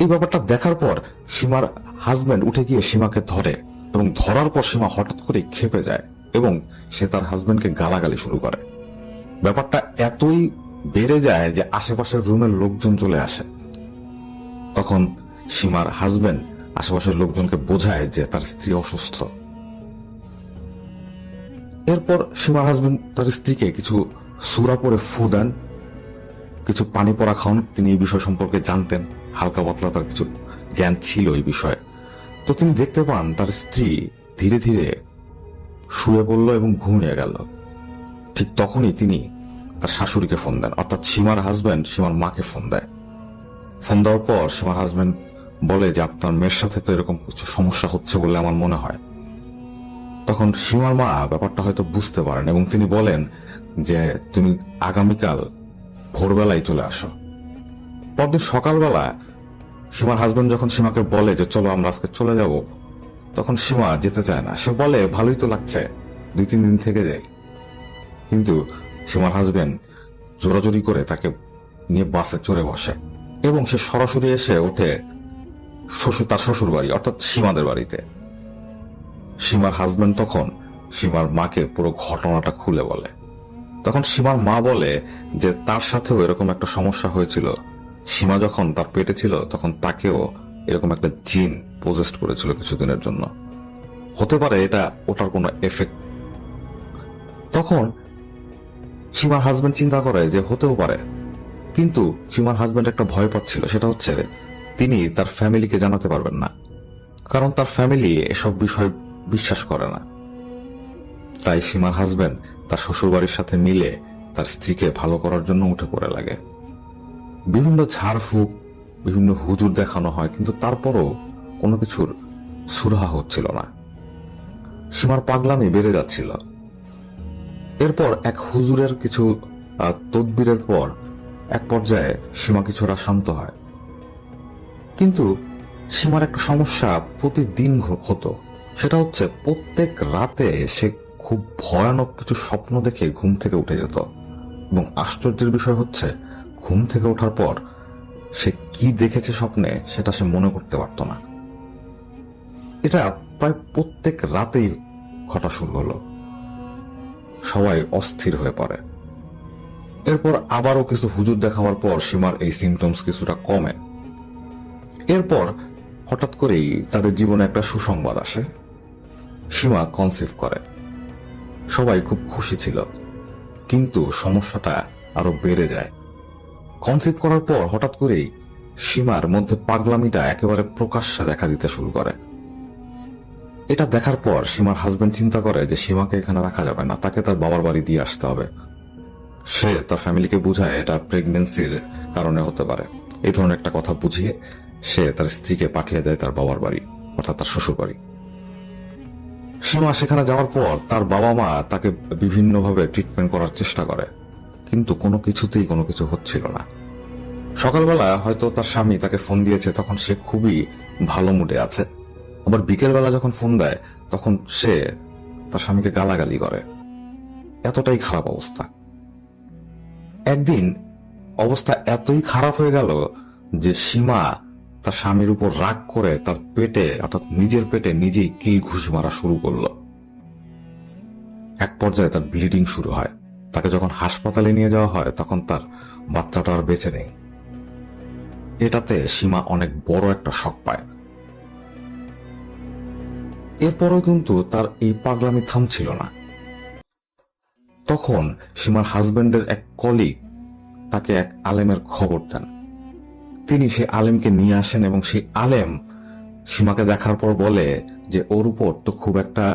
এই ব্যাপারটা দেখার পর সীমার হাজবেন্ড উঠে গিয়ে সীমাকে ধরে এবং ধরার পর সীমা হঠাৎ করে ক্ষেপে যায় এবং সে তার হাজবেন্ডকে গালাগালি শুরু করে। ব্যাপারটা এতই বেড়ে যায় যে আশেপাশের রুমের লোকজন চলে আসে। তখন সীমার হাজবেন্ড আশেপাশের লোকজনকে বোঝায় যে তার স্ত্রী অসুস্থ। এরপর সীমার হাজবেন্ড তার স্ত্রীকে কিছু সূরা পড়ে ফু দেন, কিছু পানি পড়া খাওয়ান। তিনি এই বিষয় সম্পর্কে জানতেন, হালকা পাতলা তার কিছু জ্ঞান ছিল এই বিষয়ে। তো তিনি দেখতে পান তার স্ত্রী ধীরে ধীরে শুয়ে পড়ল এবং ঘুমিয়ে গেল। ঠিক তখনই তিনি তার শাশুড়িকে ফোন দেন, অর্থাৎ সীমার হাজবেন্ড সীমার মাকে ফোন দেয়। ফোন দেওয়ার পর সীমার হাজবেন্ড বলে যে আপনার মেয়ের সাথে তো এরকম কিছু সমস্যা হচ্ছে বলে আমার মনে হয়। তখন সীমার মা ব্যাপারটা হয়তো বুঝতে পারেন এবং তিনি বলেন যে তুমি আগামীকাল ভোরবেলায় চলে আসো। পরদিন সকালবেলা সীমার হাজবেন্ড যখন সীমাকে বলে যে চলো আমরা আজকে চলে যাব, তখন সীমা যেতে চায় না। সে বলে ভালোই তো লাগছে, 2-3 দিন থেকে যাই। কিন্তু সীমার হাজবেন্ড জোরাজোরি করে তাকে নিয়ে বাসে চড়ে বসে এবং সে সরাসরি এসে ওঠে তার শ্বশুর বাড়ি, অর্থাৎ সীমাদের বাড়িতে। সীমার হাজবেন্ড তখন সীমার মাকে পুরো ঘটনাটা খুলে বলে। তখন সীমার মা বলে যে তার সাথেও এরকম একটা সমস্যা হয়েছিল। সীমা যখন তার পেটে ছিল তখন তাকেও এরকম একটা জিন পজেস্ট করেছিল কিছুদিনের জন্য। হতে পারে এটা ওটার কোনো এফেক্ট। তখন সীমার হাজবেন্ড চিন্তা করে যে হতেও পারে, কিন্তু সীমার হাজবেন্ড একটা ভয় পাচ্ছিল, সেটা হচ্ছে তিনি তার ফ্যামিলিকে জানাতে পারবেন না, কারণ তার ফ্যামিলি এসব বিষয় বিশ্বাস করে না। তাই সীমার হাজবেন্ড তার শ্বশুরবাড়ির সাথে মিলে তার স্ত্রীকে ভালো করার জন্য উঠে পড়ে লাগে। বিভিন্ন ঝাড়ফুঁক, বিভিন্ন হুজুর দেখানো হয়, কিন্তু তারপরও কোনো কিছুর সুরাহা হচ্ছিল না। সীমার পাগলামি বেড়ে যাচ্ছিল। এরপর এক হুজুরের কিছু তদবিরের পর এক পর্যায়ে সীমা কিছুটা শান্ত হয়। কিন্তু সীমার একটা সমস্যা প্রতিদিন হতো। সেটা হচ্ছে প্রত্যেক রাতে সে খুব ভয়ানক কিছু স্বপ্ন দেখে ঘুম থেকে উঠে যেত, এবং আশ্চর্যের বিষয় হচ্ছে ঘুম থেকে ওঠার পর সে কি দেখেছে স্বপ্নে সেটা সে মনে করতে পারত না। এটা প্রায় প্রত্যেক রাতেই ঘটা শুরু হলো। সবাই অস্থির হয়ে পড়ে। এরপর আবারও কিছু হুজুর দেখাবার পর সীমার এই সিমটমস কিছুটা কমে। এরপর হঠাৎ করেই তাদের জীবনে একটা সুসংবাদ আসে। সীমা কনসিভ করে। সবাই খুব খুশি ছিল, কিন্তু সমস্যাটা আরো বেড়ে যায়। কনসিভ করার পর হঠাৎ করেই সীমার মধ্যে পাগলামিটা একেবারে প্রকাশ্যে দেখা দিতে শুরু করে। এটা দেখার পর সীমার হাজবেন্ড চিন্তা করে যে সীমাকে এখানে রাখা যাবে না, তাকে তার বাবার বাড়ি দিয়ে আসতে হবে। সে তার ফ্যামিলিকে বুঝায় এটা প্রেগনেন্সির কারণে হতে পারে। এই ধরনের একটা কথা বুঝিয়ে সে তার স্ত্রীকে পাঠিয়ে দেয় তার বাবার বাড়ি, অর্থাৎ তার শ্বশুর বাড়ি। সীমা সেখানে যাওয়ার পর তার বাবা মা তাকে বিভিন্নভাবে ট্রিটমেন্ট করার চেষ্টা করে, কিন্তু কোনো কিছুতেই কোনো কিছু হচ্ছিল না। সকালবেলা হয়তো তার স্বামী তাকে ফোন দিয়েছে, তখন সে খুবই ভালো মুডে আছে। আবার বিকেলবেলা যখন ফোন দেয় তখন সে তার স্বামীকে গালাগালি করে। এতটাই খারাপ অবস্থা। একদিন অবস্থা এতই খারাপ হয়ে গেল যে সীমা তার স্বামীর উপর রাগ করে তার পেটে, অর্থাৎ নিজের পেটে নিজেই কিল ঘুষি মারা শুরু করলো। এক পর্যায়ে তার ব্লিডিং শুরু হয়। তাকে যখন হাসপাতালে নিয়ে যাওয়া হয় তখন তার বাচ্চাটা আর বেঁচে নেই। এটাতে সীমা অনেক বড় একটা শক পায়। এরপরও কিন্তু তার এই পাগলামি থামছিল না। তখন সীমার হাজবেন্ডের এক কলিগ তাকে এক আলেমের খবর দেন। তিনি সেই আলেমকে নিয়ে আসেন এবং সেই আলেম সীমাকে দেখার পর বলে যে ওর উপর তো খুব একটা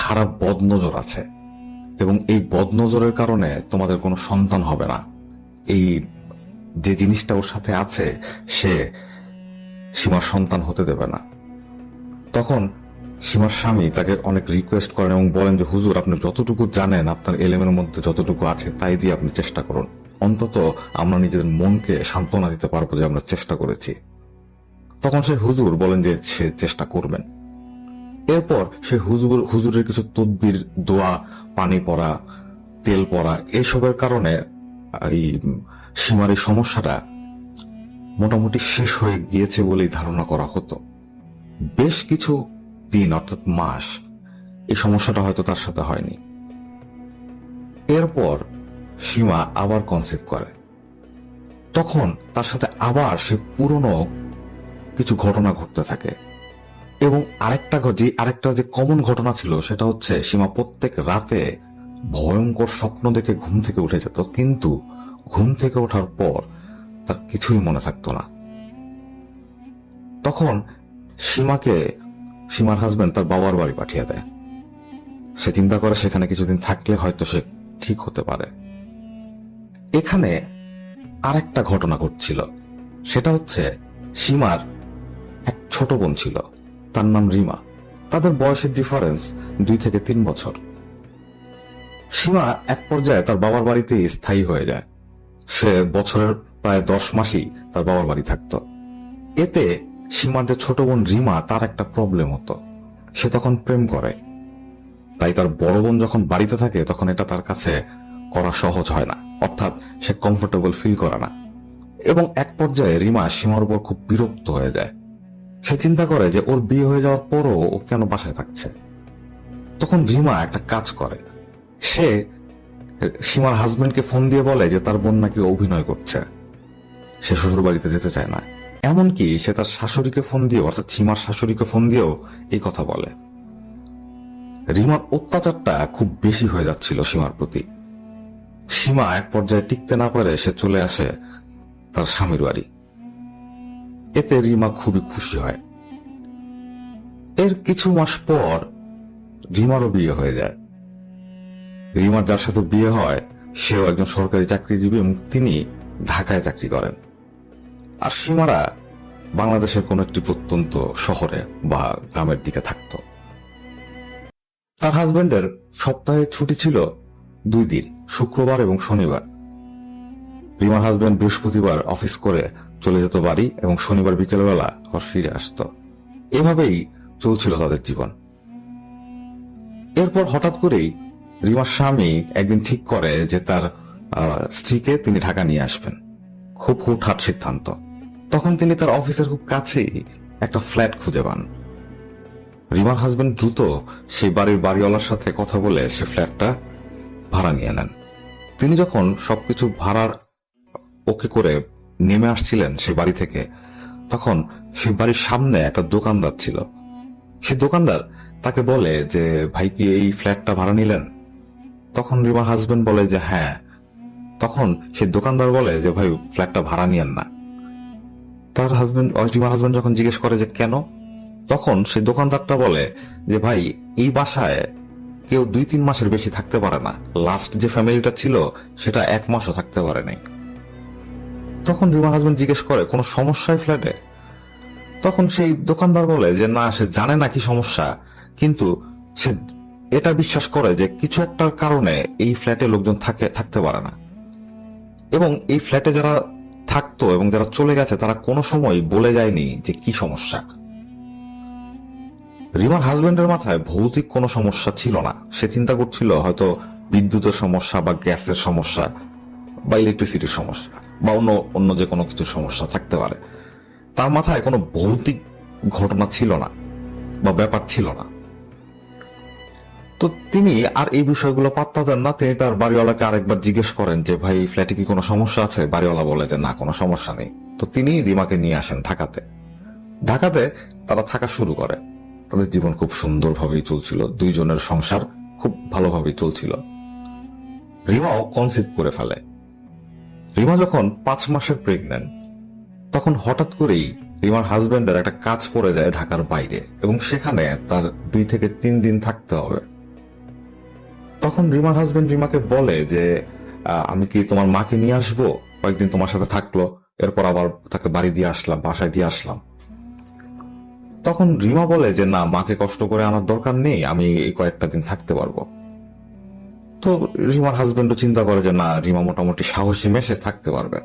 খারাপ বদনজর আছে, এবং এই বদনজরের কারণে তোমাদের কোনো সন্তান হবে না। এই যে জিনিসটা ওর সাথে আছে সে সীমার সন্তান হতে দেবে না। তখন সীমার স্বামী তাকে অনেক রিকোয়েস্ট করেন এবং বলেন যে হুজুর, আপনি যতটুকু জানেন, আপনার এলেমের মধ্যে যতটুকু আছে তাই দিয়ে আপনি চেষ্টা করুন। অন্তত আমরা নিজেদের মনকে সান্ত্বনা দিতে পারবো যে আমরা চেষ্টা করেছি। তখন সে হুজুর বলেন যে সে চেষ্টা করবেন। এরপর সে হুজুরের কিছু তদবির, দোয়া, পানি পড়া, তেল পড়া, এসবের কারণে এই সীমার এই সমস্যাটা মোটামুটি শেষ হয়ে গিয়েছে বলেই ধারণা করা হতো। বেশ কিছু দিন, অর্থাৎ মাস, এই সমস্যাটা হয়তো তার সাথে হয়নি। এরপর সীমা আবার কনসিভ করে। তখন তার সাথে আবার সে পুরনো কিছু ঘটনা ঘটতে থাকে। এবং আরেকটা যে কমন ঘটনা ছিল সেটা হচ্ছে সীমা প্রত্যেক রাতে ভয়ঙ্কর স্বপ্ন দেখে ঘুম থেকে উঠে যেত, কিন্তু ঘুম থেকে ওঠার পর তার কিছুই মনে থাকতো না। তখন সীমার হাজবেন্ড তার বাবার বাড়ি পাঠিয়ে দেয়। সে চিন্তা করে সেখানে কিছুদিন থাকলে হয়তো সে ঠিক হতে পারে। এখানে আরেকটা ঘটনা ঘটছিল। সেটা হচ্ছে সীমার এক ছোট বোন ছিল, তার নাম রিমা। তাদের বয়সের ডিফারেন্স 2 থেকে 3 বছর। সীমা এক পর্যায়ে তার বাবার বাড়িতে স্থায়ী হয়ে যায়। সে বছরের প্রায় 10 মাসই তার বাবার বাড়ি থাকত। এতে সীমার যে ছোট বোন রিমা, তার একটা প্রবলেম হতো। সে তখন প্রেম করে। তাই তার বড় বোন যখন বাড়িতে থাকে তখন এটা তার কাছে করা সহজ হয় না, অর্থাৎ সে কমফোর্টেবল ফিল করে না। এবং এক পর্যায়ে রিমা সীমার উপর খুব বিরক্ত হয়ে যায়। সে চিন্তা করে যে ওর বিয়ে হয়ে যাওয়ার পরও ও কেন বাসায় থাকছে। তখন রিমা একটা কাজ করে। সে সীমার হাজবেন্ডকে ফোন দিয়ে বলে যে তার বোন নাকি অভিনয় করছে, সে শ্বশুর বাড়িতে যেতে চায় না। এমনকি সে তার শাশুড়িকে ফোন দিয়ে, অর্থাৎ সীমার শাশুড়িকে ফোন দিয়েও এই কথা বলে। রিমার অত্যাচারটা খুব বেশি হয়ে যাচ্ছিল সীমার প্রতি। সীমা এক পর্যায়ে টিকতে না পারে সে চলে আসে তার স্বামীর বাড়ি। এতে রিমা খুবই খুশি হয়। এর কিছু মাস পর রিমারও বিয়ে হয়ে যায়। রিমার যার সাথে বিয়ে হয় সেও একজন সরকারি চাকরিজীবী এবং তিনি ঢাকায় চাকরি করেন। আর সীমারা বাংলাদেশের কোন একটি প্রত্যন্ত শহরে বা গ্রামের দিকে থাকত। তার হাজবেন্ডের সপ্তাহে ছুটি ছিল 2 দিন, শুক্রবার এবং শনিবার। রিমার হাজবেন্ড বৃহস্পতিবার অফিস করে চলে যেত বাড়ি এবং শনিবার বিকেলবেলা আবার ফিরে আসতো। এভাবেই চলছিল তাদের জীবন। এরপর হঠাৎ করেই রিমার স্বামী একদিন ঠিক করে যে তার স্ত্রীকে তিনি ঢাকা নিয়ে আসবেন। খুব হুটহাট সিদ্ধান্ত। তখন তিনি তার অফিসের খুব কাছেই একটা ফ্ল্যাট খুঁজে পান। রিমার হাজবেন্ড দ্রুত সেই বাড়ির বাড়িওয়ালার সাথে কথা বলে সে ফ্ল্যাটটা ভাড়া নিয়ে নেন। তিনি যখন সবকিছু ভাড়ার ওকে করে নেমে আসছিলেন সেই বাড়ি থেকে, তখন সেই বাড়ির সামনে একটা দোকানদার ছিল। সে দোকানদার তাকে বলে যে, ভাই কি এই ফ্ল্যাটটা ভাড়া নিলেন? তখন রিমার হাজবেন্ড বলে যে হ্যাঁ। তখন সে দোকানদার বলে যে ভাই ফ্ল্যাটটা ভাড়া নিয়েন না। তার হাজবেন্ড, রিমার হাজবেন্ড যখন জিজ্ঞেস করে যে কেন, তখন সে দোকানদারটা বলে যে ভাই এই বাসায় কেউ 2-3 মাসের বেশি থাকতে পারে না। লাস্ট যে ফ্যামিলিটা ছিল সেটা 1 মাসও থাকতে পারে নাই। তখন রিমার হাজবেন্ড জিজ্ঞেস করে কোনো সমস্যায় ফ্ল্যাটে? তখন সেই দোকানদার বলে যে না, সে জানে না কি সমস্যা, কিন্তু সে এটা বিশ্বাস করে যে কিছু একটার কারণে এই ফ্ল্যাটে লোকজন থাকতে পারে না। এবং এই ফ্ল্যাটে যারা থাকতো এবং যারা চলে গেছে তারা কোনো সময় বলে যায়নি যে কি সমস্যা। রিমার হাজবেন্ডের মাথায় ভৌতিক কোনো সমস্যা ছিল না। সে চিন্তা করছিল হয়তো বিদ্যুতের সমস্যা বা গ্যাসের সমস্যা বা ইলেকট্রিসিটির সমস্যা বা অন্য যে কোনো কিছুর সমস্যা থাকতে পারে। তার মাথায় কোনো ভৌতিক ঘটনা ছিল না বা ব্যাপার ছিল না। তো তিনি আর এই বিষয়গুলো পাত্তা দেন না। তিনি তার বাড়িওয়ালাকে আরেকবার জিজ্ঞেস করেন যে ভাই ফ্ল্যাটে কি কোনো সমস্যা আছে? বাড়িওয়ালা বলে যে না, কোনো সমস্যা নেই। তো তিনি রিমাকে নিয়ে আসেন ঢাকাতে। ঢাকাতে তারা থাকা শুরু করে। তাদের জীবন খুব সুন্দরভাবেই চলছিল। 2 জনের সংসার খুব ভালোভাবেই চলছিল। রিমাও কনসিভ করে ফেলে। রিমা যখন 5 মাসের প্রেগন্যান্ট, তখন হঠাৎ করেই রিমার হাজবেন্ডের একটা কাজ পড়ে যায় ঢাকার বাইরে এবং সেখানে তার 2 থেকে 3 দিন থাকতে হবে। তখন রিমার হাজবেন্ড রিমাকে বলে যে আমি কি তোমার মাকে নিয়ে আসবো? কয়েকদিন তোমার সাথে থাকলো, এরপর আবার তাকে বাড়ি দিয়ে আসলাম, বাসায় দিয়ে আসলাম। তখন রিমা বলে যে না, মাকে কষ্ট করে আনার দরকার নেই, আমি এই কয়েকটা দিন থাকতে পারবো। তো রিমার হাজবেন্ডও চিন্তা করে যে না, রিমা মোটামুটি সাহসী মেয়ে, সে থাকতে পারবে।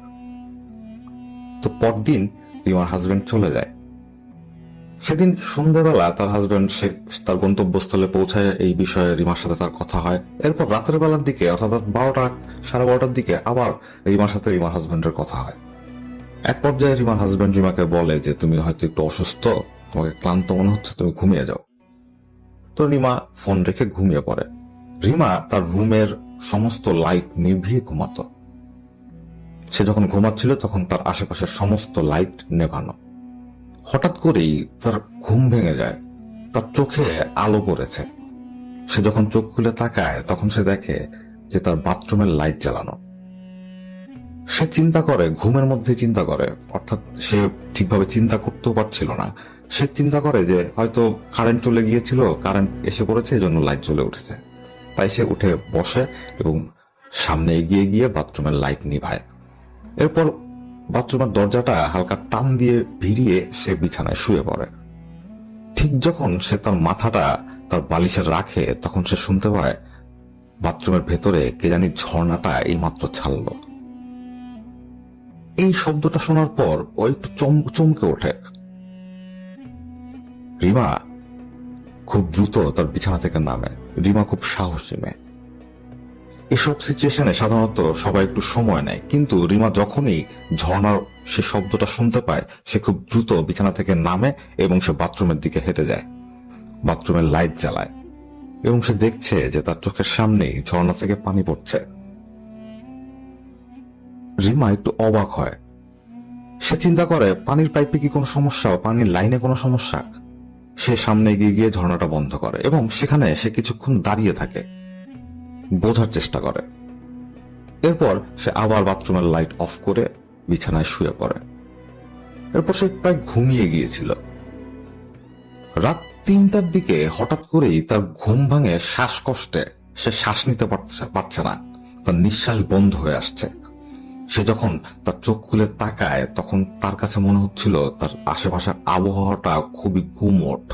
তো পরদিন রিমার হাজবেন্ড চলে যায়। সেদিন সন্ধ্যাবেলা তার হাজবেন্ড সে তার গন্তব্যস্থলে পৌঁছায়। এই বিষয়ে রিমার সাথে তার কথা হয়। এরপর রাতের বেলার দিকে, অর্থাৎ 12টা, 12:30 দিকে আবার রিমার সাথে রিমার হাজবেন্ডের কথা হয়। এক পর্যায়ে রিমার হাজবেন্ড রিমাকে বলে যে তুমি হয়তো একটু অসুস্থ, তোমাকে ক্লান্ত মনে হচ্ছে, তুমি ঘুমিয়ে যাও। তো রিমা ফোন রেখে ঘুমিয়ে পড়ে। রিমা তার রুমের সমস্ত লাইট নিভিয়ে ঘুমাতো। সে যখন ঘুমাচ্ছিল তখন তার আশেপাশের সমস্ত লাইট নেভানো। হঠাৎ করেই তার ঘুম ভেঙে যায়। তার চোখে আলো পড়েছে। সে যখন চোখ খুলে তাকায় তখন সে দেখে যে তার বাথরুমের লাইট জ্বালানো। সে চিন্তা করে, ঘুমের মধ্যে চিন্তা করে, অর্থাৎ সে ঠিকভাবে চিন্তা করতেও পারছিল না। সে চিন্তা করে যে হয়তো কারেন্ট চলে গিয়েছিল, কারেন্ট এসে পড়েছে, এই জন্য লাইট জ্বলে উঠেছে। তাই সে উঠে বসে এবং সামনে এগিয়ে গিয়ে বাথরুমের লাইট নিভায়। এরপর বাথরুমের দরজাটা হালকা টান দিয়ে ভিড়িয়ে সে বিছানায় শুয়ে পড়ে। ঠিক যখন সে তার মাথাটা তার বালিশে রাখে তখন সে শুনতে পায় বাথরুমের ভেতরে কে জানি ঝর্ণাটা এইমাত্র ছাড়ল। এই শব্দটা শোনার পর ও একটু চমকে ওঠে। রিমা খুব দ্রুত তার বিছানা থেকে নামে। রিমা খুব সাহসী মেয়ে। এসব সিচুয়েশনে সাধারণত সবাই একটু সময় নেয়, কিন্তু রিমা যখনই ঝর্ণার সে শব্দটা শুনতে পায় সে খুব দ্রুত বিছানা থেকে নামে এবং সে বাথরুমের দিকে হেঁটে যায়। বাথরুমের লাইট জ্বালায় এবং সে দেখছে যে তার চোখের সামনেই ঝর্ণা থেকে পানি পড়ছে। রিমা একটু অবাক হয়। সে চিন্তা করে পানির পাইপে কি কোনো সমস্যা, পানির লাইনে কোনো সমস্যা। সে সামনে এগিয়ে গিয়ে ঝর্ণাটা বন্ধ করে এবং সেখানে সে কিছুক্ষণ দাঁড়িয়ে থাকে, বোঝার চেষ্টা করে। এরপর সে আবার বাথরুমের লাইট অফ করে বিছানায় শুয়ে পড়ে। এরপর সে প্রায় ঘুমিয়ে গিয়েছিল। রাত 3টার দিকে হঠাৎ করেই তার ঘুম ভাঙে শ্বাসকষ্টে। সে শ্বাস নিতে পারছে না, তার নিঃশ্বাস বন্ধ হয়ে আসছে। সে যখন তার চোখ খুলে তাকায় তখন তার কাছে মনে হচ্ছিল তার আশেপাশের আবহাওয়াটা খুবই গুমোট।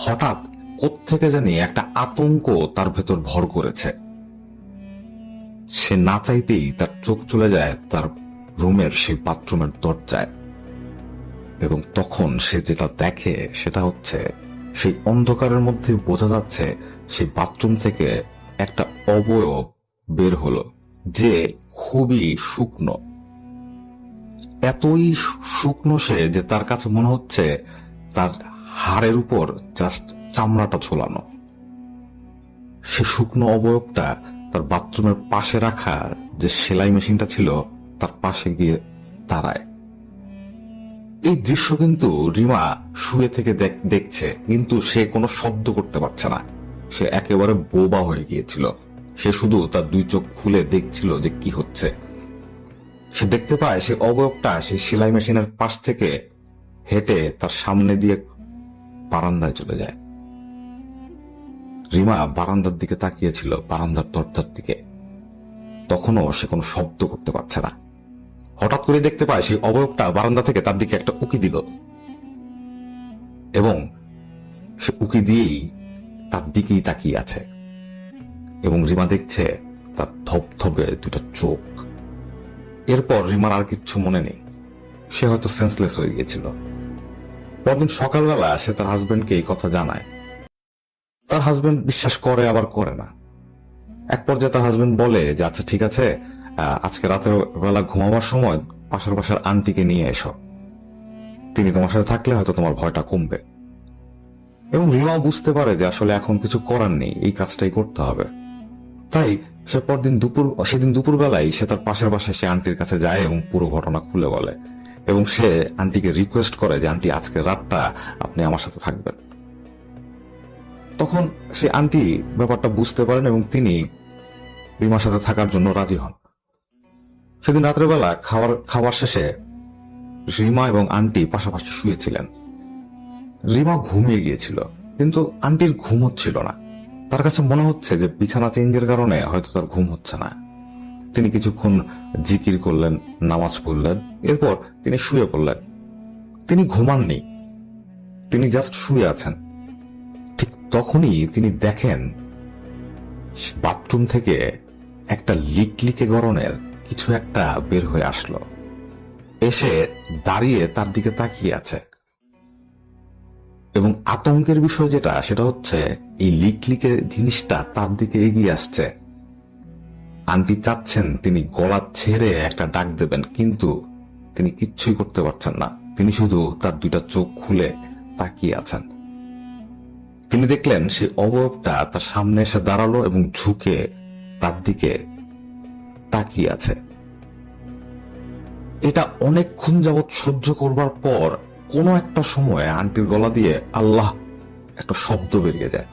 হঠাৎ কোত্থেকে জানি একটা আতঙ্ক তার ভেতর ভর করেছে। সে না চাইতেই তার চোখ চলে যায় তার রুমের সেই বাথরুমের দরজায়, এবং তখন সে যেটা দেখে সেটা হচ্ছে সেই অন্ধকারের মধ্যে বোঝা যাচ্ছে সেই বাথরুম থেকে একটা অবয়ব বের হলো, যে খুবই শুকনো। এতই শুকনো সে যে তার কাছে মনে হচ্ছে তার হাড়ের উপর জাস্ট চামড়াটা ঝোলানো। সে শুকনো অবয়বটা তার বাথরুমের পাশে রাখা যে সেলাই মেশিনটা ছিল তার পাশে গিয়ে দাঁড়ায়। এই দৃশ্য কিন্তু রিমা শুয়ে থেকে দেখছে, কিন্তু সে কোনো শব্দ করতে পারছে না। সে একেবারে বোবা হয়ে গিয়েছিল। সে শুধু তার 2 চোখ খুলে দেখছিল যে কি হচ্ছে। সে দেখতে পায় সে অবয়বটা সেই সেলাই মেশিনের পাশ থেকে হেঁটে তার সামনে দিয়ে বারান্দায় চলে যায়। রিমা বারান্দার দিকে তাকিয়েছিল, বারান্দার দরজার দিকে। তখনও সে কোনো শব্দ করতে পারছে না। হঠাৎ করে দেখতে পায় সেই অবয়বটা বারান্দা থেকে তার দিকে একটা উকি দিল, এবং সে উকি দিয়েই তার দিকেই তাকিয়ে আছে। এবং রিমা দেখছে তার ধবধবে 2টা চোখ। এরপর রিমার আর কিচ্ছু মনে নেই, সে হয়তো সেন্সলেস হয়ে গিয়েছিল। পরদিন সকালবেলা সে তার হাজবেন্ডকে এই কথা জানায়। তার হাজবেন্ড বিশ্বাস করে আবার করে না। এক পর্যায়ে তার হাজবেন্ড বলে যে আচ্ছা ঠিক আছে, আজকে রাতের বেলা ঘুমাবার সময় পাশের বাসার আন্টিকে নিয়ে এসো, তিনি তোমার সাথে থাকলে হয়তো তোমার ভয়টা কমবে। এবং রিমাও বুঝতে পারে যে আসলে এখন কিছু করার নেই, এই কাজটাই করতে হবে। তাই সেদিন দুপুর বেলায় সে তার পাশের বাসায় সে আন্টির কাছে যায় এবং পুরো ঘটনা খুলে বলে, এবং সে আন্টিকে রিকোয়েস্ট করে যে আন্টি আজকে রাতটা আপনি আমার সাথে থাকবেন। তখন সে আন্টি ব্যাপারটা বুঝতে পারেন এবং তিনি রিমার সাথে থাকার জন্য রাজি হন। সেদিন রাতের বেলা খাবার শেষে রিমা এবং আন্টি পাশাপাশি শুয়েছিলেন। রিমা ঘুমিয়ে গিয়েছিল, কিন্তু আন্টির ঘুম হচ্ছিল না। তার কাছে মনে হচ্ছে যে বিছানা চেঞ্জের কারণে হয়তো তার ঘুম হচ্ছে না। তিনি কিছুক্ষণ জিকির করলেন, নামাজ পড়লেন, এরপর তিনি শুয়ে পড়লেন। তিনি ঘুমাননি, তিনি জাস্ট শুয়ে আছেন। ঠিক তখনই তিনি দেখেন বাথরুম থেকে একটা লিকলিকে গড়নের কিছু একটা বের হয়ে আসলো, এসে দাঁড়িয়ে তার দিকে তাকিয়ে আছে। এবং আতঙ্কের বিষয় যেটা, সেটা হচ্ছে এই লিকলিকে জিনিসটা তার দিকে এগিয়ে আসছে। আন্টি চাচ্ছেন তিনি গলা ছেড়ে একটা ডাক দেবেন, কিন্তু তিনি কিচ্ছুই করতে পারছেন না। তিনি শুধু তার 2টা চোখ খুলে তাকিয়ে আছেন। তিনি দেখলেন সে অবয়বটা তার সামনে এসে দাঁড়ালো এবং ঝুঁকে তার দিকে তাকিয়ে আছে। এটা অনেকক্ষণ যাবৎ সহ্য করবার পর কোনো একটা সময়ে আন্টির গলা দিয়ে আল্লাহ একটা শব্দ বেরিয়ে যায়,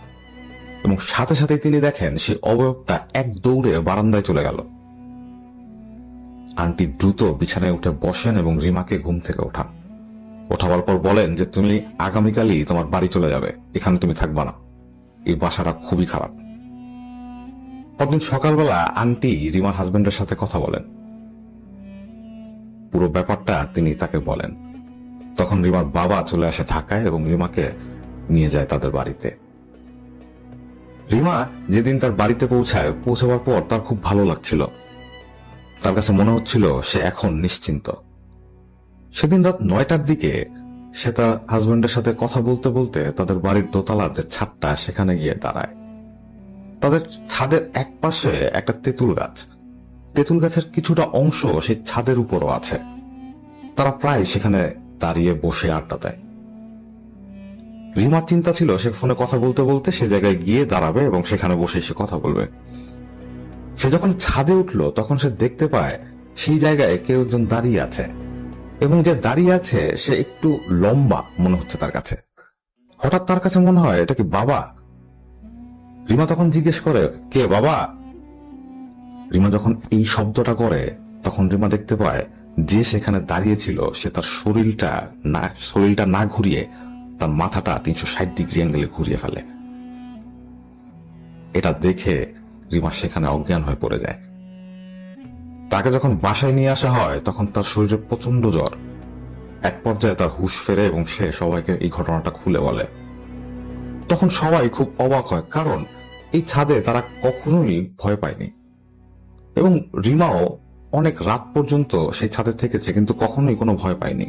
এবং সাথে সাথে তিনি দেখেন সেই অবয়বটা এক দৌড়ে বারান্দায় চলে গেল। আন্টি দ্রুত বিছানায় উঠে বসেন এবং রিমাকে ঘুম থেকে ওঠান। ওঠাবার পর বলেন যে তুমি আগামীকালই তোমার বাড়ি চলে যাবে, এখানে তুমি থাকবা না, এই বাসাটা খুবই খারাপ। পরদিন সকালবেলা আন্টি রিমার হাজবেন্ডের সাথে কথা বলেন, পুরো ব্যাপারটা তিনি তাকে বলেন। তখন রিমার বাবা চলে আসে ঢাকায় এবং রিমাকে নিয়ে যায় তাদের বাড়িতে। রিমা যেদিন তার বাড়িতে পৌঁছাবার পর তার খুব ভালো লাগছিল। তার কাছে মনে হচ্ছিল সে এখন নিশ্চিন্ত। সেদিন রাত 9টার দিকে সে তার হাজবেন্ডের সাথে কথা বলতে বলতে তাদের বাড়ির দোতলার যে ছাদটা সেখানে গিয়ে দাঁড়ায়। তাদের ছাদের এক পাশে একটা তেঁতুল গাছ, তেঁতুল গাছের কিছুটা অংশ সেই ছাদের উপরও আছে। তারা প্রায় সেখানে দাঁড়িয়ে বসে আড্ডা দেয়। রিমার চিন্তা ছিল সে ফোনে কথা বলতে বলতে সে জায়গায় গিয়ে দাঁড়াবে এবং সেখানে বসে সে কথা বলবে। সে যখন ছাদে উঠল তখন সে দেখতে পায় সেই জায়গায় কেউ একজন দাঁড়িয়ে আছে, এবং যে দাঁড়িয়ে আছে সে একটু লম্বা মনে হচ্ছে তার কাছে। হঠাৎ তার কাছে মনে হয় এটা কি বাবা। রিমা তখন জিজ্ঞেস করে, কে বাবা? রিমা যখন এই শব্দটা করে তখন রিমা দেখতে পায় যে সেখানে দাঁড়িয়েছিল সে তার শরীরটা না ঘুরিয়ে তার মাথাটা 360 ডিগ্রি অ্যাঙ্গেলে ঘুরিয়ে ফেলে। এটা দেখে রিমা সেখানে অজ্ঞান হয়ে পড়ে যায়। তাকে যখন বাসায় নিয়ে আসা হয় তখন তার শরীরে প্রচন্ড জ্বর। এক পর্যায়ে তার হুঁশ ফেরে এবং সে সবাইকে এই ঘটনাটা খুলে বলে। তখন সবাই খুব অবাক হয়, কারণ এই ছাদে তারা কখনোই ভয় পায়নি এবং রিমাও অনেক রাত পর্যন্ত সেই ছাদে থেকেছে, কিন্তু কখনোই কোনো ভয় পায়নি।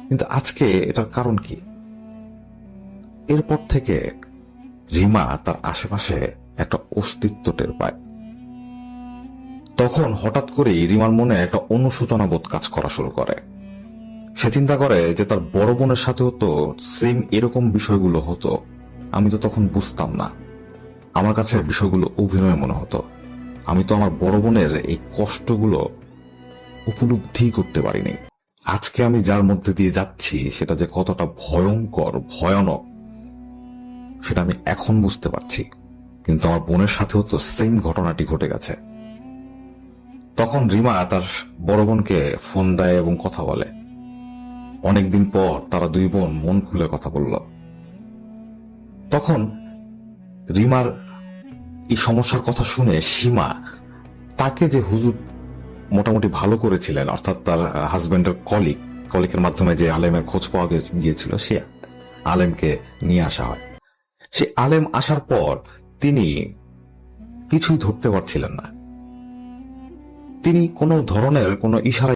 কিন্তু আজকে এটার কারণ কি? এরপর থেকে রিমা তার আশেপাশে একটা অস্তিত্ব টের পায়। তখন হঠাৎ করেই রিমার মনে একটা অনুশোচনা বোধ কাজ করা শুরু করে। সে চিন্তা করে যে তার বড় বোনের সাথেও তো সেম এরকম বিষয়গুলো হতো, আমি তো তখন বুঝতাম না, আমার কাছে বিষয়গুলো অভিনয় মনে হতো, আমি তো আমার বড় বোনের এই কষ্টগুলো উপলব্ধি করতে পারিনি। আজকে আমি যার মধ্যে দিয়ে যাচ্ছি সেটা যে কতটা ভয়ঙ্কর ভয়ানক সেটা আমি এখন বুঝতে পারছি, কিন্তু আমার বোনের সাথেও তো সেম ঘটনাটি ঘটে গেছে। তখন রিমা তার বড় বোনকে ফোন দেয় এবং কথা বলে। অনেকদিন পর তারা দুই বোন মন খুলে কথা বলল। তখন রিমার এই সমস্যার কথা শুনে সীমা তাকে যে হুজুর মোটামুটি ভালো করেছিলেন, অর্থাৎ তার হাজবেন্ডের কলিকের মাধ্যমে যে আলেমের খোঁজ পাওয়া গিয়েছিল, সে আলেমকে নিয়ে আসা হয়। সে আলেম আসার পর তিনি কিছুই ধরতে পারছিলেন না। তিনি কোনো ধরনের কোনো ইশারা